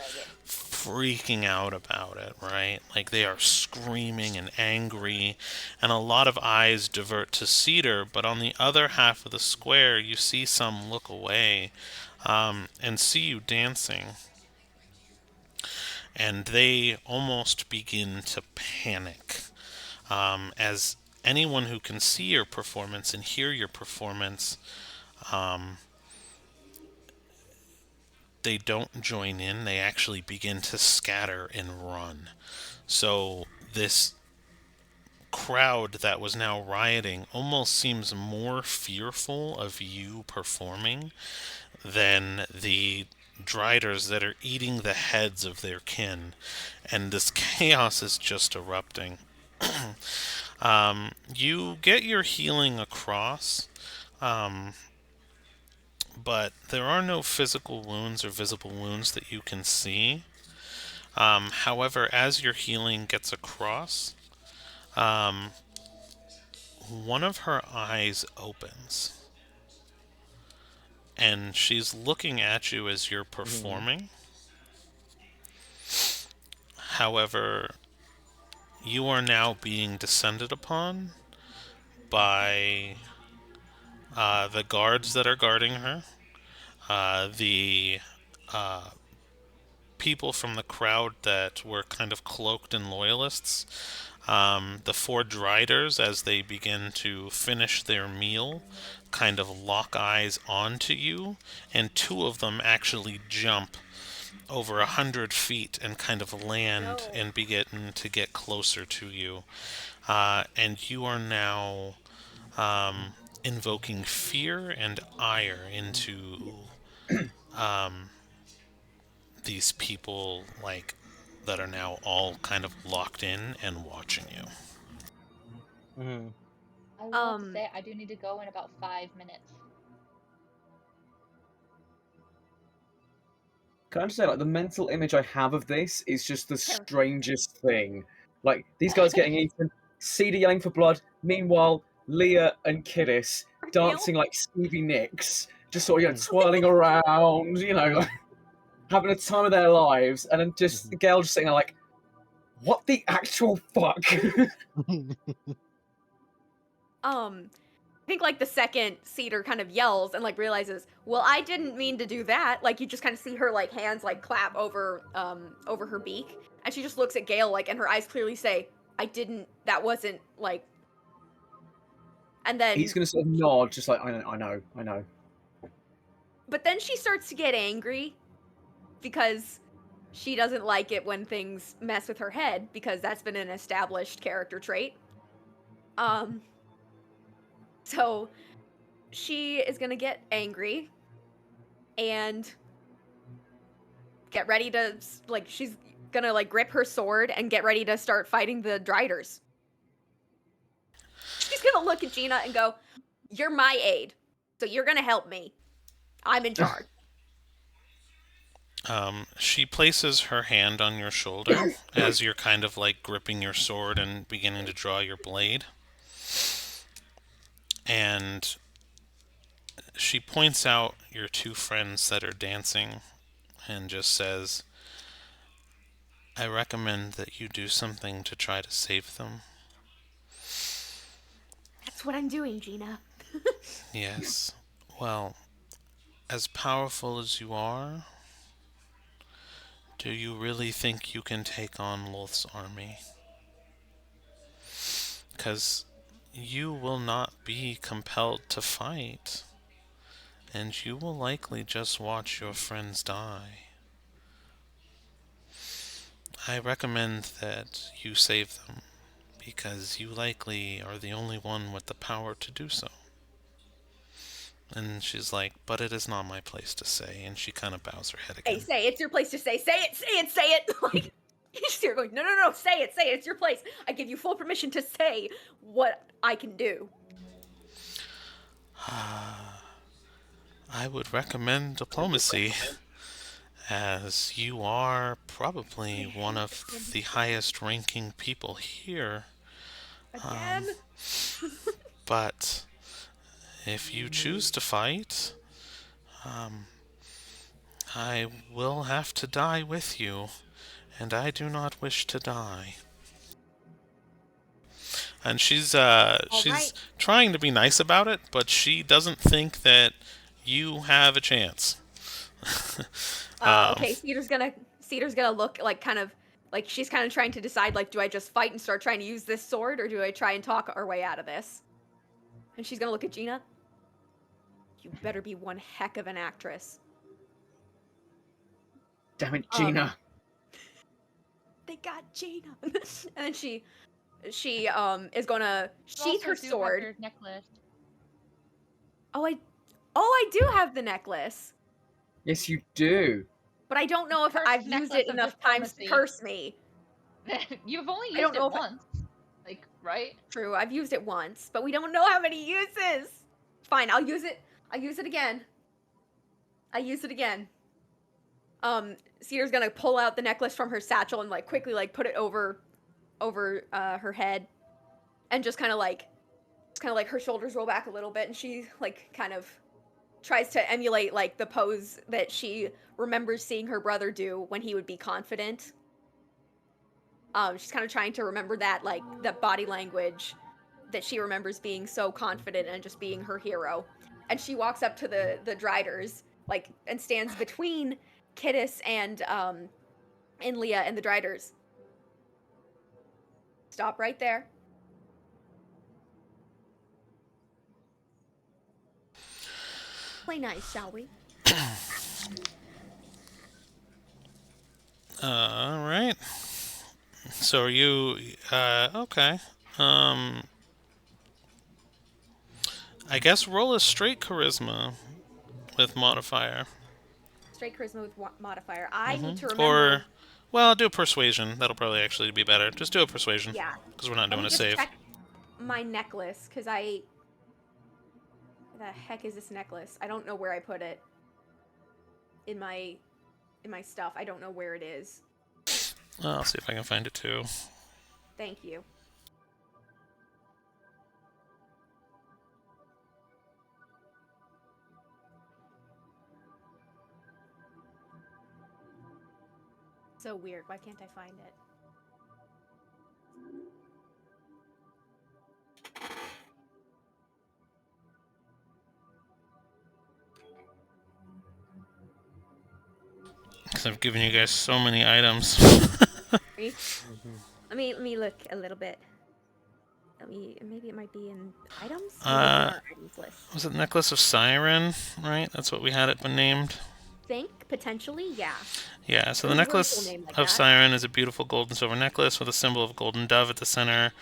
freaking out about it, right? Like they are screaming and angry, and a lot of eyes divert to Cedar, but on the other half of the square, you see some look away and see you dancing, and they almost begin to panic as anyone who can see your performance and hear your performance, um, they don't join in. They actually begin to scatter and run. So this crowd that was now rioting almost seems more fearful of you performing than the Driders that are eating the heads of their kin. And this chaos is just erupting. You get your healing across, um, but there are no physical wounds or visible wounds that you can see. However, as your healing gets across, Um, one of her eyes opens, and she's looking at you as you're Mhm. performing. However, you are now being descended upon by the guards that are guarding her, the uh, people from the crowd that were kind of cloaked in loyalists, the four Driders, as they begin to finish their meal, kind of lock eyes onto you, and two of them actually jump over 100 feet and kind of land No. and begin to get closer to you. And you are now invoking fear and ire into um, these people, like, that are now all kind of locked in and watching you. Mhm. I will have to Um, say I do need to go in about 5 minutes. Can I just say, like, the mental image I have of this is just the terrifying. strangest thing. Like, these guys getting eaten, Cedar yelling for blood, meanwhile, Leah and Kiddis Gale? dancing like Stevie Nicks, just sort of, Mhm. twirling around, having a time of their lives, and then just Mhm. Gail just sitting there like, what the actual fuck? I think like the second Cedar kind of yells and like realizes, well, I didn't mean to do that. Like you just kind of see her like hands like clap over her beak, and she just looks at Gale like, and her eyes clearly say, I didn't. That wasn't like. And He's then, gonna sort of nod, just like, I know. but then she starts to get angry because she doesn't like it when things mess with her head because that's been an established character trait. Um, so she is gonna get angry and get ready to like she's gonna like grip her sword and get ready to start fighting the Driders. She's gonna look at Gina and go, "You're my aide, so you're gonna help me. I'm in charge." She places her hand on your shoulder as you're kind of like gripping your sword and beginning to draw your blade. And she points out your two friends that are dancing and just says, I recommend that you do something to try to save them. That's what I'm doing, Gina. Yes. Well, as powerful as you are, do you really think you can take on Lolth's army? Because you will not be compelled to fight, and you will likely just watch your friends die. I recommend that you save them, because you likely are the only one with the power to do so. And she's like, but it is not my place to say, and she kind of bows her head Hey, again. say it's your place to say. Say it, say it, say it. Like she's here going, no, no, no, say it, say it. It's your place. I give you full permission to say what I can do. I would recommend diplomacy, as you are I probably one hate of the diplomacy highest ranking people here. again. But if you choose to fight, I will have to die with you, and I do not wish to die. And All she's right. trying to be nice about it, but she doesn't think that you have a chance. um, Okay. Cedar's gonna look like kind of like she's kind of trying to decide like, do I just fight and start trying to use this sword, or do I try and talk our way out of this? And she's gonna look at Gina. You better be one heck of an actress. Damn it, Um, Gina. they got Gina, and then she is gonna You sheath also her do have sword. your necklace. Oh, I do have the necklace, Yes, you do. but I don't know if Perfect I've used necklace it of enough times to diplomacy. curse me. You've only I don't used know it if I, once. Like, right? true. I've used it once, but we don't know how many uses. Fine, I'll use it. I'll use it again. I use it again. Cedar's gonna pull out the necklace from her satchel and like quickly like put it over her head, and just kind of like her shoulders roll back a little bit, and she like kind of tries to emulate like the pose that she remembers seeing her brother do when he would be confident. She's kind of trying to remember that like the body language that she remembers being so confident and just being her hero. And she walks up to the Driders like and stands between Kittis and Leah and the Driders. Stop right there. Play nice, shall we? All right. So are you okay. I guess roll a straight charisma with modifier. Straight charisma with modifier. I need to remember. Or, well, do a persuasion. That'll probably actually be better. Just do a persuasion. Yeah. Because we're not Let doing me a just save. check my necklace, because the heck is this necklace? I don't know where I put it. In my stuff. I don't know where it is. I'll see if I can find it too. Thank you. So weird. Why can't I find it? Because I've given you guys so many items. Let me look a little bit. Maybe it might be in items? Maybe it's in Uh, our items list. Was it Necklace of Siren? Right? That's what we had it been named. Think potentially, yeah. Yeah, so It the was a really Necklace cool name like of that. Siren is a beautiful gold and silver necklace with a symbol of a golden dove at the center.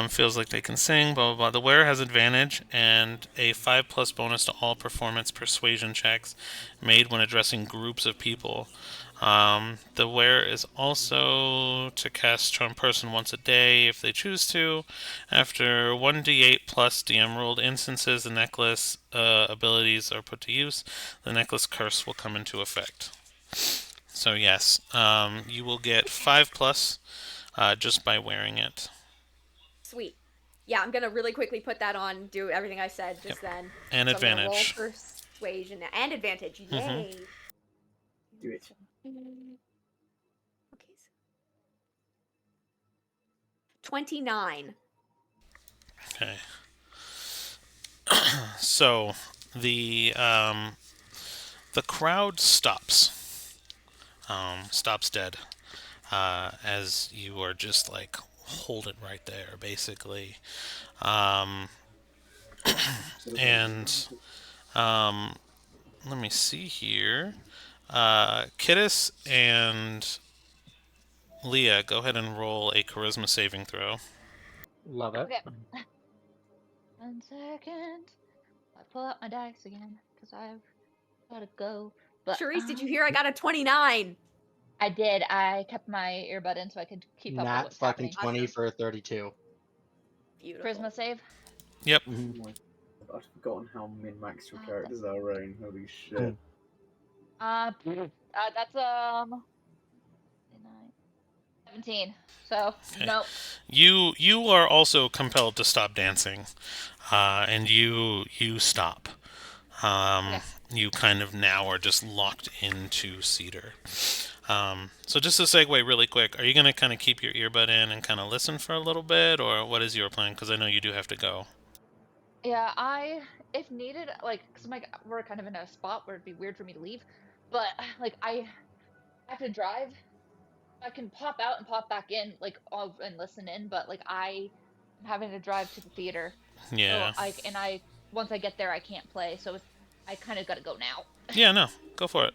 Feels like they can sing, blah, blah, blah. The wearer has advantage and a 5+ bonus to all performance persuasion checks made when addressing groups of people. The wearer is also to cast Charm Person once a day if they choose to. After 1d8 plus DM rolled instances, the necklace abilities are put to use. The necklace curse will come into effect. So yes, you will get 5+ just by wearing it. Sweet. Yeah, I'm gonna really quickly put that on, do everything I said just then. And so I'm gonna roll advantage. persuasion and advantage. Yay. Do it. Okay. 29. Okay. So the crowd stops. Stops dead. As you are just like hold it right there, basically. And let me see here. Kittis and Leah, go ahead and roll a charisma saving throw. Love it. Okay. 1 second. I pull out my dice again because I've gotta go. But Charisse, did you hear I got a 29? I did. I kept my earbud in so I could keep up with Nat what's fucking happening. 20 Awesome. for a 32. Beautiful. Charisma save. Yep. Oh my God, I've forgotten how min-max your characters are, Rain. Holy shit. That's 17. So Okay. no. You are also compelled to stop dancing, and you stop. Okay. You kind of now are just locked into Cedar. So just to segue really quick, are you going to kind of keep your earbud in and kind of listen for a little bit, or what is your plan? Because I know you do have to go. Yeah, if needed, like, cause we're kind of in a spot where it'd be weird for me to leave, but like I have to drive. I can pop out and pop back in, like, and listen in, but like I'm having to drive to the theater. Yeah. So I once I get there, I can't play. So I kind of got to go now. Yeah, no. Go for it.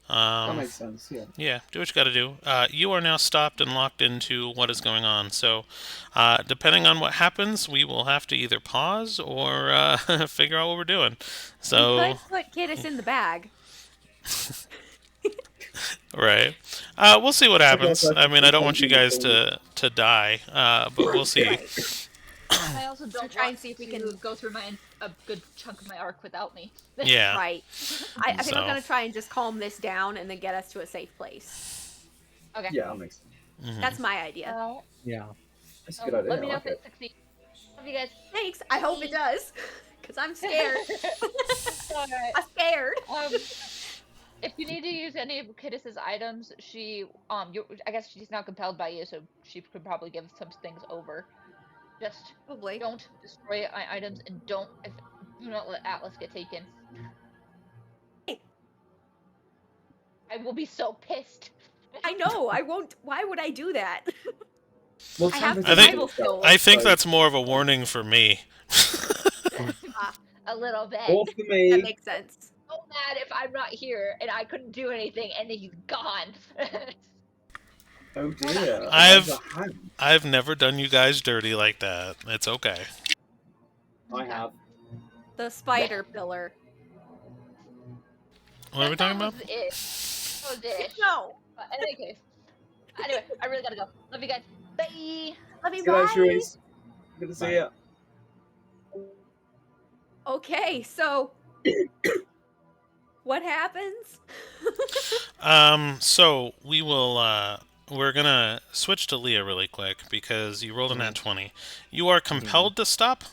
That makes sense, yeah. Yeah, do what you got to do. You are now stopped and locked into what is going on. So, depending on what happens, we will have to either pause or figure out what we're doing. So, We could put Kittis in the bag. right. We'll see what happens. that's I mean, I don't sometimes want you you guys can- to die, but we'll see. Right. I also don't try want and see if we to can- go through a good chunk of my arc without me. Yeah. Right. I think I'm So- gonna try and just calm this down and then get us to a safe place. Okay. Yeah, that makes sense. Mhm. That's my idea. Well, Yeah. That's a good idea. Let me I know like if it. it succeeds. Love you guys. Thanks. I hope it does, because I'm scared. Alright. I'm scared. If you need to use any of Kittis's items, I guess she's now compelled by you, so she could probably give some things over. Just Probably. don't destroy my items and do not let Atlas get taken. Hey. I will be so pissed. I know. I won't. Why would I do that? Well, I have Tempest I doesn't think- do survival stuff, skills. I think so- that's more of a warning for me. A little bit. Or for That me. makes sense. So mad if I'm not here and I couldn't do anything and then he's gone. Oh dear. I've- Elijah Hand. I've never done you guys dirty like that. It's okay. I have. The spider pillar. What are we talking about? That was it. No. But in any case. Anyway, I really gotta go. Love you guys. Bye. Let me See you later, buy. Shrews. Good to see Bye. you. Okay, so what happens? So we're gonna switch to Leah really quick because you rolled a nat 20. You are compelled to stop,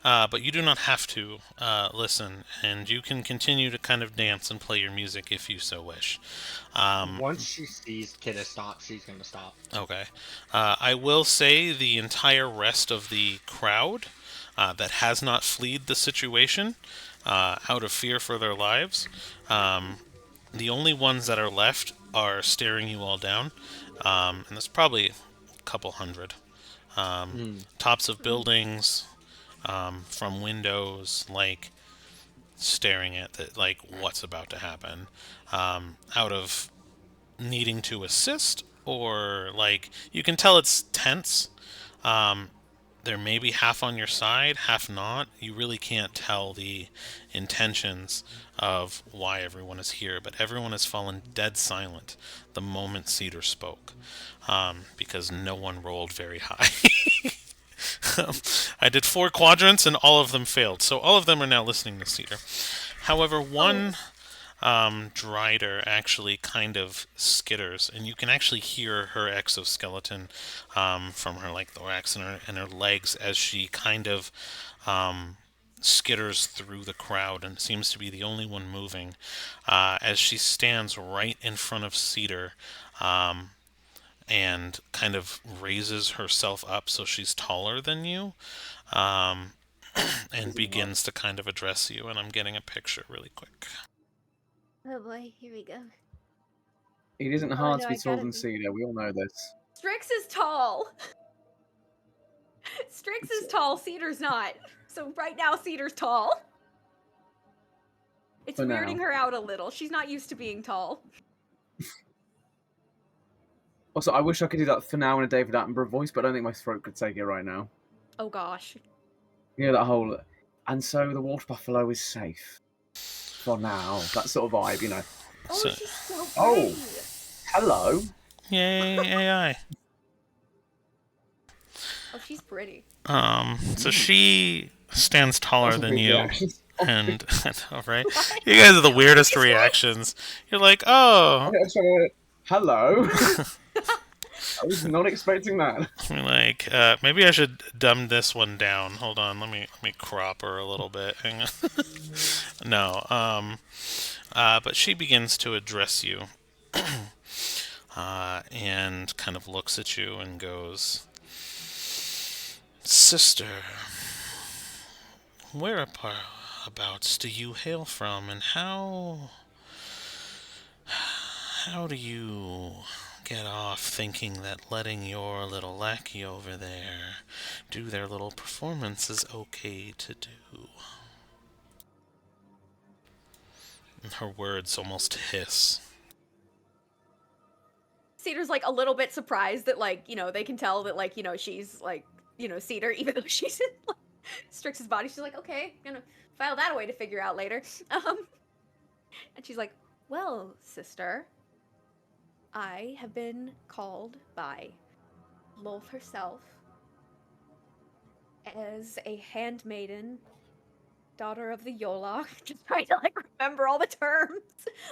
but you do not have to listen, and you can continue to kind of dance and play your music if you so wish. Once she sees Kittis stop, she's gonna stop. Okay. I will say the entire rest of the crowd that has not fled the situation out of fear for their lives, the only ones that are left are staring you all down, and there's probably a couple hundred. Tops of buildings, from windows, like staring at like what's about to happen, out of needing to assist, or like you can tell it's tense. They're maybe half on your side, half not. You really can't tell the intentions of why everyone is here, but everyone has fallen dead silent the moment Cedar spoke, because no one rolled very high. I did 4 quadrants and all of them failed, so all of them are now listening to Cedar. However, one Drider actually kind of skitters, and you can actually hear her exoskeleton from her like thorax and her legs as she kind of skitters through the crowd and seems to be the only one moving as she stands right in front of Cedar and kind of raises herself up so she's taller than you and begins to kind of address you. And I'm getting a picture really quick. Oh boy, here we go. It isn't Oh, hard no, to be I taller gotta than be- Cedar. We all know this. Strix is tall. Strix is tall, Cedar's not. So right now, Cedar's tall. It's For now. weirding her out a little. She's not used to being tall. Also, I wish I could do that for now in a David Attenborough voice, but I don't think my throat could take it right now. Oh gosh. You know, that whole... And so the water buffalo is safe. For now. That sort of vibe, you know. Oh, So- she's so Oh. pretty. Hello. Yay, AI. Oh, she's pretty. So she stands taller That's a than big you, reaction. and all right, you guys are the weirdest reactions. You're like, oh, Hello. I was not expecting that. you're like, maybe I should dumb this one down. Hold on, let me crop her a little bit. Hang on. No, but she begins to address you, and kind of looks at you and goes, "Sister, whereabouts do you hail from, and how do you get off thinking that letting your little lackey over there do their little performance is okay to do?" And her words almost hiss. Cedar's like a little bit surprised that like, they can tell that like, she's like, Cedar, even though she's in like, Strix's body. She's like, okay, gonna file that away to figure out later. And she's like, well, sister, I have been called by Lolth herself as a handmaiden, daughter of the Yolok. Just trying to like remember all the terms.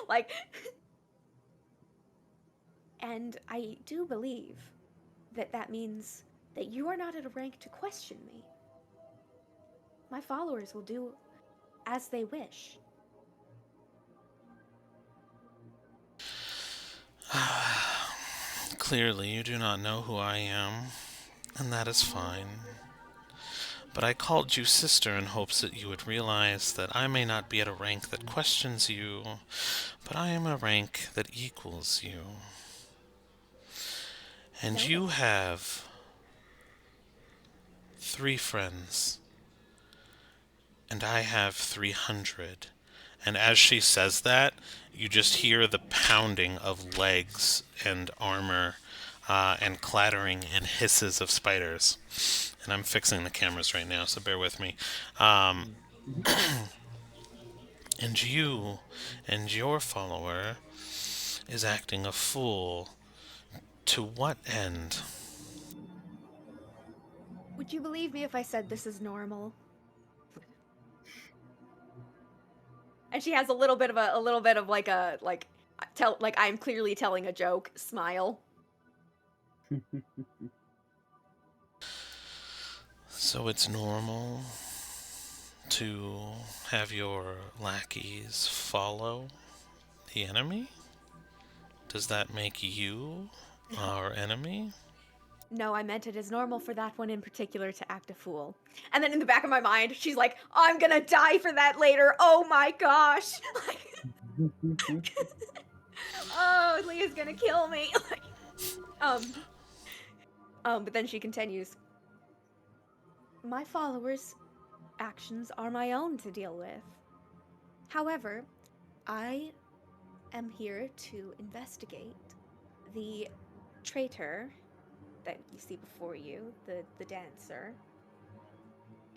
Like, and I do believe that means that you are not at a rank to question me. My followers will do as they wish. Clearly, you do not know who I am, and that is fine. But I called you sister in hopes that you would realize that I may not be at a rank that questions you, but I am a rank that equals you. And Noted. you have 3 friends, and I have 300. And as she says that, you just hear the pounding of legs and armor and clattering and hisses of spiders. And I'm fixing the cameras right now, so bear with me. And you and your follower is acting a fool. To what end? Would you believe me if I said this is normal? And she has a little bit of like I'm clearly telling a joke smile. So it's normal to have your lackeys follow the enemy? Does that make you our enemy? No, I meant it is normal for that one in particular to act a fool. And then in the back of my mind, she's like, I'm gonna die for that later. Oh my gosh. Oh, Leah's gonna kill me. But then she continues. My followers' actions are my own to deal with. However, I am here to investigate the traitor that you see before you, the dancer,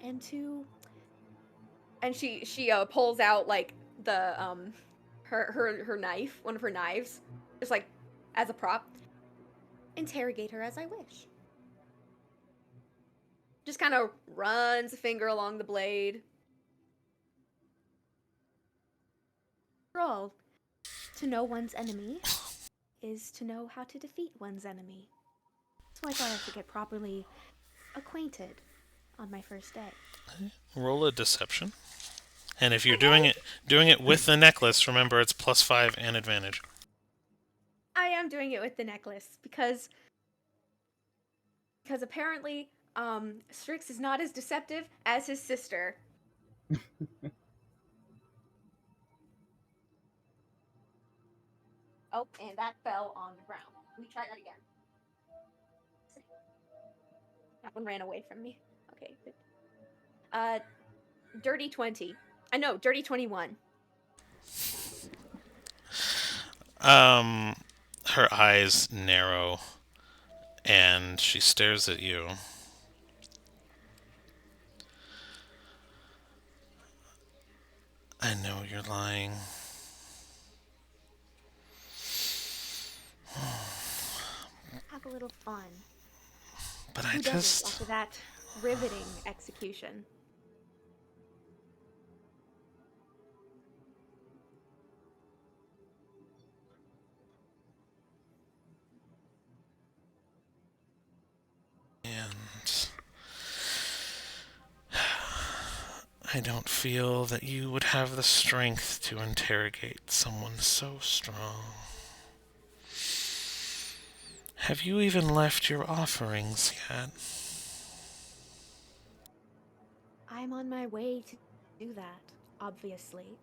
and she pulls out like the her knife, one of her knives, just like as a prop. Interrogate her as I wish. Just kind of runs a finger along the blade. After all, to know one's enemy is to know how to defeat one's enemy. So I thought I should get properly acquainted on my first day. Roll a deception. And if you're doing it with the necklace, remember it's +5 and advantage. I am doing it with the necklace because apparently Strix is not as deceptive as his sister. Oh, and that fell on the ground. Let me try that again. That one ran away from me. Okay. Dirty 20. I know, dirty 21. Her eyes narrow, and she stares at you. I know you're lying. Have a little fun. But I Who doesn't just... after that riveting execution? And I don't feel that you would have the strength to interrogate someone so strong. Have you even left your offerings yet? I'm on my way to do that, obviously.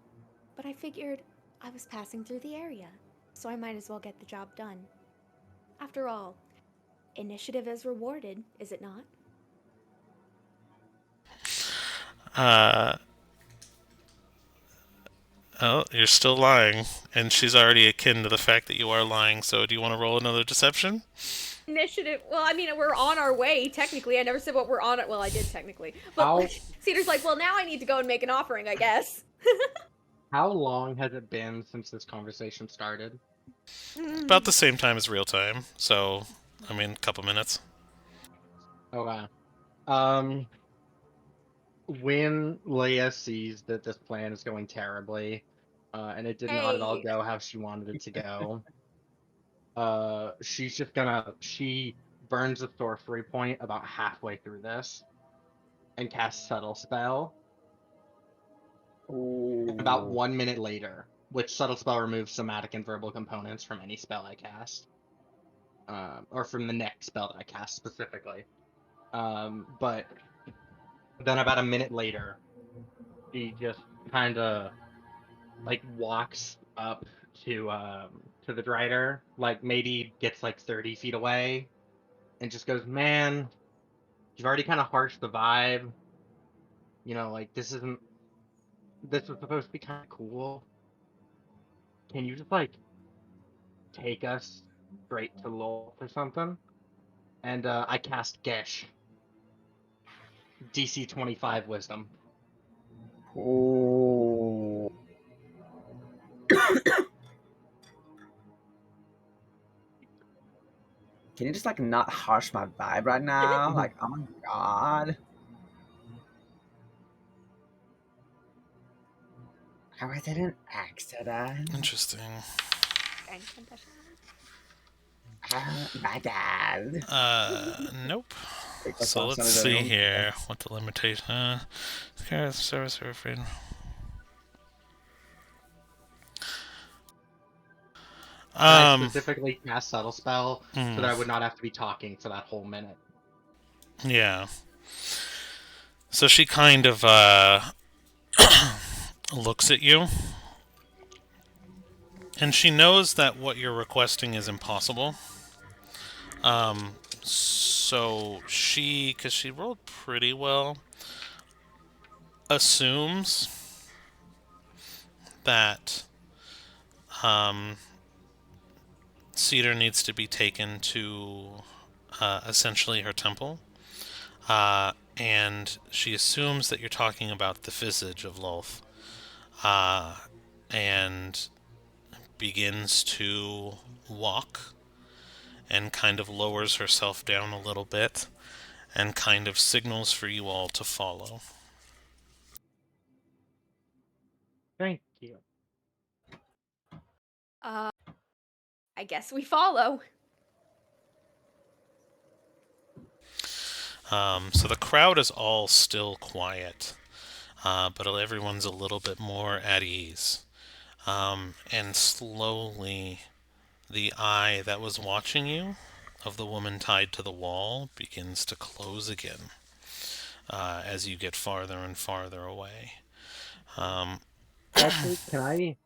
But I figured I was passing through the area, so I might as well get the job done. After all, initiative is rewarded, is it not? Oh, you're still lying, and she's already akin to the fact that you are lying, so do you want to roll another deception? Initiative. Well, I mean, we're on our way, technically. I never said what we're on it. Well, I did technically. But Cedar's like, well, now I need to go and make an offering, I guess. How long has it been since this conversation started? About the same time as real time, so, I mean, a couple minutes. Okay. When Leia sees that this plan is going terribly, and it did not at all Hey. go how she wanted it to go, she's just she burns a sorcery point about halfway through this and casts Subtle Spell. About Ooh. 1 minute later, which Subtle Spell removes somatic and verbal components from any spell I cast. Or from the next spell that I cast specifically. But then about a minute later, she just kind of like walks up to the Drider, like maybe gets like 30 feet away, and just goes, "Man, you've already kind of harshed the vibe. You know, like this was supposed to be kind of cool. Can you just like take us straight to Lowell or something?" And I cast Gesh, DC 25 Wisdom. Ooh. Can you just like not harsh my vibe right now? Like, oh my god. How is it an accident? Interesting. My dad. Nope. Take my So thoughts on let's his see own. here what the limitation. Service or afraid. I specifically cast Subtle Spell so mm, that I would not have to be talking for that whole minute. yeah. So she kind of looks at you, and she knows that what you're requesting is impossible. So she, because she rolled pretty well, assumes that Cedar needs to be taken to essentially her temple. And she assumes that you're talking about the visage of Lolth, and begins to walk and kind of lowers herself down a little bit and kind of signals for you all to follow. Thank you. I guess we follow. So the crowd is all still quiet, but everyone's a little bit more at ease. And slowly, the eye that was watching you, of the woman tied to the wall, begins to close again as you get farther and farther away. Actually, can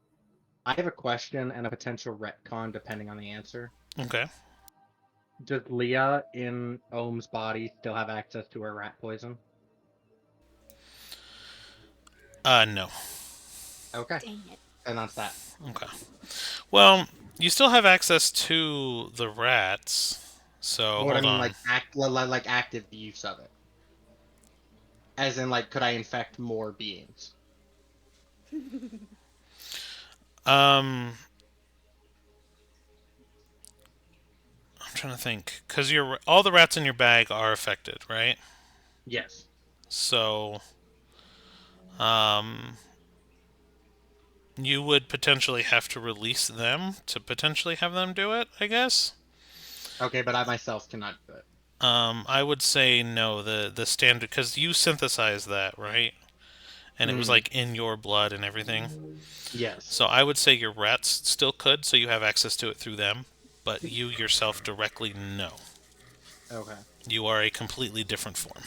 I have a question and a potential retcon depending on the answer. Okay. Does Leah in Ohm's body still have access to her rat poison? No. Okay. Dang it. And that's that. Okay. Well, you still have access to the rats, so What I hold mean, on. like active use of it. As in, like, could I infect more beings? I'm trying to think, because all the rats in your bag are affected, right? Yes. So, you would potentially have to release them to potentially have them do it, I guess. Okay, but I myself cannot do it. I would say no. The standard, because you synthesized that, right? And it was like in your blood and everything. Yes. So I would say your rats still could, so you have access to it through them. But you yourself directly, no. Okay. You are a completely different form.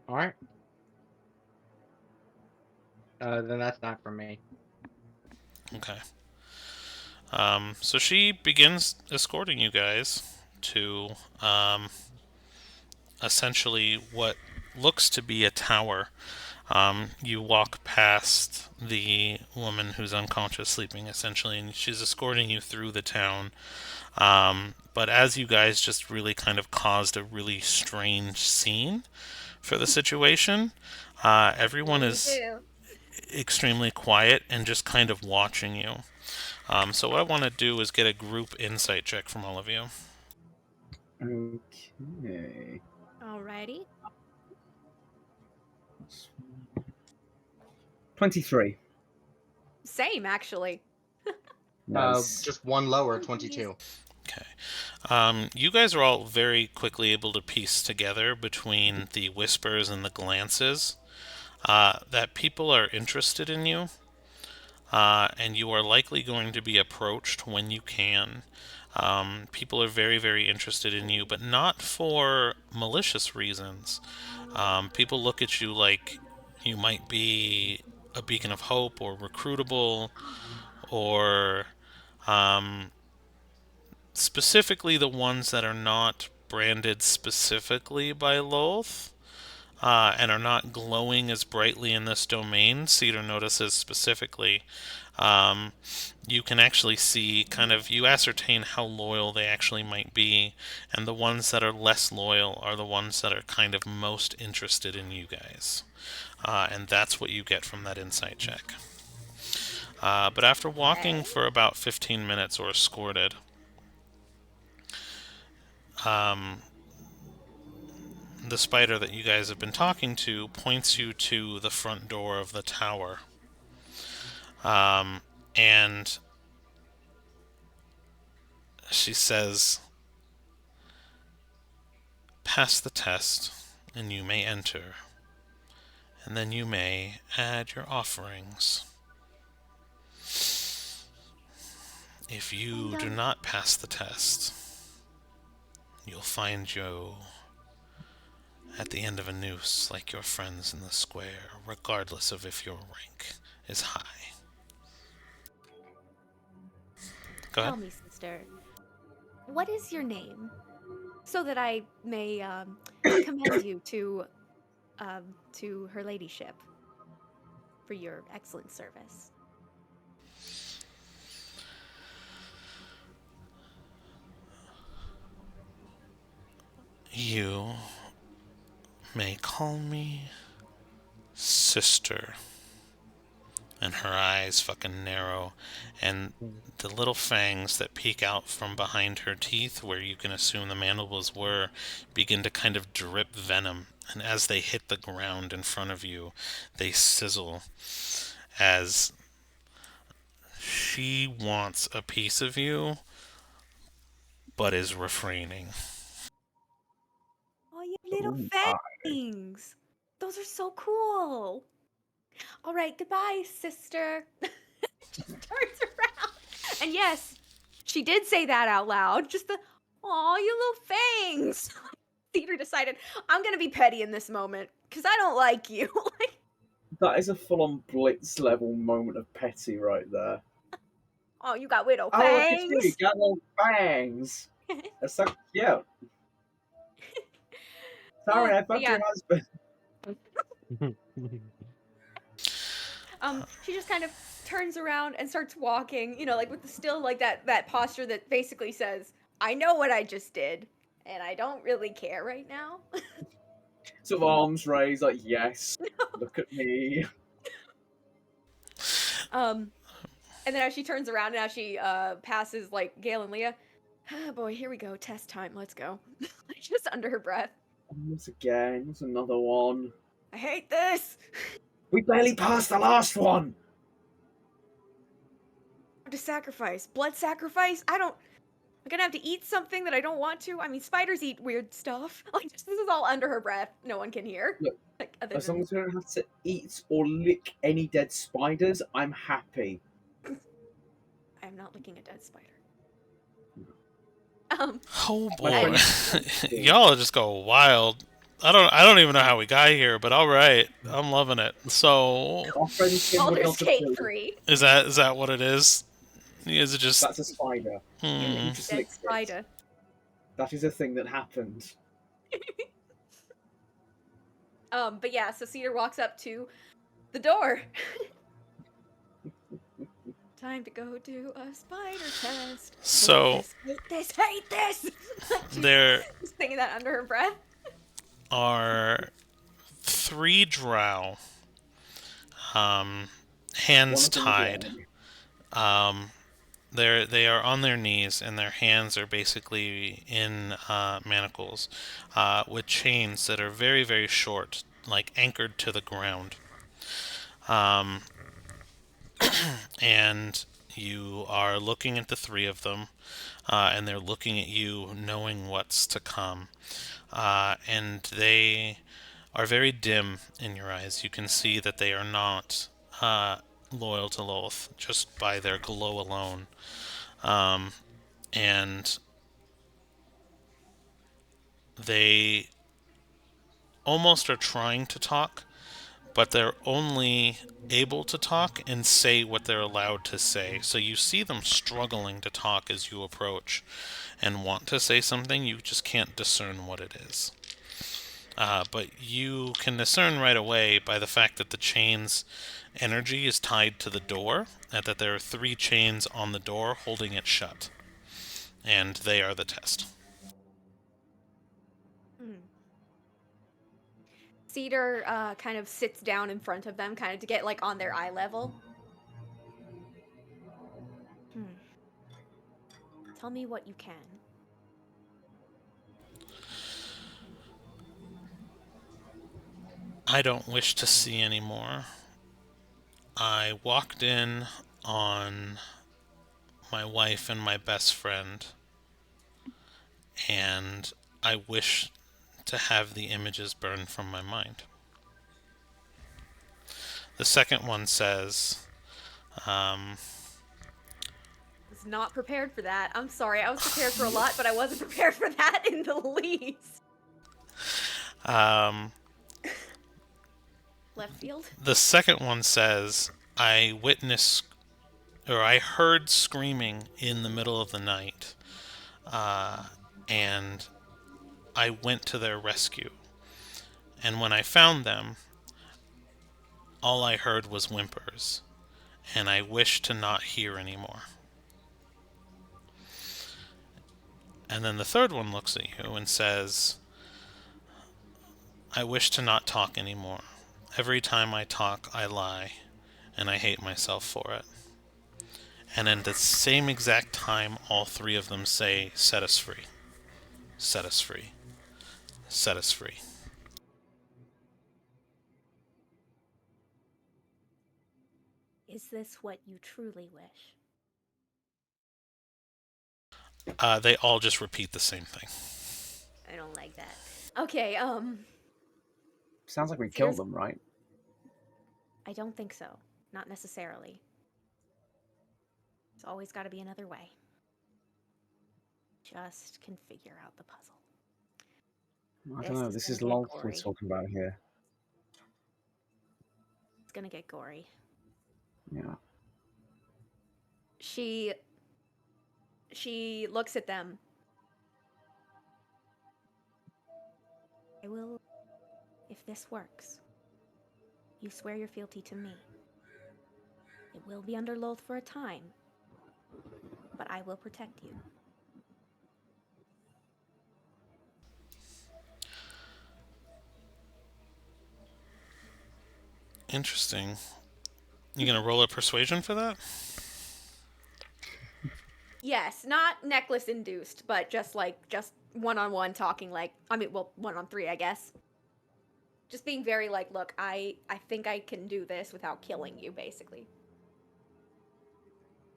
All right. Then that's not for me. Okay. So she begins escorting you guys to essentially what looks to be a tower. You walk past the woman who's unconscious, sleeping essentially, and she's escorting you through the town. But as you guys just really kind of caused a really strange scene for the situation, everyone is extremely quiet and just kind of watching you. So what I want to do is get a group insight check from all of you. Okay. Alrighty. 23. Same, actually. Nice. Just one lower, 22. Okay. You guys are all very quickly able to piece together between the whispers and the glances that people are interested in you, and you are likely going to be approached when you can. People are very, very interested in you, but not for malicious reasons. People look at you like you might be a beacon of hope or recruitable, or um, specifically the ones that are not branded specifically by Lolth. And are not glowing as brightly in this domain, Cedar notices specifically. Um, you can actually see you ascertain how loyal they actually might be, and the ones that are less loyal are the ones that are kind of most interested in you guys. And that's what you get from that insight check. But after walking Okay. for about 15 minutes or escorted, um, the spider that you guys have been talking to points you to the front door of the tower. And she says, "Pass the test, and you may enter. And then you may add your offerings. If you And do not pass the test, you'll find you at the end of a noose like your friends in the square, regardless of if your rank is high." Go ahead. tell me, sister, what is your name, so that I may commend you to her ladyship for your excellent service. You may call me sister. And her eyes fucking narrow, and the little fangs that peek out from behind her teeth, where you can assume the mandibles were, begin to kind of drip venom. And as they hit the ground in front of you, they sizzle as she wants a piece of you, but is refraining. Oh, you little Ooh, fangs! Those are so cool. All right, goodbye, sister. Just turns around, and yes, she did say that out loud. Just the, "Aw, you little fangs." Theater decided, I'm gonna be petty in this moment because I don't like you. Like, that is a full-on Blitz level moment of petty right there. oh, you got widow Oh, look at you, you fangs. got little fangs. That's so cute. Sorry, I But fucked yeah, your husband. she just kind of turns around and starts walking, like with the still like that posture that basically says, I know what I just did, and I don't really care right now. Sort of arms raised, like, yes, look at me. Um, and then as she turns around and as she passes like Gail and Leah, oh boy, here we go, test time, let's go. Like, just under her breath. Once again, what's another one? I hate this. We barely passed the last one! To sacrifice, blood sacrifice. I'm gonna have to eat something that I don't want to. I mean, spiders eat weird stuff. Like, this is all under her breath. No one can hear. Look, Like, other as long than as we don't have to eat or lick any dead spiders, I'm happy. I am not licking a dead spider. Oh My boy, friend, y'all just go wild. I don't even know how we got here, but all right, I'm loving it. So, our friend Tim would Baldur's not Gate approve. 3. is that what it is? Is it just That's a spider. You hmm, You licked a just dead licked it. spider. That is a thing that happened. But yeah, so Cedar walks up to the door. Time to go do a spider test. so? Hate this, hate this! Like, There just thinking that under her breath. are three drow, um, One hands of them is tied. lying. Um, they are on their knees, and their hands are basically in manacles, with chains that are very, very short, like anchored to the ground. Um, and You are looking at the three of them, and they're looking at you, knowing what's to come. And they are very dim in your eyes. You can see that they are not loyal to Lolth just by their glow alone. And they almost are trying to talk, but they're only able to talk and say what they're allowed to say. So you see them struggling to talk as you approach and want to say something, you just can't discern what it is. But you can discern right away by the fact that the chain's energy is tied to the door, and that there are 3 chains on the door holding it shut. And they are the test. Cedar kind of sits down in front of them, kind of to get like on their eye level. Tell me what you can. I don't wish to see any more. I walked in on my wife and my best friend, and I wish to have the images burned from my mind. The second one says, Was not prepared for that. I'm sorry. I was prepared for a lot, but I wasn't prepared for that in the least. Left field? The second one says, I heard screaming in the middle of the night, and I went to their rescue. And when I found them, all I heard was whimpers, and I wish to not hear anymore. And then the third one looks at you and says, I wish to not talk anymore. Every time I talk, I lie, and I hate myself for it. And at the same exact time, all 3 of them say, set us free. Set us free. Set us free. Is this what you truly wish? They all just repeat the same thing. I don't like that. Okay, Sounds like we Cedar's- killed them, right? I don't think so. Not necessarily. There's always got to be another way. Just can figure out the puzzle. I don't know. This is gonna get Lolth we're gory. talking about here. It's gonna get gory. Yeah. She looks at them. I will, if this works. You swear your fealty to me. It will be under Lolth for a time, but I will protect you. Interesting. You gonna roll a persuasion for that? Yes, not necklace induced, but just one-on-one talking, like, I mean, well, 1-on-3, I guess. Just being very like, look, I think I can do this without killing you, basically.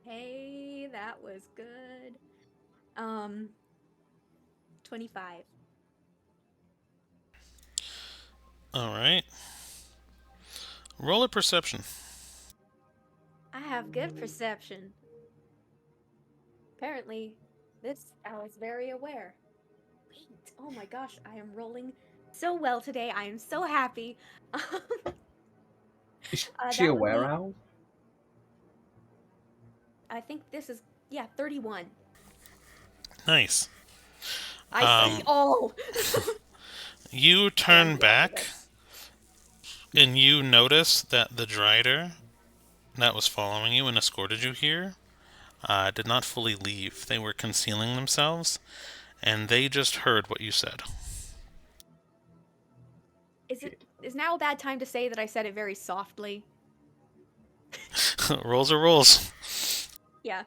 Hey, that was good. 25. Alright. Roll a perception. I have good perception. Apparently, I was very aware. Wait, oh my gosh, I am rolling so well today. I am so happy. Is That she would aware, be- Al? I think this is, 31. Nice. I see all. You turn back, and you notice that the Drider that was following you and escorted you here did not fully leave. They were concealing themselves, and they just heard what you said. Is now a bad time to say that I said it very softly? Rolls are rolls. Yeah.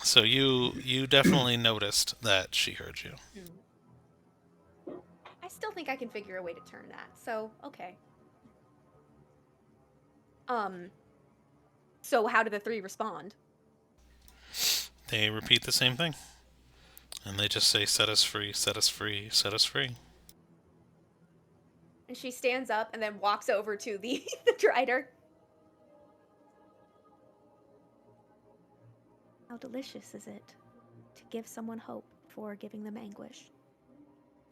So you definitely noticed that she heard you. I still think I can figure a way to turn that. So, okay. So how do the 3 respond? They repeat the same thing. And they just say, set us free, set us free, set us free. And she stands up and then walks over to the the Drider. How delicious is it to give someone hope before giving them anguish?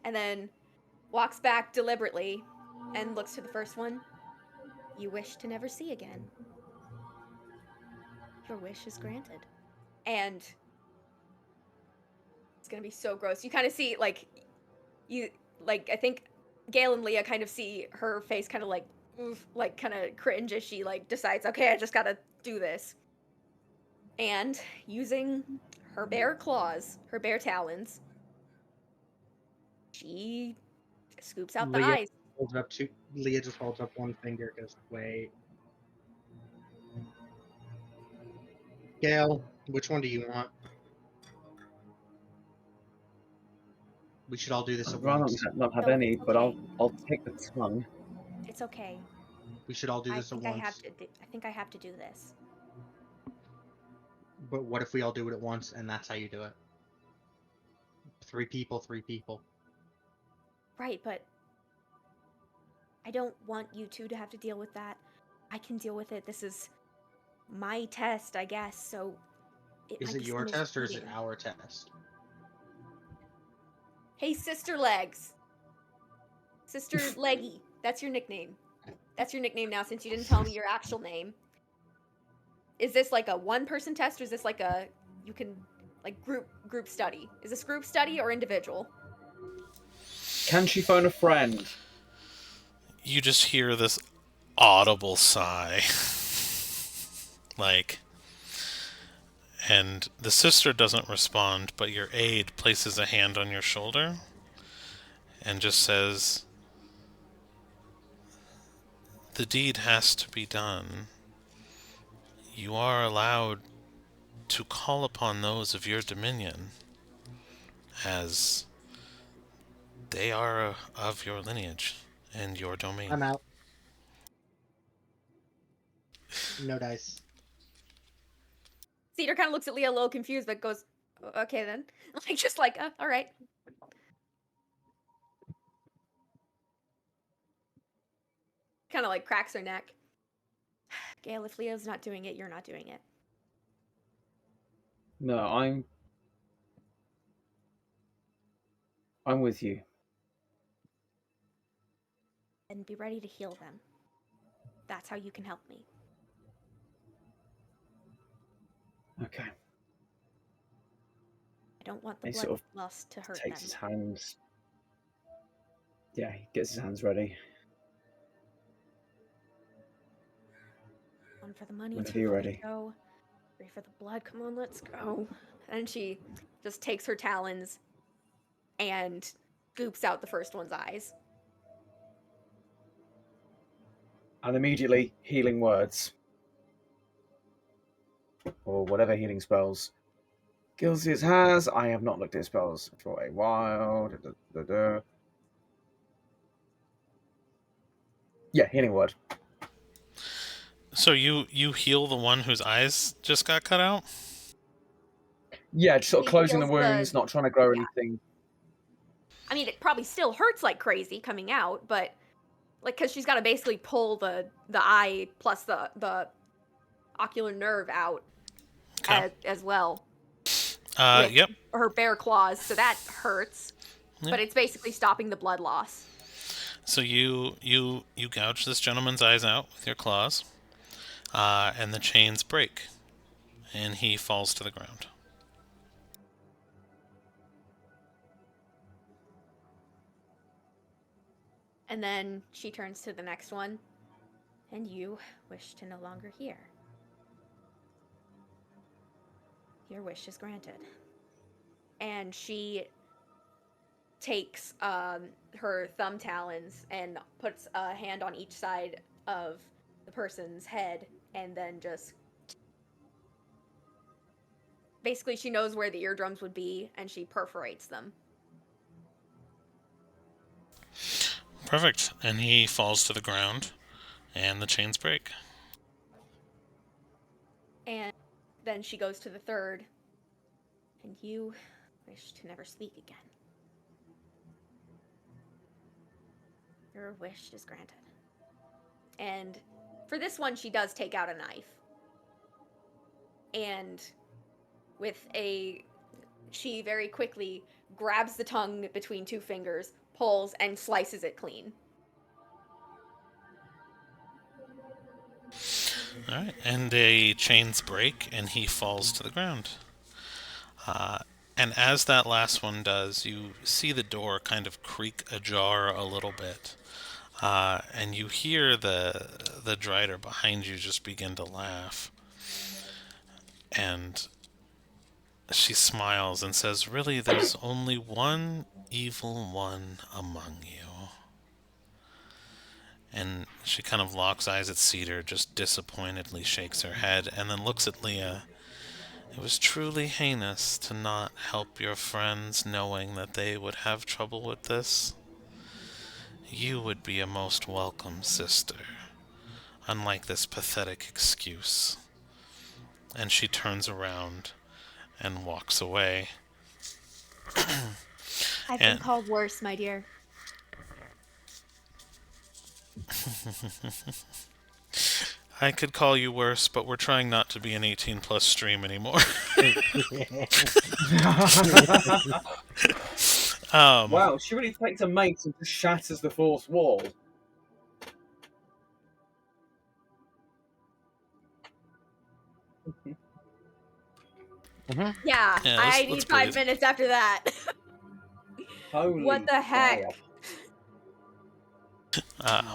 And then walks back deliberately and looks to the first one. You wish to never see again. Your wish is granted. And it's gonna be so gross. You kind of see I think Gail and Leah kind of see her face kind of like oof, like kind of cringe as she like decides, okay, I just gotta do this. And using her bare claws, her bare talons, she scoops out the Leah eyes. holds up two. Leah just holds up one finger. Goes, wait. Gail, which one do you want? We should all do this I'd at rather once. not have No, any, it's but okay. I'll take the tongue. It's okay. We should all do I this at think I have once. to. I think I have to do this. But what if we all do it at once and that's how you do it? 3 people, 3 people. Right, but I don't want you two to have to deal with that. I can deal with it. This is my test, I guess. So it Is might it be your seen as test or is it cheating. our test? Hey, Sister Legs. Sister Leggy. That's your nickname. That's your nickname now since you didn't tell me your actual name. Is this like a one-person test or is this like a you can like group study? Is this group study or individual? Can she phone a friend? You just hear this audible sigh. Like, and the sister doesn't respond, but your aide places a hand on your shoulder and just says, the deed has to be done. You are allowed to call upon those of your dominion as they are of your lineage and your domain. I'm out. No dice. Cedar kind of looks at Leah a little confused, but goes, "Okay then." Like just like, all right. Kind of like cracks her neck. Gail, if Leo's not doing it, you're not doing it. No, I'm with you. And be ready to heal them. That's how you can help me. Okay. I don't want the He sort of bloodlust to hurt takes them. his hands. Yeah, he gets his hands ready. One for the money, Whenever two you're for ready. the show, 3 for the blood. Come on, let's go. And she just takes her talons and scoops out the first one's eyes. And immediately, healing words. Or whatever healing spells Gilsius has. I have not looked at his spells for a while. Yeah, healing word. So you heal the one whose eyes just got cut out? Yeah, just sort of He closing the heals wounds, not trying to grow yeah. anything. I mean, it probably still hurts like crazy coming out, but like because she's got to basically pull the eye plus the ocular nerve out Okay. as well with Yep. her bare claws, so that hurts. Yeah. But it's basically stopping the blood loss. So you gouge this gentleman's eyes out with your claws, and the chains break, and he falls to the ground. And then she turns to the next one, and you wish to no longer hear. Your wish is granted. And she takes her thumb talons and puts a hand on each side of the person's head, and then just basically she knows where the eardrums would be, and she perforates them. Perfect. And he falls to the ground, and the chains break. And then she goes to the third, And you wish to never speak again. Your wish is granted. And for this one, she does take out a knife. And she very quickly grabs the tongue between two fingers, pulls, and slices it clean. Alright, and the chains break and he falls to the ground. And as that last one does, you see the door kind of creak ajar a little bit. And you hear the Drider behind you just begin to laugh. And she smiles and says, "Really, there's only one evil one among you." And she kind of locks eyes at Cedar, just disappointedly shakes her head, and then looks at Leah. "It was truly heinous to not help your friends knowing that they would have trouble with this. You would be a most welcome sister, unlike this pathetic excuse." And she turns around and walks away. I've been And called worse, my dear. I could call you worse, but we're trying not to be an 18 plus stream anymore. Wow, she really takes a mate and just shatters the fourth wall. Mhm. Yeah, Yeah, I let's need 5 breathe. minutes after that. Holy What the heck? fire.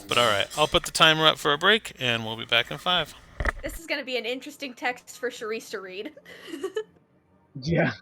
But alright, I'll put the timer up for a break, and we'll be back in 5. This is going to be an interesting text for Charisse to read. Yeah.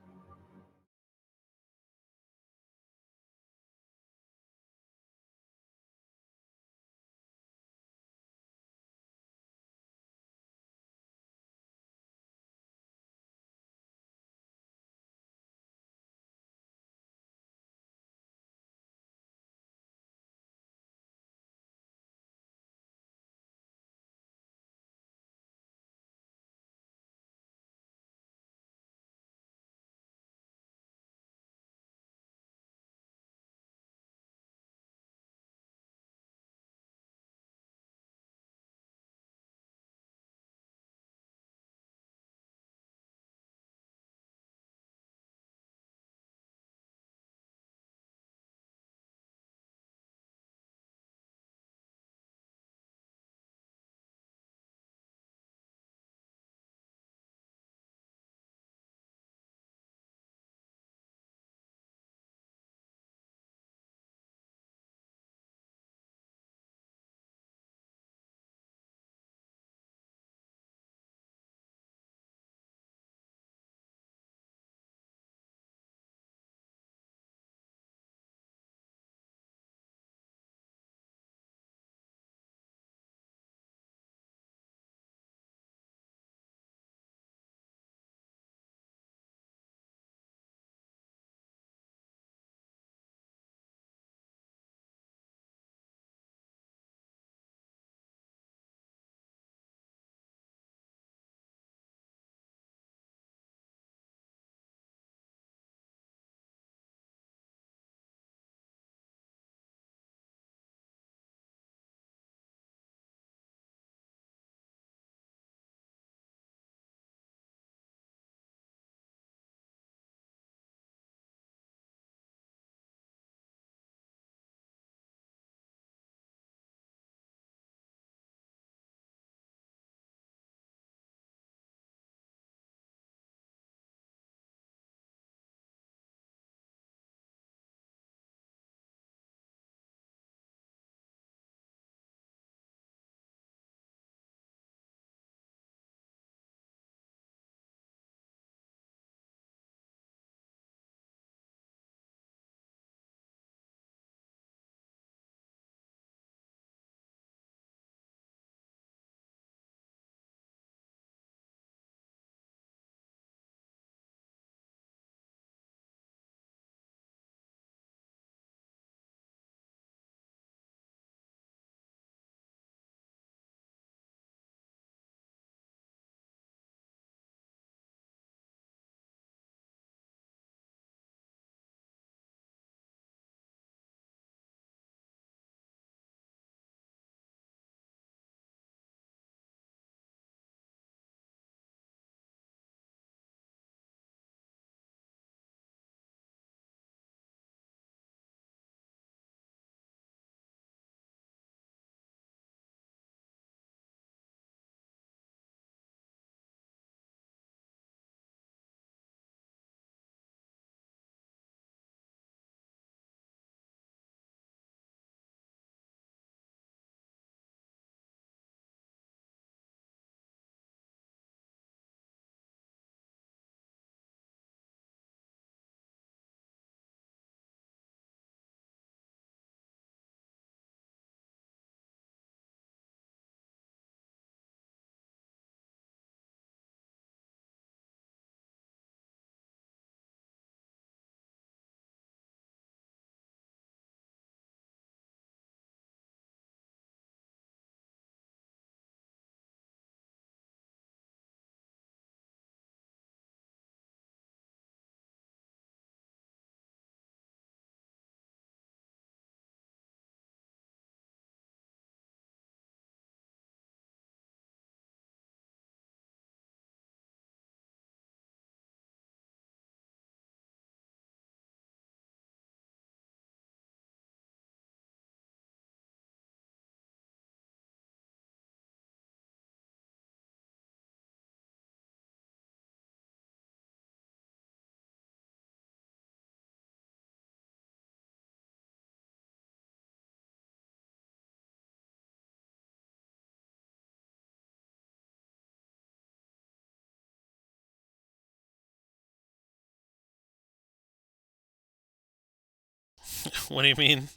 What do you mean?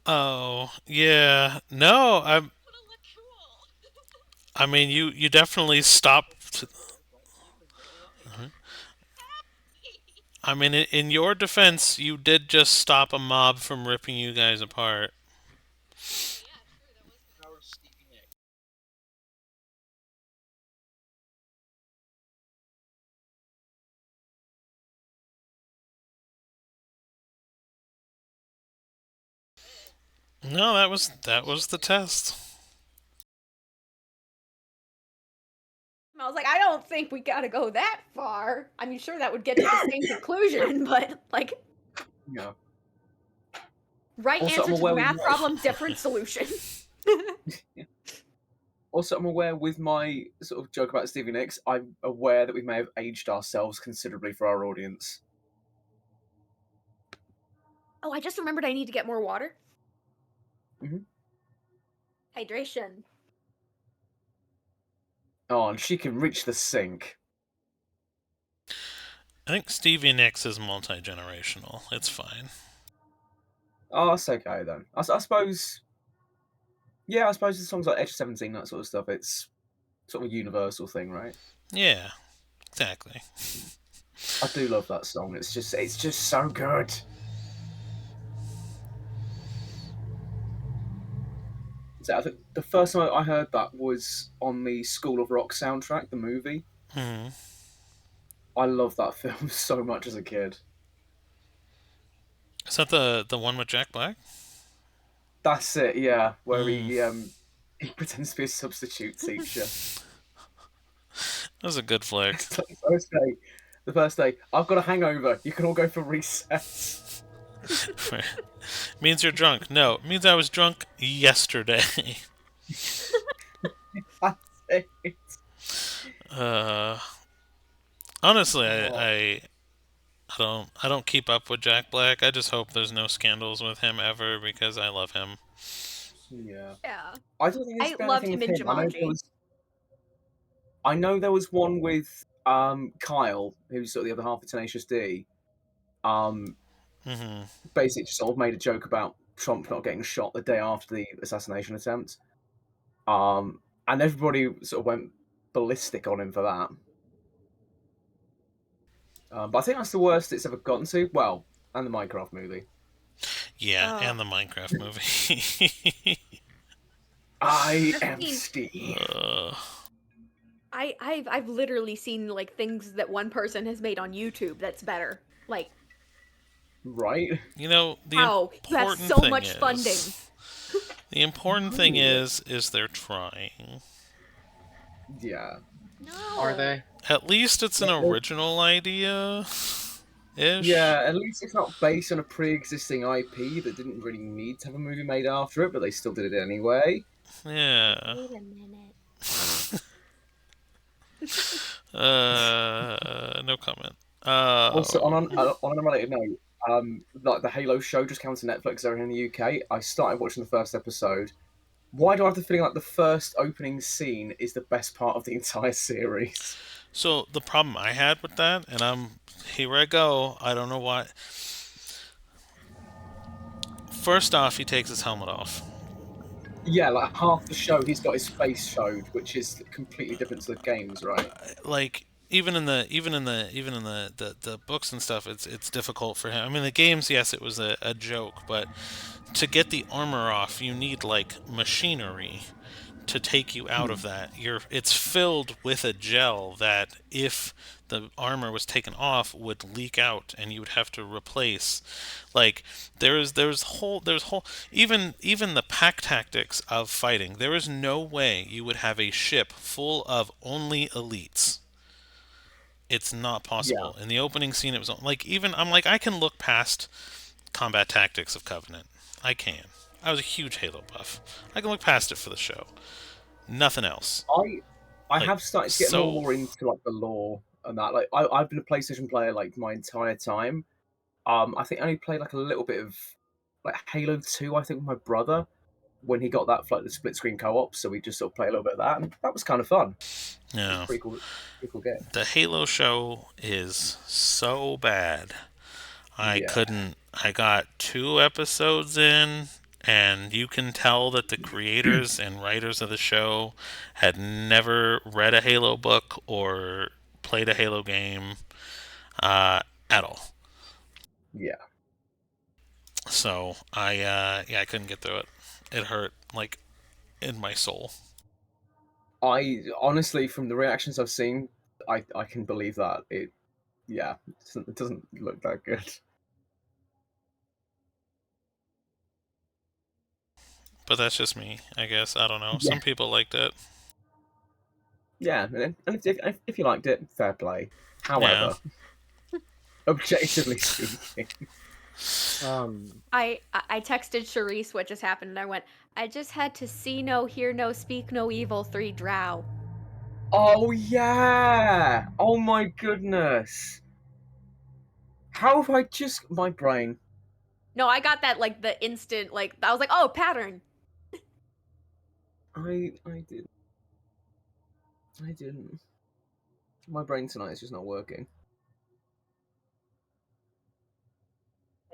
Oh, yeah. No, I mean, you definitely stopped. I mean, in your defense, you did just stop a mob from ripping you guys apart. No, that was the test. I was like, I don't think we gotta go that far. I mean, sure, that would get to the same conclusion, but like, Yeah. right Also, I'm answer to the aware with math my problem, different solution. also I'm aware with my sort of joke about Stevie Nicks. I'm aware that we may have aged ourselves considerably for our audience. Oh, I just remembered I need to get more water. Hmm. Hydration. Oh, and she can reach the sink. I think Stevie Nicks is multi generational. It's fine. Oh, that's okay then. I suppose. Yeah, I suppose the songs like Edge 17, that sort of stuff. It's sort of a universal thing, right? Yeah, exactly. I do love that song. It's just so good. So I think the first time I heard that was on the School of Rock soundtrack, the movie. Hmm. I love that film so much as a kid. Is that the one with Jack Black? That's it, yeah, where Hmm. he pretends to be a substitute teacher. That was a good flick. It's like the first day, I've got a hangover. You can all go for recess. Means you're drunk. No, it means I was drunk yesterday. That's it. uh, honestly, Oh, I don't keep up with Jack Black. I just hope there's no scandals with him ever because I love him. yeah. Yeah. I don't think there's I been loved anything him with in him. Jumanji. I know there was one with Kyle, who's sort of the other half of Tenacious D. Um, Hmm. Basically just sort of made a joke about Trump not getting shot the day after the assassination attempt. And everybody sort of went ballistic on him for that. But I think that's the worst it's ever gotten to. Well, and the Minecraft movie. Yeah, Uh, and the Minecraft movie. I I've am seen Steve. uh, I've literally seen like things that one person has made on YouTube that's better. Like Right? the how you have important so thing much funding. is the important thing No. is they're trying. Yeah. Are No. they? At least it's an They're- original idea, ish. Yeah, at least it's not based on a pre-existing IP that didn't really need to have a movie made after it, but they still did it anyway. Yeah. Wait a minute. No comment. Also, Um, on an unrelated note, like the Halo show just came to Netflix over in the UK. I started watching the first episode. Why do I have the feeling like the first opening scene is the best part of the entire series? so the problem I had with that, and here I go. I don't know why. First off, he takes his helmet off. Yeah, like half the show he's got his face showed, which is completely different to the games, right? Like even in the books and stuff, it's difficult for him. I mean, the games, yes, it was a joke, but to get the armor off, you need like machinery to take you out Hmm. of that. It's filled with a gel that if the armor was taken off would leak out and you would have to replace. Like there's whole even the pack tactics of fighting. There is no way you would have a ship full of only elites. It's not Yeah, possible. In the opening scene, it was like even I'm like I can look past combat tactics of Covenant. I can. I was a huge Halo buff. I can look past it for the show. Nothing else. I I Like have started to get more and so. more into like the lore and that. Like I've been a PlayStation player like my entire time. I think I only played like a little bit of like Halo 2, I think, with my brother. when he got that for like the split screen co-op, so we just sort of play a little bit of that, and that was kind of fun. It was a Yeah. pretty cool game. The Halo show is so bad. I Yeah. couldn't. I got 2 episodes in, and you can tell that the creators and writers of the show had never read a Halo book or played a Halo game at all. Yeah. So I couldn't get through it. It hurt like in my soul. I honestly, from the reactions I've seen, I can believe that it doesn't look that good. But that's just me, I guess. I don't know. Yeah. Some people liked it. Yeah, and if you liked it, fair play. Yeah. However, objectively speaking, I texted Charisse what just happened, and I went, I just had to see no, hear no, speak no evil 3 drow. oh yeah, oh my goodness, how have I just my brain? No, I got that like the instant, like I was like, oh, pattern. I didn't. My brain tonight is just not working.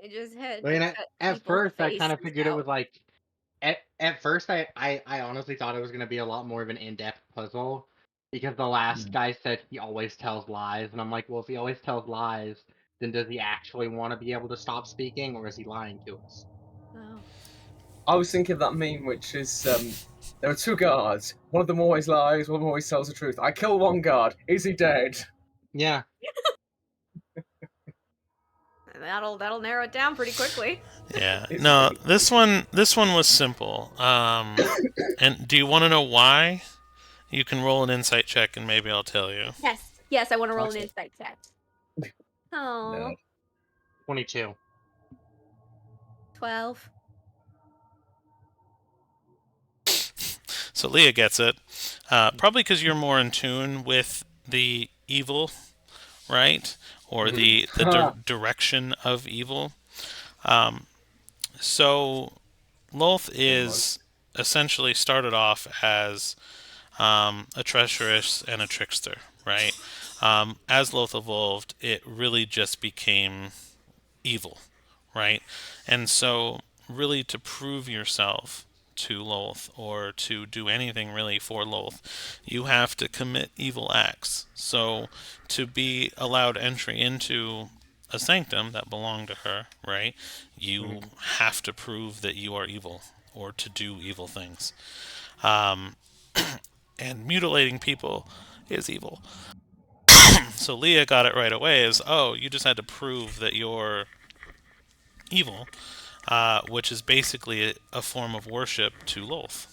I just had I to mean, cut at people's first, I kind of faces figured it out. was like. At first, I honestly thought it was going to be a lot more of an in-depth puzzle because the last guy said he always tells lies, and I'm like, well, if he always tells lies, then does he actually want to be able to stop speaking, or is he lying to us? Oh. I was thinking of that meme, which is there are 2 guards. One of them always lies. One of them always tells the truth. I kill one guard. Is he dead? Yeah. That'll narrow it down pretty quickly. Yeah. It No, really this one was simple. And do you want to know why? You can roll an insight check and maybe I'll tell you. Yes, I want to roll an Awesome. insight check. Oh, Nerd. 22. 12. So Leah gets it. Probably because you're more in tune with the evil, right? Or the direction of evil. So Lolth is essentially started off as a treacherous and a trickster, right? As Lolth evolved, it really just became evil, right? And so, really, to prove yourself to Lolth or to do anything really for Lolth, you have to commit evil acts. So, to be allowed entry into a sanctum that belonged to her, right? You have to prove that you are evil or to do evil things. And mutilating people is evil. So Leah got it right away as, oh, you just had to prove that you're evil, which is basically a form of worship to Lolth.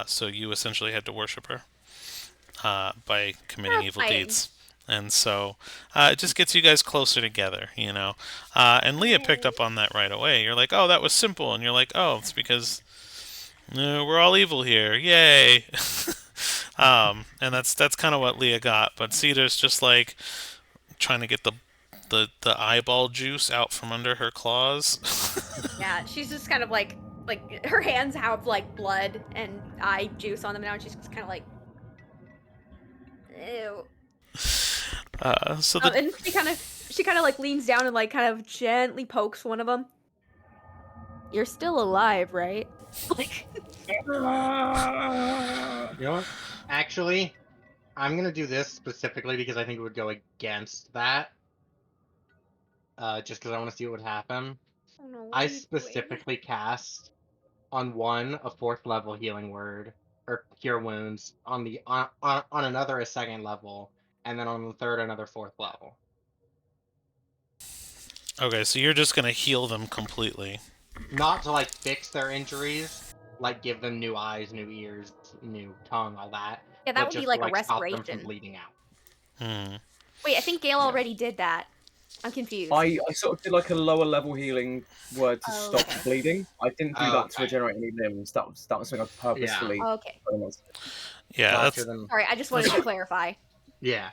So you essentially had to worship her by committing evil deeds. And so it just gets you guys closer together, you know. And Leah picked up on that right away. You're like, oh, that was simple. And you're like, oh, it's because we're all evil here. Yay. And that's kind of what Leah got. But Cedar's just like trying to get the eyeball juice out from under her claws. Yeah, she's just kind of like her hands have like blood and eye juice on them now, and she's just kind of like, ew. So And she kind of like leans down and like kind of gently pokes one of them. You're still alive, right? Like, You know what? Actually, I'm going to do this specifically because I think it would go against that. Just because I want to see what would happen. I don't know what I are you doing? specifically cast on one a 4th level healing word or cure wounds, on another a 2nd level, and then on the 3rd another 4th level. okay, so you're just gonna heal them completely. Not to like fix their injuries, like give them new eyes, new ears, new tongue, all that. Yeah, that but would be just like to a like stop them from respiration. bleeding out. Wait, I think Gale already did that. I'm confused. I sort of did like a lower level healing word to stop Okay. bleeding. I didn't do that to Okay. regenerate any limbs. That was something I purposefully. Okay. Yeah, Gotcha, that's. then. Sorry, I just wanted to clarify. Yeah.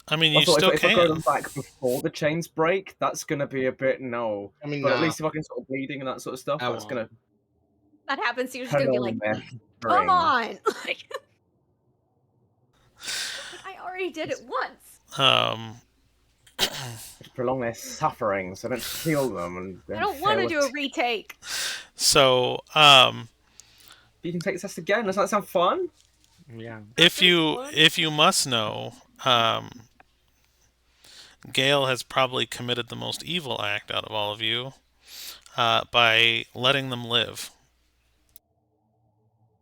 I mean, I you thought still if I grow them can. back before the chains break, that's gonna be a bit no. I mean, But at no. least if I can sort of bleeding and that sort of stuff, I that's won't. gonna. that happens, you're just gonna be like, Prolong their come suffering. on! Like, I already did it once. To prolong their suffering, so don't kill them and I then don't want to fail do a it. retake. So, You can take the test again. Doesn't that sound fun? Yeah. if That is you fun. if you must know, Gale has probably committed the most evil act out of all of you by letting them live.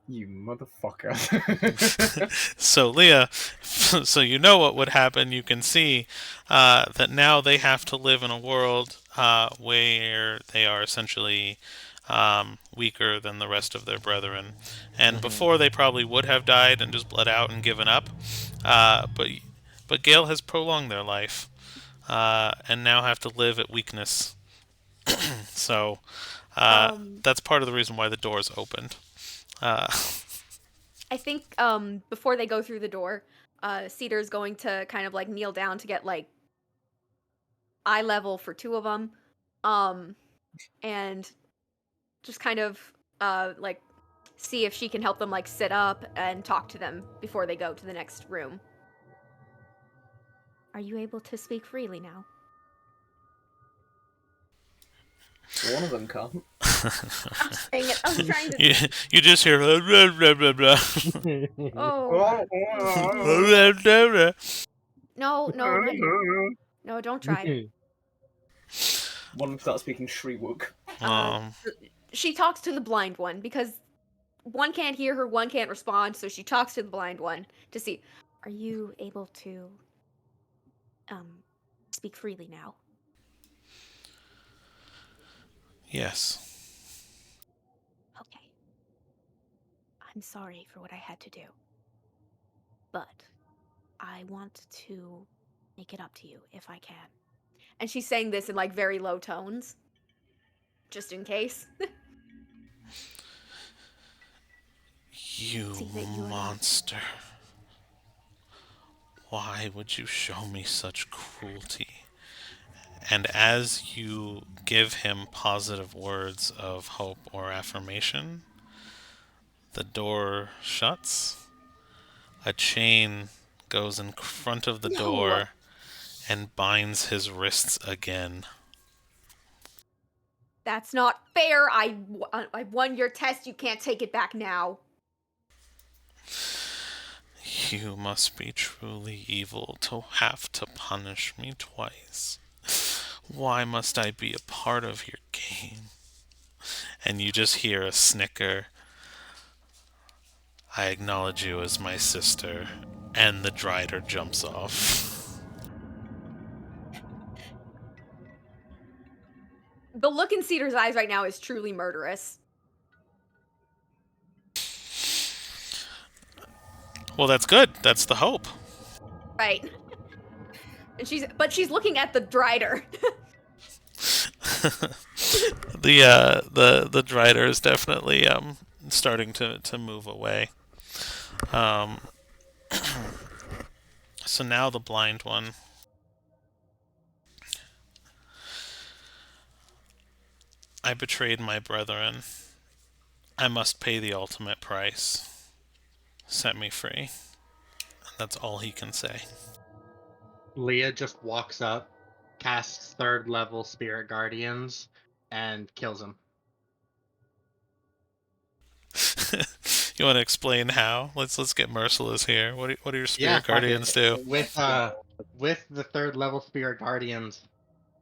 You motherfucker. So, Leah, so you know what would happen. You can see that now they have to live in a world where they are essentially weaker than the rest of their brethren. And before, they probably would have died and just bled out and given up. But Gale has prolonged their life and now have to live at weakness. So Um, that's part of the reason why the doors opened. Uh, I think before they go through the door, Cedar's going to kind of like kneel down to get like eye level for two of them, and just kind of like see if she can help them like sit up and talk to them before they go to the next room. Are you able to speak freely now? One of them can't. I'm saying it. I'm trying to. you just hear blah, blah, blah, blah. Oh Blah, blah, blah. no, no, no! Don't try. One of them starts speaking Shriwook. Um, She talks to the blind one because one can't hear her, one can't respond, so she talks to the blind one to see. Are you able to um speak freely now? yes. Okay. I'm sorry for what I had to do. But I want to make it up to you if I can. And she's saying this in like very low tones. Just in case. You See that you are not- monster. Why would you show me such cruelty? And as you give him positive words of hope or affirmation, the door shuts. A chain goes in front of the No. door and binds his wrists again. That's not fair. I won your test. You can't take it back now. You must be truly evil to have to punish me twice. Why must I be a part of your game? And you just hear a snicker. I acknowledge you as my sister. And the Drider jumps off. The look in Cedar's eyes right now is truly murderous. Well, that's good. That's the hope. Right. And she's looking at the Drider. The Drider is definitely starting to move away. So now the blind one. I betrayed my brethren. I must pay the ultimate price. Set me free. That's all he can say. Leah just walks up, casts third level Spirit Guardians, and kills him. You want to explain how? Let's get merciless here. What do your Yeah, spirit fuck guardians it. do? With the third level Spirit Guardians,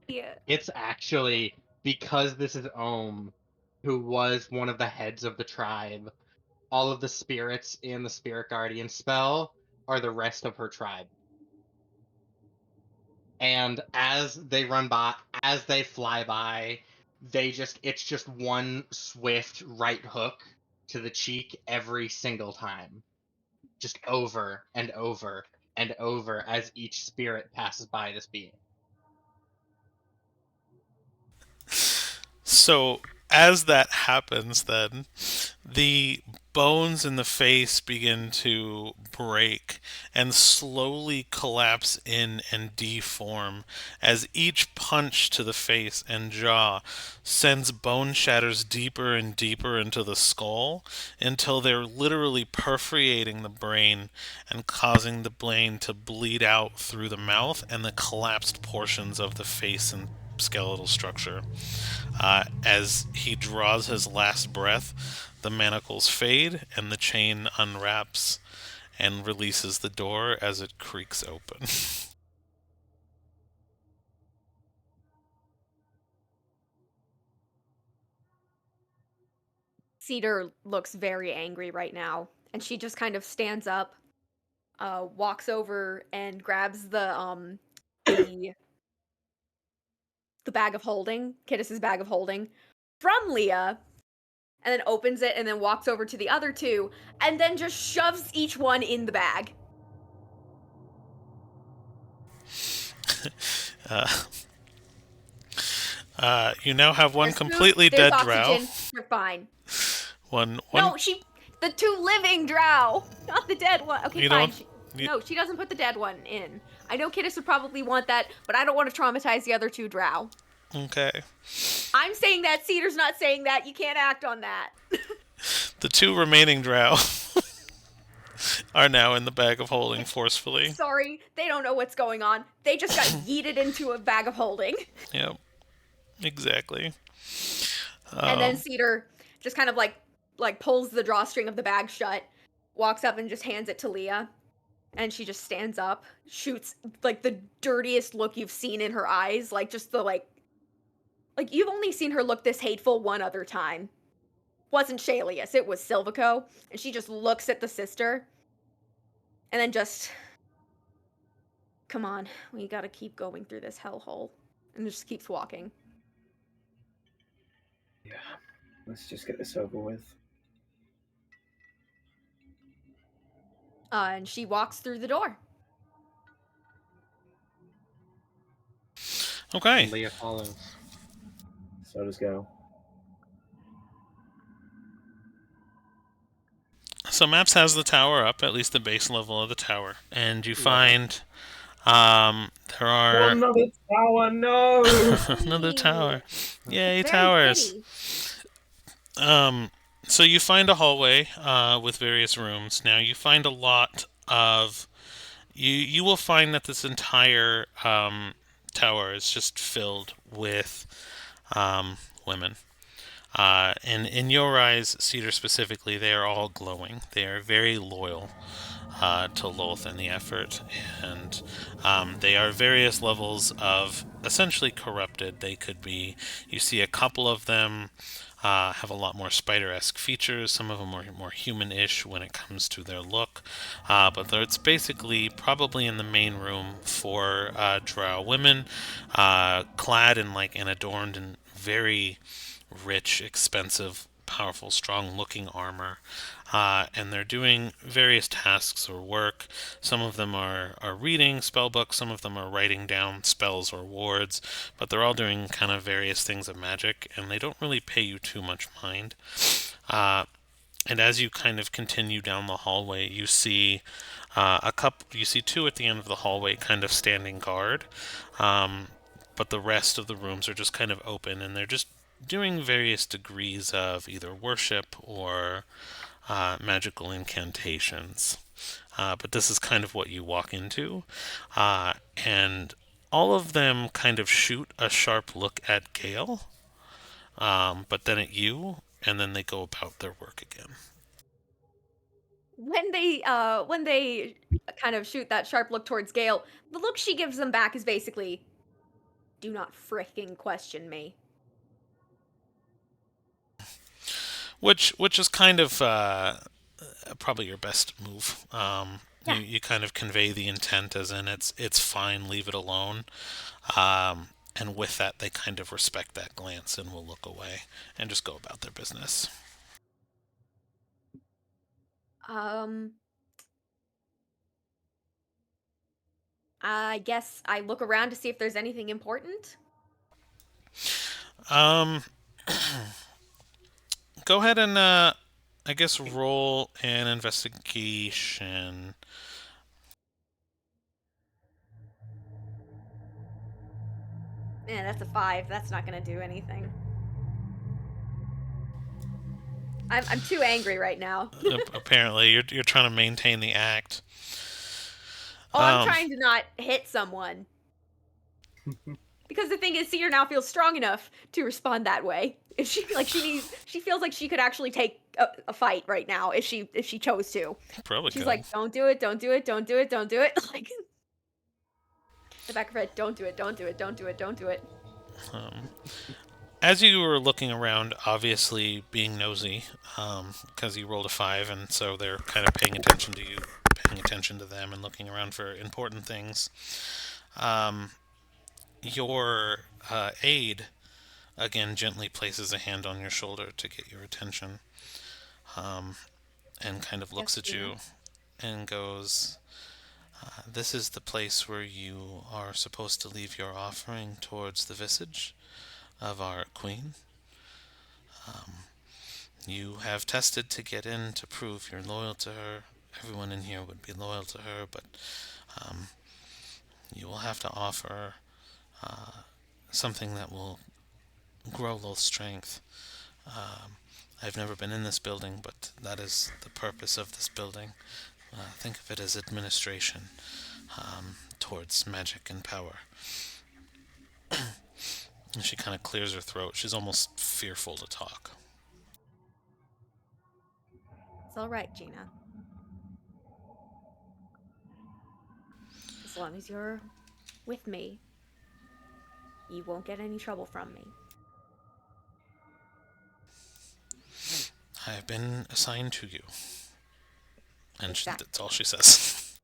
Yeah. it's actually because this is Ohm, who was one of the heads of the tribe. All of the spirits in the Spirit Guardian spell are the rest of her tribe. And as they run by, as they fly by, it's just one swift right hook to the cheek every single time. Just over and over and over as each spirit passes by this being. So as that happens, then the bones in the face begin to break and slowly collapse in and deform as each punch to the face and jaw sends bone shatters deeper and deeper into the skull until they're literally perforating the brain and causing the brain to bleed out through the mouth and the collapsed portions of the face and skeletal structure. As he draws his last breath, the manacles fade and the chain unwraps and releases the door as it creaks open. Cedar looks very angry right now, and she just kind of stands up, walks over and grabs the the bag of holding, Kittis's bag of holding, from Leah, and then opens it and then walks over to the other two, and then just shoves each one in the bag. Uh, you now have one There's food, completely there's dead drow. oxygen, we're fine. One. No, the two living drow, not the dead one. Okay, You fine. don't. You, No, she doesn't put the dead one in. I know Kittis would probably want that, but I don't want to traumatize the other two drow. okay. I'm saying that, Cedar's not saying that. You can't act on that. The two remaining drow are now in the bag of holding forcefully. Sorry, they don't know what's going on. They just got yeeted into a bag of holding. Yep. Exactly. And then Cedar just kind of like pulls the drawstring of the bag shut, walks up and just hands it to Leah. And she just stands up, shoots like the dirtiest look you've seen in her eyes, like just the like you've only seen her look this hateful one other time. Wasn't Shalius, it was Silvico, and she just looks at the sister and then just, come on, we gotta keep going through this hellhole, and just keeps walking. Yeah, let's just get this over with. And she walks through the door. Okay. And Leah follows. So does Gale. So Maps has the tower up, at least the base level of the tower, and you find there are Another tower, no! another tower. Yay, Very towers! pretty. So you find a hallway with various rooms. Now you find a lot of you will find that this entire tower is just filled with women. And in your eyes, Cedar specifically, they are all glowing. They are very loyal to Loth and the effort, and they are various levels of essentially corrupted. They could be. You see a couple of them have a lot more spider-esque features. Some of them are more human-ish when it comes to their look, but it's basically probably in the main room for drow women, clad in and adorned in very rich, expensive, powerful, strong-looking armor, and they're doing various tasks or work. Some of them are reading spell books, some of them are writing down spells or wards, but they're all doing kind of various things of magic, and they don't really pay you too much mind. And as you kind of continue down the hallway, you see you see two at the end of the hallway kind of standing guard, but the rest of the rooms are just kind of open, and they're just doing various degrees of either worship or magical incantations. But this is kind of what you walk into. And all of them kind of shoot a sharp look at Gale, but then at you, and then they go about their work again. When they kind of shoot that sharp look towards Gale, the look she gives them back is basically, do not fricking question me. Which is kind of probably your best move. Yeah. You kind of convey the intent as in it's fine, leave it alone. And with that, they kind of respect that glance and will look away and just go about their business. I guess I look around to see if there's anything important. Go ahead and I guess roll an investigation. Man, that's a 5. That's not gonna do anything. I'm too angry right now. Apparently, you're trying to maintain the act. Oh, I'm Um, trying to not hit someone. Because the thing is, Cedar now feels strong enough to respond that way. If she she feels like she could actually take a fight right now if she chose to. Probably She's could. like, don't do it, don't do it, don't do it, don't do it. Like the back of her head, don't do it, don't do it, don't do it, don't do it. Um, as you were looking around, obviously being nosy, because you rolled a 5, and so they're kind of paying attention to you, paying attention to them, and looking around for important things. Um, your aide again gently places a hand on your shoulder to get your attention, um, and kind of Yes, looks at Gina. you and goes, "This is the place where you are supposed to leave your offering towards the visage of our queen. You have tested to get in to prove you're loyal to her. Everyone in here would be loyal to her, but um, you will have to offer something that will grow Lil's strength. I've never been in this building, but that is the purpose of this building. Think of it as administration towards magic and power." And she kind of clears her throat. She's almost fearful to talk. It's all right, Gina. As long as you're with me, you won't get any trouble from me. I have been assigned to you. And Exactly. that's all she says.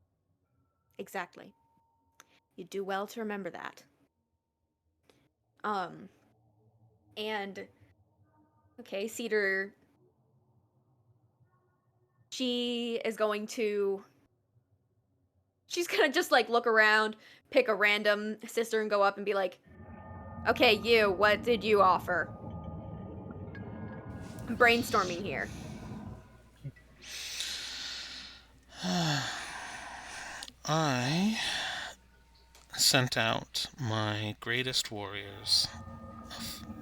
Exactly. You do well to remember that. Um, and okay, Cedar. She is going to. She's gonna just like look around, pick a random sister, and go up and be like, "Okay, you. What did you offer?" I'm brainstorming here. I sent out my greatest warriors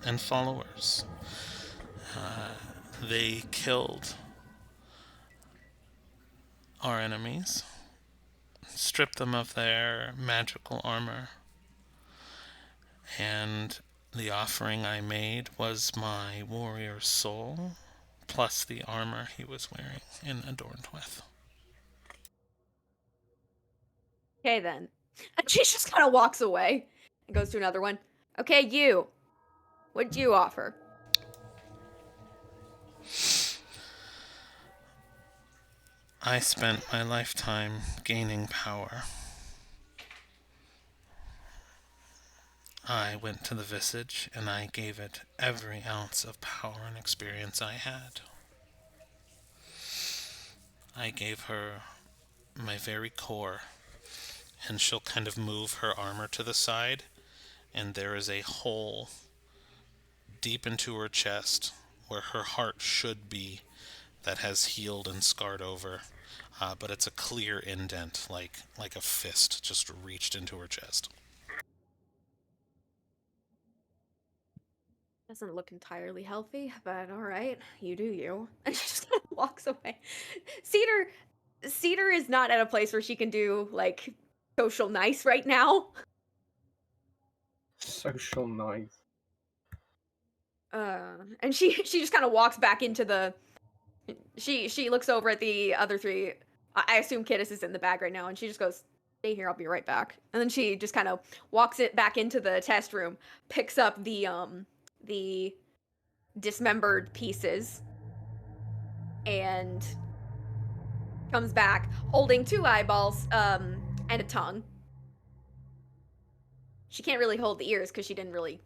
and followers. They killed our enemies, stripped them of their magical armor, and the offering I made was my warrior's soul, plus the armor he was wearing and adorned with. Okay, then. And she just kind of walks away and goes to another one. Okay, you. What'd you offer? I spent my lifetime gaining power. I went to the Visage and I gave it every ounce of power and experience I had. I gave her my very core, and she'll kind of move her armor to the side, and there is a hole deep into her chest where her heart should be that has healed and scarred over. But it's a clear indent, like a fist just reached into her chest. Doesn't look entirely healthy, but all right, you do you. And she just kind of walks away. Cedar, Cedar is not at a place where she can do like social nice right now. Social nice. And she just kind of walks back into the. She looks over at the other three. I assume Kittis is in the bag right now, and she just goes, "Stay here, I'll be right back." And then she just kind of walks it back into the test room, picks up the dismembered pieces, and comes back holding 2 eyeballs and a tongue. She can't really hold the ears because she didn't really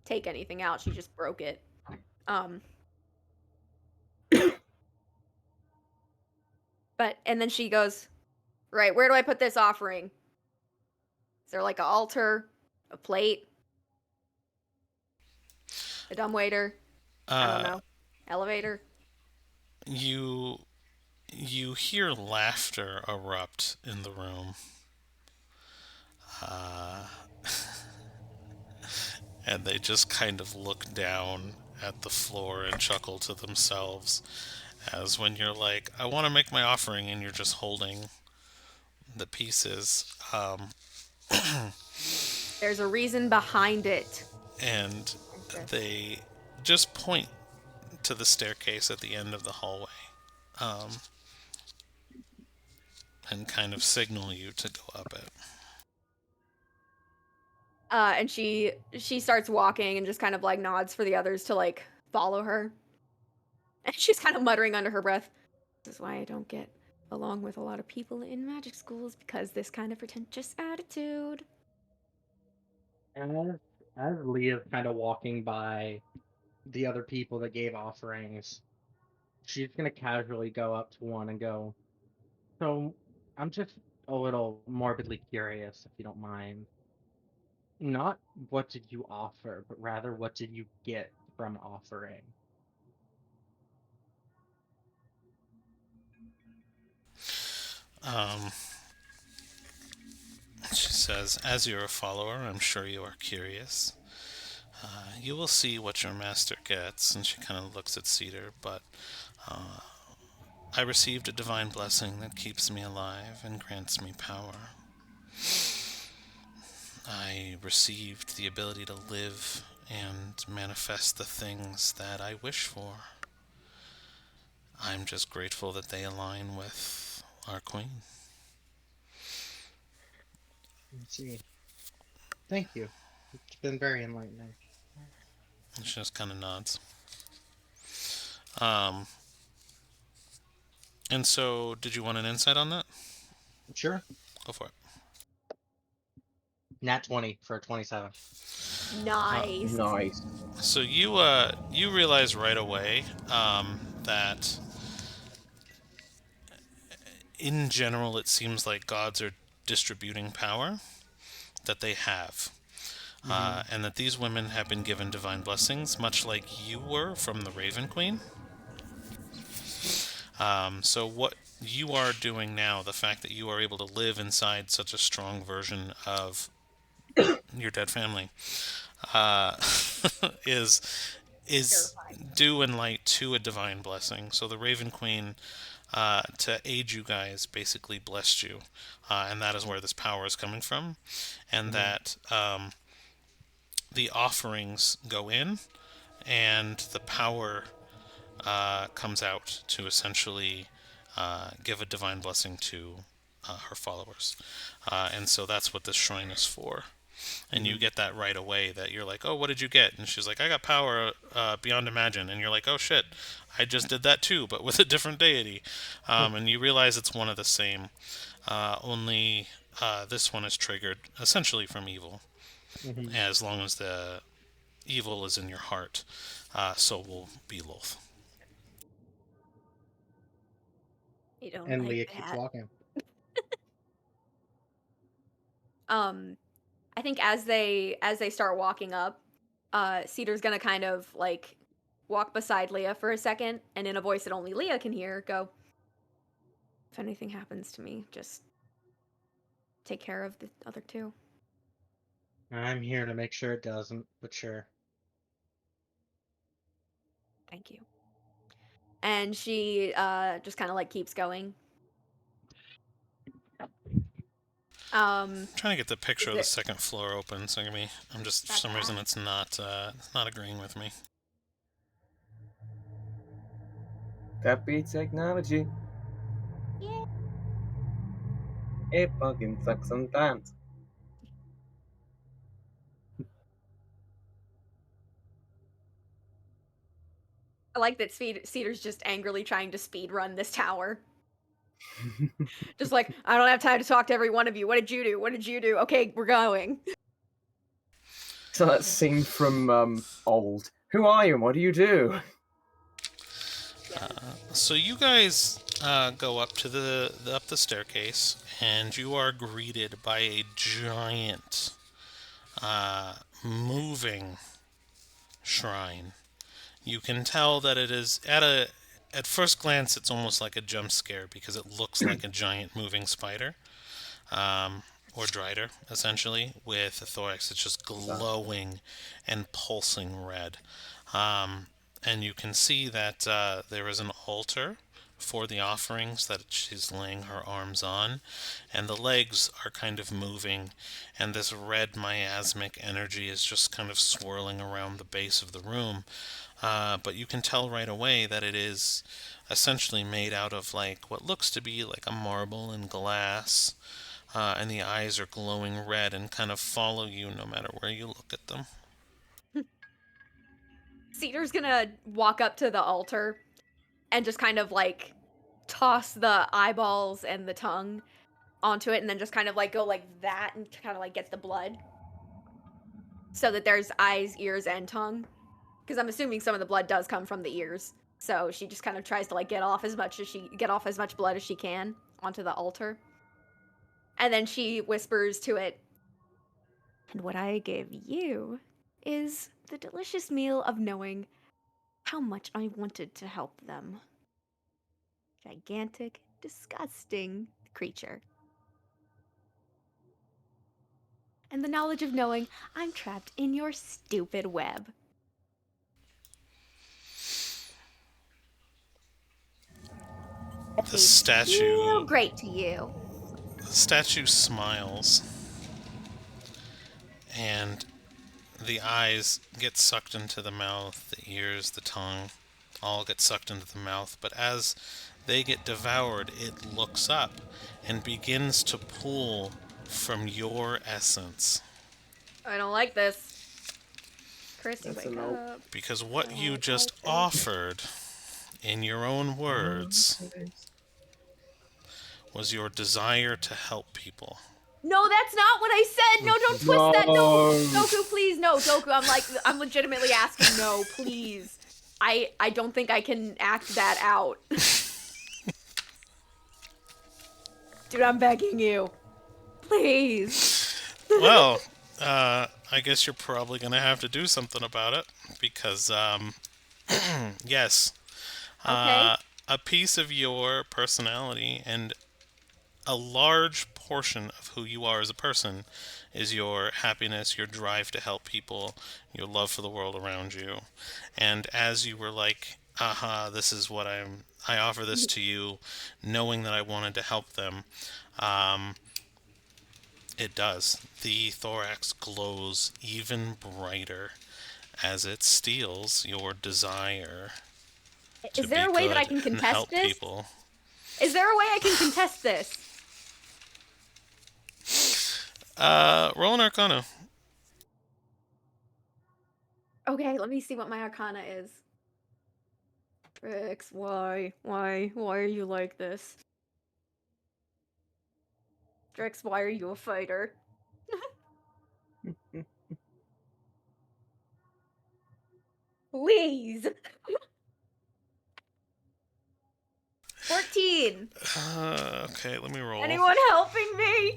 take anything out. She just broke it. Um, but and then she goes, "Right, where do I put this offering? Is there like an altar, a plate, a dumbwaiter? I don't Uh, know, elevator?" you you hear laughter erupt in the room, uh, and they just kind of look down at the floor and chuckle to themselves as when you're like, I want to make my offering, and you're just holding the pieces. There's a reason behind it. And And she goes, they just point to the staircase at the end of the hallway, um, and kind of signal you to go up it. and she starts walking and just kind of like nods for the others to like follow her. And she's kind of muttering under her breath. This is why I don't get along with a lot of people in magic schools, because this kind of pretentious attitude. As as Leah's kind of walking by the other people that gave offerings, she's gonna casually go up to one and go, "So, I'm just a little morbidly curious, if you don't mind. Not what did you offer, but rather what did you get from offering?" Um, she says, as you're a follower, I'm sure you are curious. You will see what your master gets. And she kind of looks at Cedar, but I received a divine blessing that keeps me alive and grants me power. I received the ability to live and manifest the things that I wish for. I'm just grateful that they align with our queen. Let's see. Thank you. It's been very enlightening. And she just kind of nods. Um, and so, did you want an insight on that? Sure. Go for it. Nat 20 for a 27. Nice. Nice. So you realize right away that in general it seems like gods are distributing power that they have. And that these women have been given divine blessings, much like you were from the Raven Queen. So what you are doing now, the fact that you are able to live inside such a strong version of your dead family, uh, is Terrifying. due in light to a divine blessing. So the Raven Queen, to aid you guys, basically blessed you, and that is where this power is coming from, and that the offerings go in, and the power comes out to essentially give a divine blessing to her followers. And so that's what this shrine is for. And you get that right away, that you're like, oh, what did you get? And she's like, I got power beyond imagine. And you're like, oh shit, I just did that too, but with a different deity. And you realize it's one of the same, only this one is triggered essentially from evil. Mm-hmm. As long as the evil is in your heart, so will be Loth. You don't And like Leah keeps that. walking. I think as they start walking up, Cedar's gonna kind of like walk beside Leah for a second, and in a voice that only Leah can hear, go, if anything happens to me, just take care of the other two. I'm here to make sure it doesn't, but sure. Thank you. And she just kind of like keeps going. I'm trying to get the picture Is of the it second floor open, so I'm just, for that some reason, bad? it's not agreeing with me. That be technology. Yeah. It fucking sucks sometimes. I like that Cedar's just angrily trying to speed run this tower. Just like, I don't have time to talk to every one of you. What did you do? What did you do? Okay, we're going. So that scene from Old. Who are you and what do you do? Yes. So you guys go up to up the staircase, and you are greeted by a giant, moving shrine. You can tell that it is at first glance, it's almost like a jump scare because it looks like a giant moving spider, um, or drider, essentially, with a thorax that's just glowing and pulsing red. Um, and you can see that there is an altar for the offerings that she's laying her arms on, and the legs are kind of moving, and this red miasmic energy is just kind of swirling around the base of the room. But you can tell right away that it is essentially made out of like what looks to be like a marble and glass, and the eyes are glowing red and kind of follow you no matter where you look at them. Cedar's gonna walk up to the altar and just kind of like toss the eyeballs and the tongue onto it and then just kind of like go like that and kind of like get the blood so that there's eyes, ears, and tongue. Because I'm assuming some of the blood does come from the ears. So she just kind of tries to like get off as much blood as she can onto the altar. And then she whispers to it, "And what I give you is the delicious meal of knowing how much I wanted to help them." Gigantic, disgusting creature. And the knowledge of knowing I'm trapped in your stupid web. That The tastes real statue, great to you. the statue smiles, and the eyes get sucked into the mouth, the ears, the tongue, all get sucked into the mouth. But as they get devoured, it looks up and begins to pull from your essence. I don't like this. Chris, you That's a wake no. up. Because what you I just like this. offered, in your own words, was your desire to help people. No, that's not what I said. No, don't twist that. No, No. Doku, please, no, Doku. I'm legitimately asking. No, please. I don't think I can act that out. Dude, I'm begging you. Please. Well, I guess you're probably going to have to do something about it because, yes, Okay. a piece of your personality and a large portion of who you are as a person is your happiness, your drive to help people, your love for the world around you. And as you were like, aha, this is what I offer this to you, knowing that I wanted to help them, um, it does. The thorax glows even brighter as it steals your desire to Is there be a way that I good can and contest help this? people. Is there a way I can contest this? Roll an Arcana. Okay, let me see what my arcana is. Trix, why? Why are you like this? Trix, why are you a fighter? Please! 14! Okay, let me roll. Anyone helping me?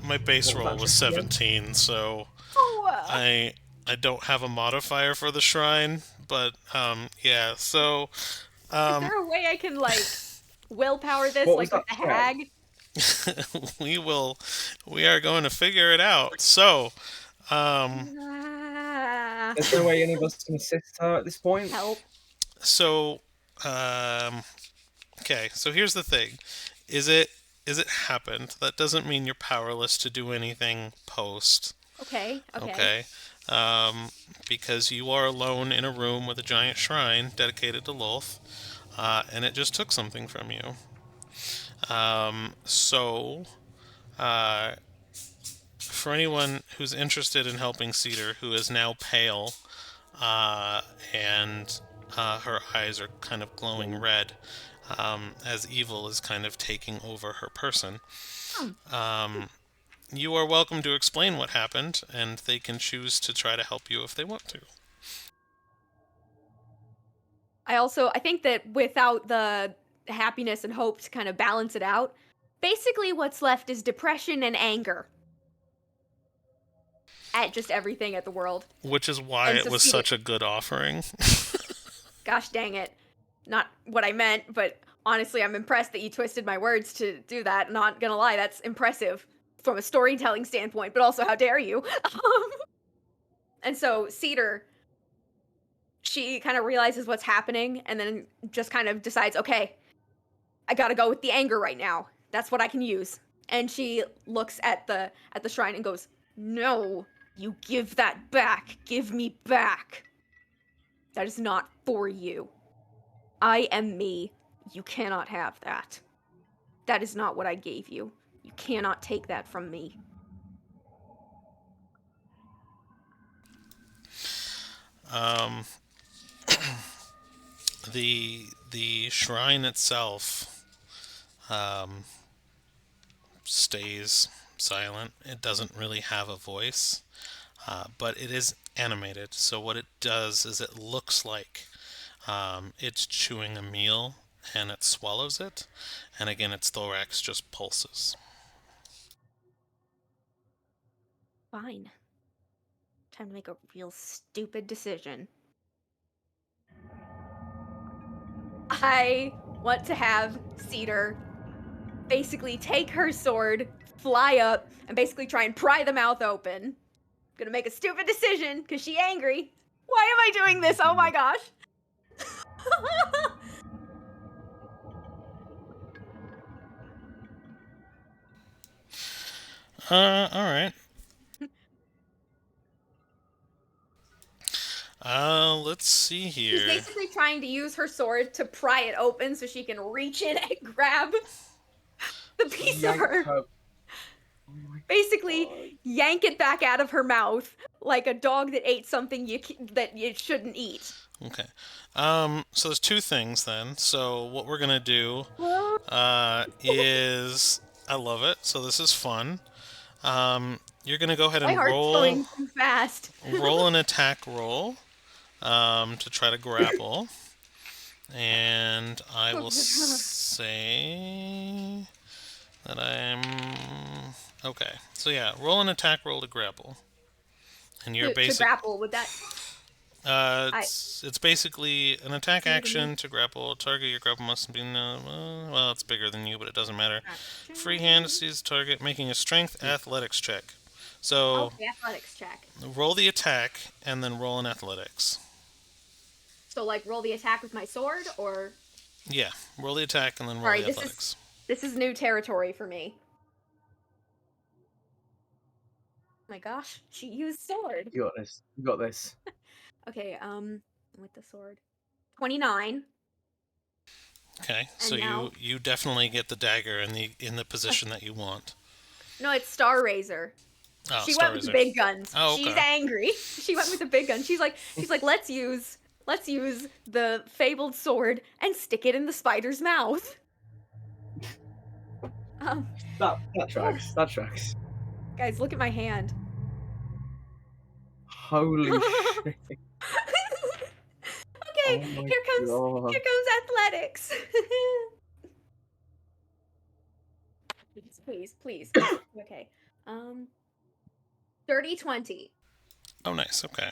My base What was roll that was trick again? 17, so Oh, I don't have a modifier for the shrine, but yeah. So is there a way I can, like, willpower this, What was like, with that the check? hag? we are going to figure it out. So Ah, There's no way any of us can assist her at this point. help. so um, okay. So here's the thing: is it happened? That doesn't mean you're powerless to do anything post. Okay. Okay. Um, because you are alone in a room with a giant shrine dedicated to Lolth, and it just took something from you. So, uh, for anyone who's interested in helping Cedar, who is now pale, uh, and her eyes are kind of glowing red, as evil is kind of taking over her person, you are welcome to explain what happened, and they can choose to try to help you if they want to. I think that without the happiness and hope to kind of balance it out, basically what's left is depression and anger. at just everything at the world. Which is why And it so was Cedar- such a good offering. Gosh dang it. Not what I meant, but honestly, I'm impressed that you twisted my words to do that. Not gonna lie, that's impressive from a storytelling standpoint, but also, how dare you? And so Cedar, she kind of realizes what's happening and then just kind of decides, okay, I gotta go with the anger right now. That's what I can use. And she looks at the shrine and goes, "No, you give that back. Give me back. That is not for you. I am me. You cannot have that. That is not what I gave you. You cannot take that from me." Um, the shrine itself stays silent. It doesn't really have a voice, but it is animated. So what it does is it looks like it's chewing a meal and it swallows it, and again its thorax just pulses. Fine. Time to make a real stupid decision. I want to have Cedar basically take her sword, fly up, and basically try and pry the mouth open. Gonna make a stupid decision because she angry. Why am I doing this? Oh my gosh. All right. Let's see She's here. basically trying to use her sword to pry it open so she can reach in and grab the piece of Yank her. her. Oh my Basically, God. yank it back out of her mouth like a dog that ate something that you shouldn't eat. Okay. So there's two things then. So what we're gonna do is I love it. So this is fun. You're gonna go ahead My and heart's going too fast. roll an attack roll to try to grapple, and I will say that I'm okay. So yeah, roll an attack roll to grapple, and your to basic. grapple with that. I It's basically an attack bigger than me. action to grapple a target. Your grapple must be well, it's bigger than you, but it doesn't matter. Action. Free hand to seize the target, making a strength athletics check. So Okay, athletics check. roll the attack and then roll an athletics. So like roll the attack with my sword, or Yeah, roll the attack and then roll sorry, the athletics. this is new territory for me. Oh my gosh, she used sword. You got this. You got this. Okay, with the sword. 29. Okay, so And now you definitely get the dagger in the position that you want. no, it's Star Razor. Oh, She Star went with the Razor. big guns. Oh, She's okay. angry. She went with the big gun. She's like, let's use the fabled sword and stick it in the spider's mouth. Um, That tracks. That tracks. guys, look at my hand. Holy shit. Okay, Oh my here God. comes athletics. Please. Okay. 30-20. Oh, nice. Okay.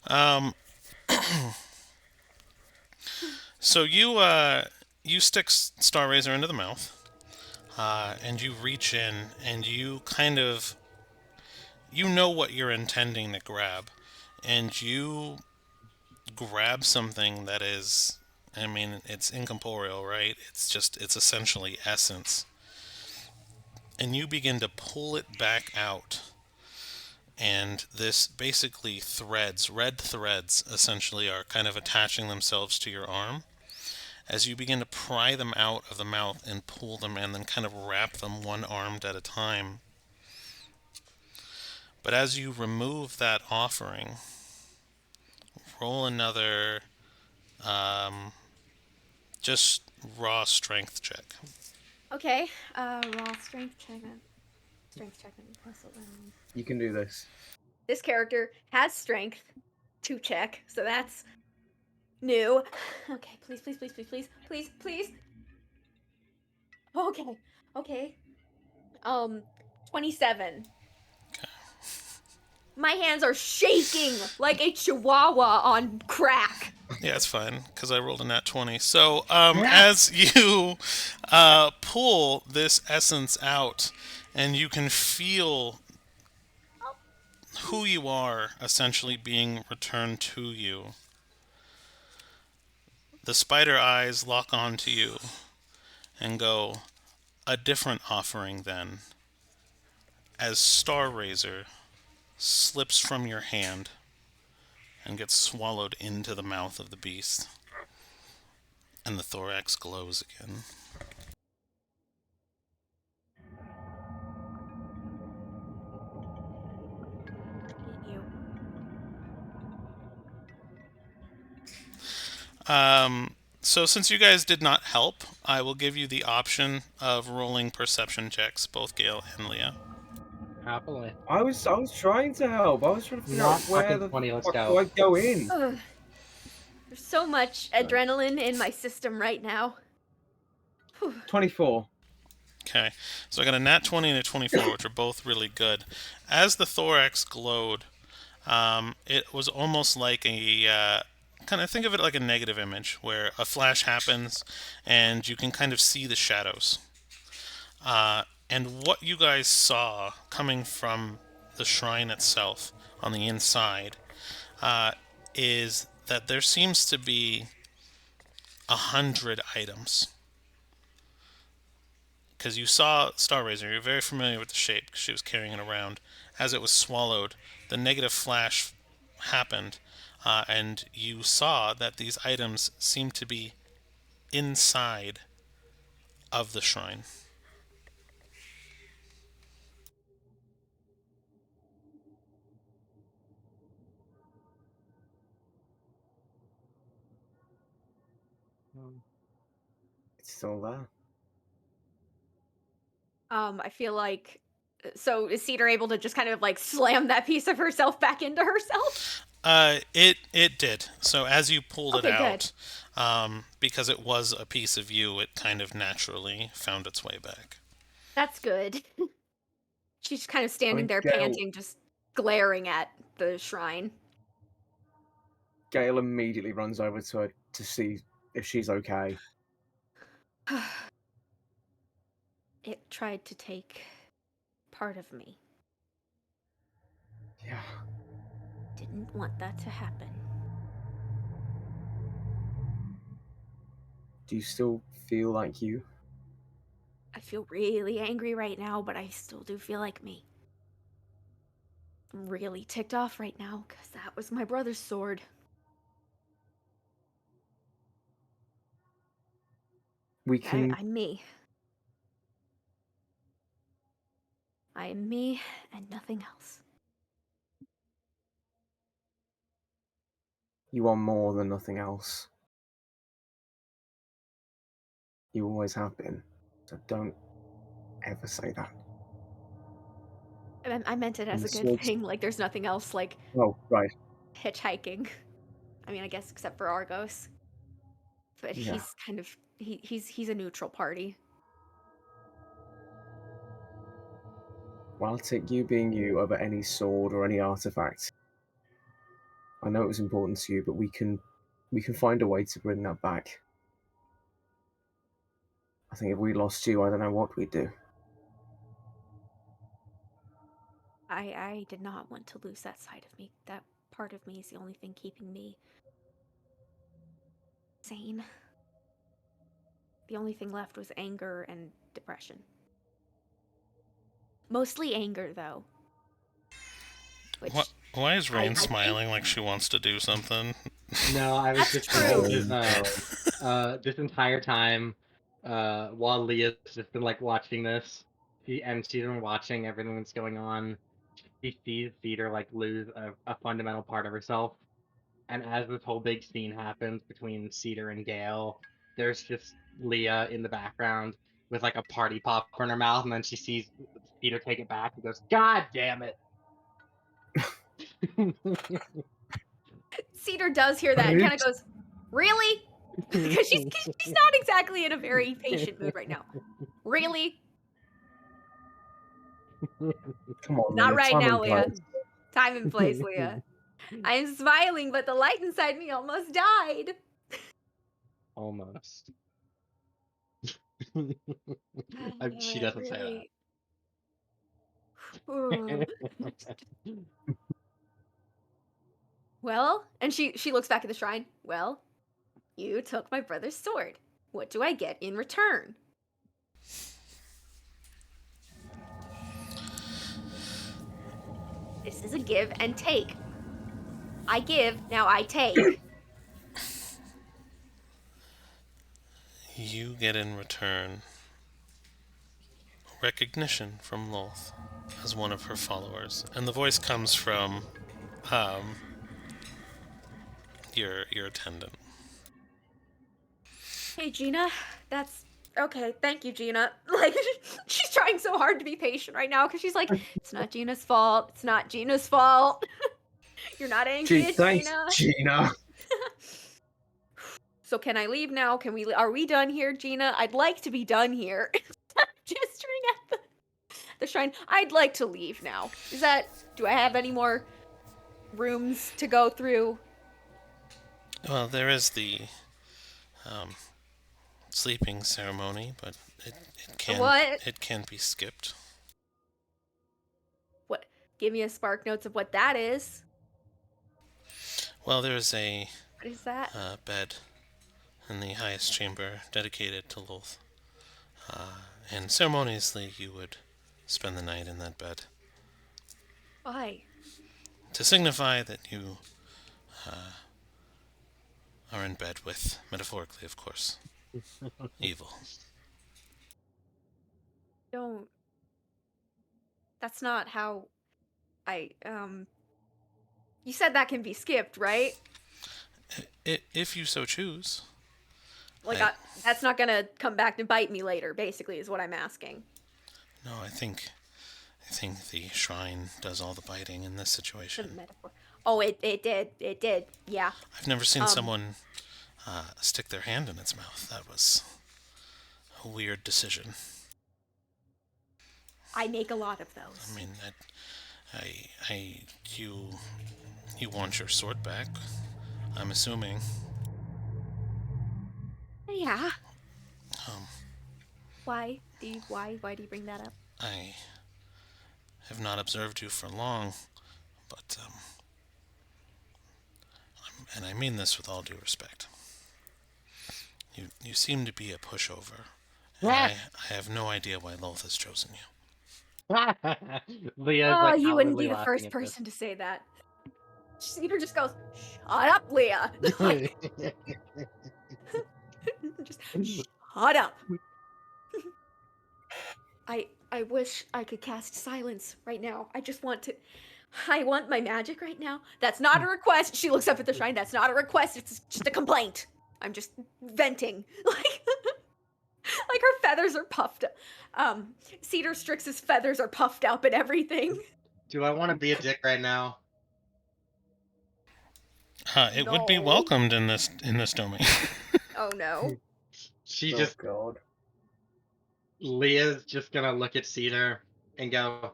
Um, so you stick Star Razor into the mouth, and you reach in and you kind of you know what you're intending to grab, and you grab something that is, I mean, it's incorporeal, right? It's essentially essence, and you begin to pull it back out. And this basically red threads, essentially, are kind of attaching themselves to your arm. As you begin to pry them out of the mouth and pull them and then kind of wrap them one armed at a time. But as you remove that offering, roll another just raw strength check. Okay. Raw strength check. Strength check and plus 11. You can do this. This character has strength to check, so that's new. Okay, please. Okay. 27. My hands are shaking like a chihuahua on crack. Yeah, it's fine because I rolled a nat 20. So, as you pull this essence out, and you can feel who you are essentially being returned to you, the spider eyes lock onto you and go, "A different offering then," as Star Razor slips from your hand and gets swallowed into the mouth of the beast, and the thorax glows again. I hate you. So since you guys did not help, I will give you the option of rolling perception checks, both Gale and Leah. Happily. I was trying to help. I was trying to figure out Not where fucking the 20, let's fuck go. do I go in. Ugh. There's so much adrenaline in my system right now. 24. Okay, so I got a nat 20 and a 24, which are both really good. As the thorax glowed, it was almost like a kind of think of it like a negative image where a flash happens and you can kind of see the shadows. And what you guys saw coming from the shrine itself on the inside is that there seems to be 100 items. Because you saw Star Razor, you're very familiar with the shape because she was carrying it around. As it was swallowed, the negative flash happened, and you saw that these items seemed to be inside of the shrine. It's still there. I feel like. So is Cedar able to just kind of like slam that piece of herself back into herself? It did. So as you pulled it Okay, good. out, because it was a piece of you, it kind of naturally found its way back. That's good. She's kind of standing there Gale, panting, just glaring at the shrine. Gale immediately runs over to her to see if she's okay. It tried to take part of me. Yeah. Didn't want that to happen. Do you still feel like you? I feel really angry right now, but I still do feel like me. I'm really ticked off right now because that was my brother's sword. We can. I'm me. I am me and nothing else. You are more than nothing else. You always have been. So don't ever say that. I meant it And as the a good swords. thing. Like, there's nothing else like Oh, right. hitchhiking. I mean, I guess except for Argos. But Yeah. he's kind of he's a neutral party. Well, I'll take you being you over any sword or any artifact. I know it was important to you, but we can find a way to bring that back. I think if we lost you, I don't know what we'd do. I did not want to lose that side of me. That part of me is the only thing keeping me sane. The only thing left was anger and depression. Mostly anger, though. Which Why is Rain I think smiling like she wants to do something? No, I was that's just true. this entire time, while Leah's just been like watching this, she's been watching everything that's going on. She sees Cedar like lose a fundamental part of herself, and as this whole big scene happens between Cedar and Gale, there's just Leah in the background with like a party popper in her mouth, and then she sees Cedar take it back and goes, "God damn it!" Cedar does hear that and kind of goes, "Really?" Because she's not exactly in a very patient mood right now. Really? Come on, Not Leah. right Time now, and Leah. place. Time and place, Leah. I am smiling, but the light inside me almost died. Almost. She It doesn't say really. Ooh. that. Well, and she looks back at the shrine. Well, you took my brother's sword. What do I get in return? This is a give and take. I give, now I take. You get in return recognition from Lolth as one of her followers, and the voice comes from um, your attendant. Hey, Gina, that's okay. Thank you, Gina. Like, she's trying so hard to be patient right now because she's like, it's not Gina's fault. It's not Gina's fault. You're not angry Gee, at thanks, Gina. Gina. So can I leave now? Are we done here, Gina? I'd like to be done here. Gesturing at the shrine. I'd like to leave now. Do I have any more rooms to go through? Well, there is the um, sleeping ceremony, but it can What? it can be skipped. What? Give me a spark notes of what that is. Well, there's a What is that? bed in the highest chamber dedicated to Lolth, and ceremoniously you would spend the night in that bed Why? to signify that you are in bed with, metaphorically, of course, evil. Don't. That's not how You said that can be skipped, right? If you so choose. Like, I- that's not gonna come back to bite me later, basically, is what I'm asking. No, I think the shrine does all the biting in this The situation. metaphor. Oh, it did. Yeah. I've never seen Um, someone stick their hand in its mouth. That was a weird decision. I make a lot of those. I mean, you want your sword back? I'm assuming. Yeah. Um, Why do you bring that up? I have not observed you for long, but and I mean this with all due respect. You seem to be a pushover, and I have no idea why Lolth has chosen you. Leah's Oh, like you wouldn't outwardly be the laughing first at this. person to say that. Cedar just goes, "Shut up, Leah." Like, just shut up. I wish I could cast silence right now. I want my magic right now. That's not a request. She looks up at the shrine. That's not a request. It's just a complaint. I'm just venting. Like her feathers are puffed. Cedar Strix's feathers are puffed up and everything. Do I want to be a dick right now? It would be No. welcomed in this domain. Oh no. She Oh just God. Leah's just gonna look at Cedar and go,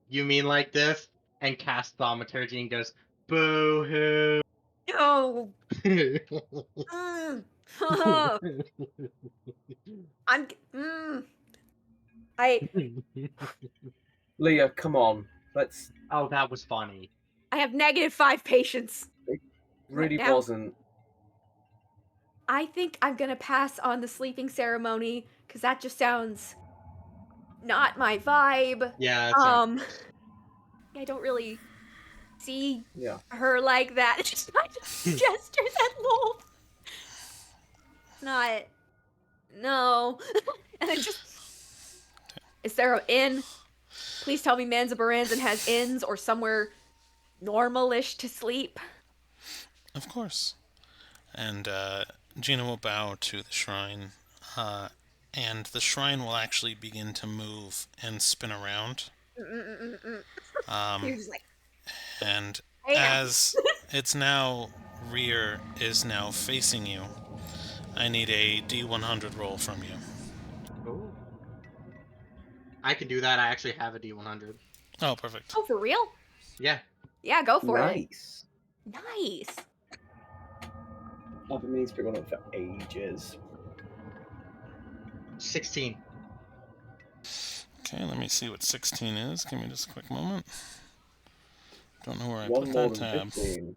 "You mean like this?" And cast thaumaturgy and goes, "Boo hoo." No. Mm. I'm. I. Leah, come on. Let's. Oh, that was funny. I have -5 patience. Right Really now. wasn't. I think I'm gonna pass on the sleeping ceremony because that just sounds not my vibe. Yeah, that sounds Um, I don't really see Yeah. her like that. Just kind of gestures at Lowell. Not, no. And then just, is there an inn? Please tell me Manzabaranzan has inns or somewhere normalish to sleep. Of course. And Gina will bow to the shrine, and the shrine will actually begin to move and spin around. You're just like, And hey now. as its rear is now facing you, I need a D100 roll from you. Ooh. I can do that. I actually have a D100. Oh, perfect. Oh, for real? Yeah. Yeah, go for it. Nice. Nice. I've been meaning to pick one up for ages. 16. Okay, let me see what 16 is. Give me just a quick moment. Don't know where I One put more that than tab. 15.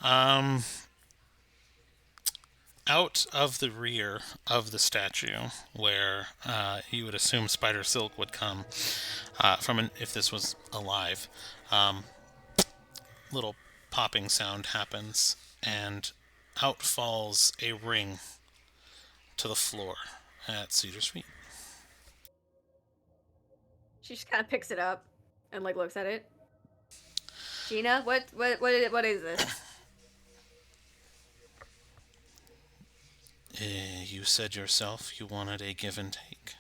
Um, out of the rear of the statue, where you would assume Spider Silk would come if this was alive, little popping sound happens, and out falls a ring to the floor at Cedar's feet. She just kind of picks it up and like looks at it. Gina, what is this? You said yourself you wanted a give and take.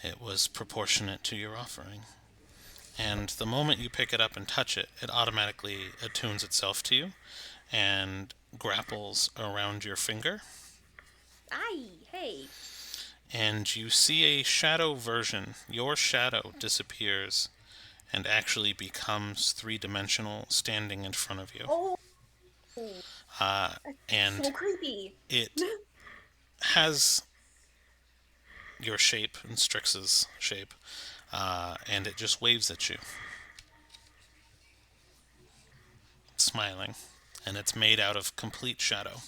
It was proportionate to your offering. And the moment you pick it up and touch it, it automatically attunes itself to you and grapples around your finger. Aye, hey. And you see a shadow version. Your shadow disappears and actually becomes three-dimensional, standing in front of you. Oh, And so creepy. it has your shape and Strix's shape, and it just waves at you, smiling. And it's made out of complete shadow.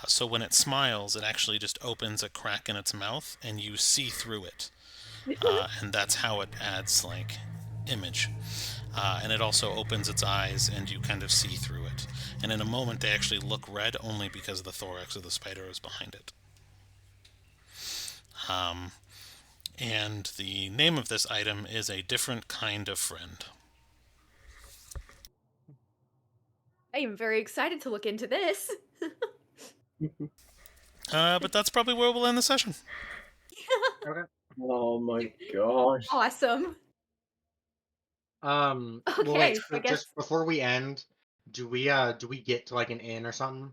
So when it smiles, it actually just opens a crack in its mouth, and you see through it. And that's how it adds, like, image. And it also opens its eyes, and you kind of see through it. And in a moment, they actually look red only because the thorax of the spider is behind it. And the name of this item is a different kind of friend. I am very excited to look into this. But that's probably where we'll end the session. Okay. Oh my gosh. Awesome. Well, Okay, wait. so So I guess just before we end, do we get to like an inn or something?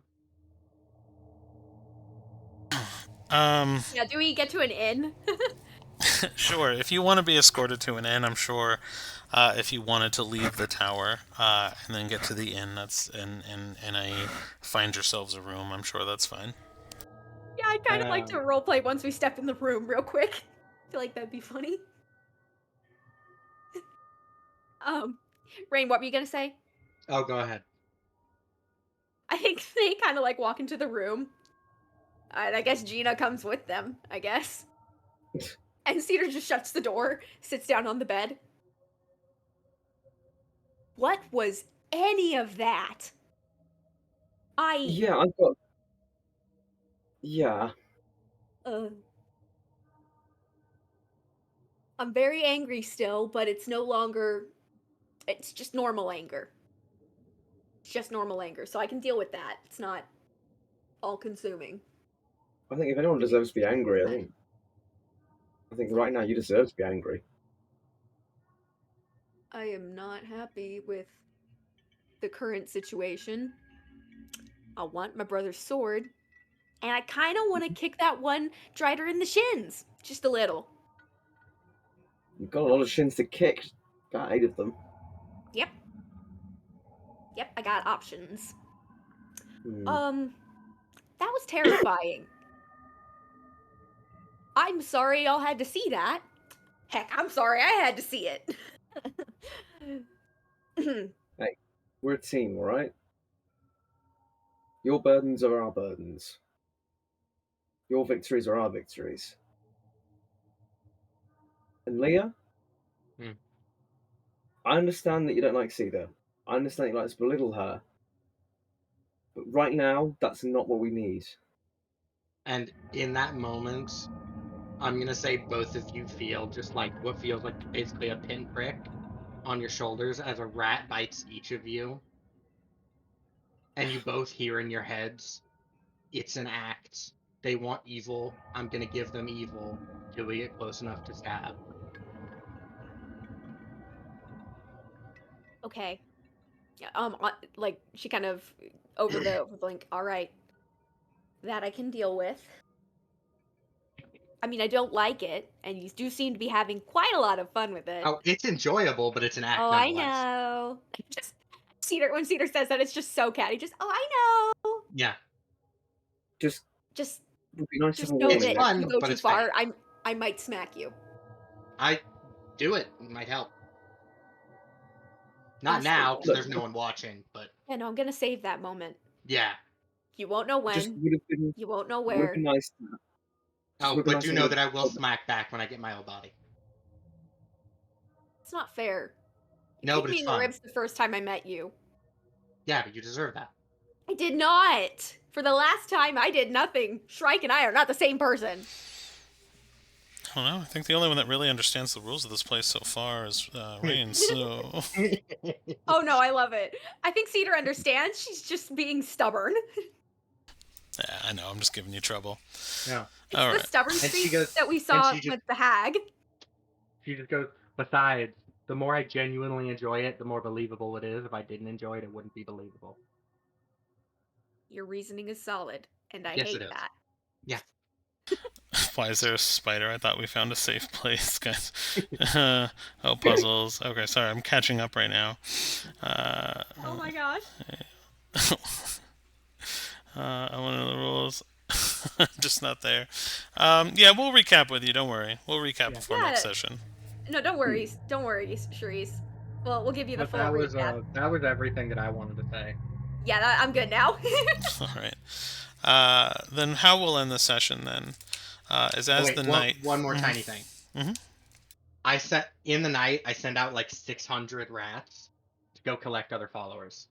yeah. Do we get to an inn? Sure. If you want to be escorted to an inn, I'm sure. If you wanted to leave the tower and then get to the inn, that's and find yourselves a room, I'm sure that's fine. Yeah, I'd kind of like to roleplay once we step in the room real quick. I feel like that'd be funny. Rain, what were you gonna say? Oh, go ahead. I think they kind of like walk into the room. And I guess Gina comes with them, I guess. And Cedar just shuts the door, sits down on the bed. What was any of that? Yeah, I've got. Yeah. Uh, I'm very angry still, but it's no longer. It's just normal anger. It's just normal anger, so I can deal with that. It's not all consuming. I think if anyone deserves to be angry, I think right now you deserve to be angry. I am not happy with the current situation. I want my brother's sword, and I kind of want to kick that one Drider in the shins, just a little. You've got a lot of shins to kick. Got 8 of them. Yep. Yep, I got options. Hmm. That was terrifying. I'm sorry y'all had to see that. Heck, I'm sorry I had to see it. Hey, we're a team, all right? Your burdens are our burdens. Your victories are our victories. And Leah, Hmm. I understand that you don't like Cedar. I understand you like to belittle her. But right now, that's not what we need. And in that moment, I'm gonna say both of you feel just like what feels like basically a pinprick on your shoulders as a rat bites each of you, and you both hear in your heads, "It's an act. They want evil. I'm gonna give them evil till we get close enough to stab." okay. Like she kind of over the blink. All right, that I can deal with. I mean, I don't like it, and you do seem to be having quite a lot of fun with it. Oh, it's enjoyable, but it's an act Oh, I nonetheless. know. Just Cedar when Cedar says that, it's just so catty. Just I know. Yeah, Just Just would be nice to just have a know it's warning that next if you fun, go but too it's far, fake. I might smack you. I do it. It might help. I'll Not save now, it. because there's no one watching, but Yeah, no, I'm gonna save that moment. yeah. You won't know just when. You won't know would have been where. nice. Just Oh, would have been but nice do to know have that I will a smack back when I get my own body. It's not fair. You No, kicked but me it's in the fun. ribs the first time I met you. Yeah, but you deserve that. I did not. For the last time, I did nothing. Shrike and I are not the same person. I don't know. I think the only one that really understands the rules of this place so far is Rain. So Oh no, I love it. I think Cedar understands. She's just being stubborn. yeah, I know. I'm just giving you trouble. Yeah. It's All the right. stubborn And she streak goes, that we and saw she just with the hag. she just goes, besides, the more I genuinely enjoy it, the more believable it is. If I didn't enjoy it, it wouldn't be believable. Your reasoning is solid, and I Yes, it hate is. that. Yeah. Why is there a spider? I thought we found a safe place, guys. Oh, puzzles. Okay, sorry. I'm catching up right now. Oh my gosh. I want to know the rules. Just not there. Yeah, we'll recap with you. Don't worry. We'll recap Yeah. before Yeah. next session. No, don't worry. Don't worry, Charisse. Well, we'll give you the But full recap. that was everything that I wanted to say. Yeah, I'm good now. All right. Then how we'll end the session then is Oh as wait, the night. one more tiny thing. Mhm. I set in the night. I send out like 600 rats to go collect other followers.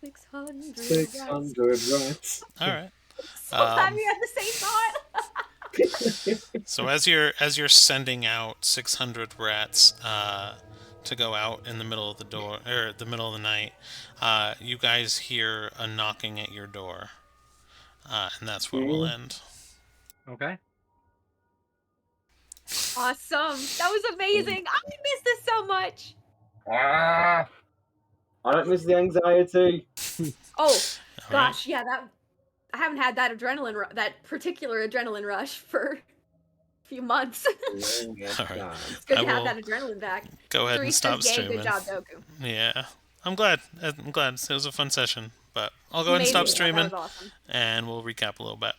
600 rats. 600 rats. All right. So glad we had the same thought. So as you're sending out 600 rats to go out in the middle of the door or the middle of the night, you guys hear a knocking at your door, and that's where we'll end. Okay. Awesome. That was amazing. I miss this so much. Ah, I don't miss the anxiety. Oh, All right. gosh, yeah, that I haven't had that that particular adrenaline rush for a few months. Long All right. time. It's good I to have will that adrenaline back. go ahead and Charisse stop says, yay, streaming. good job, Doku. Yeah, I'm glad. I'm glad. It was a fun session, but I'll go ahead and Amazing. stop That streaming, was awesome. and we'll recap a little bit.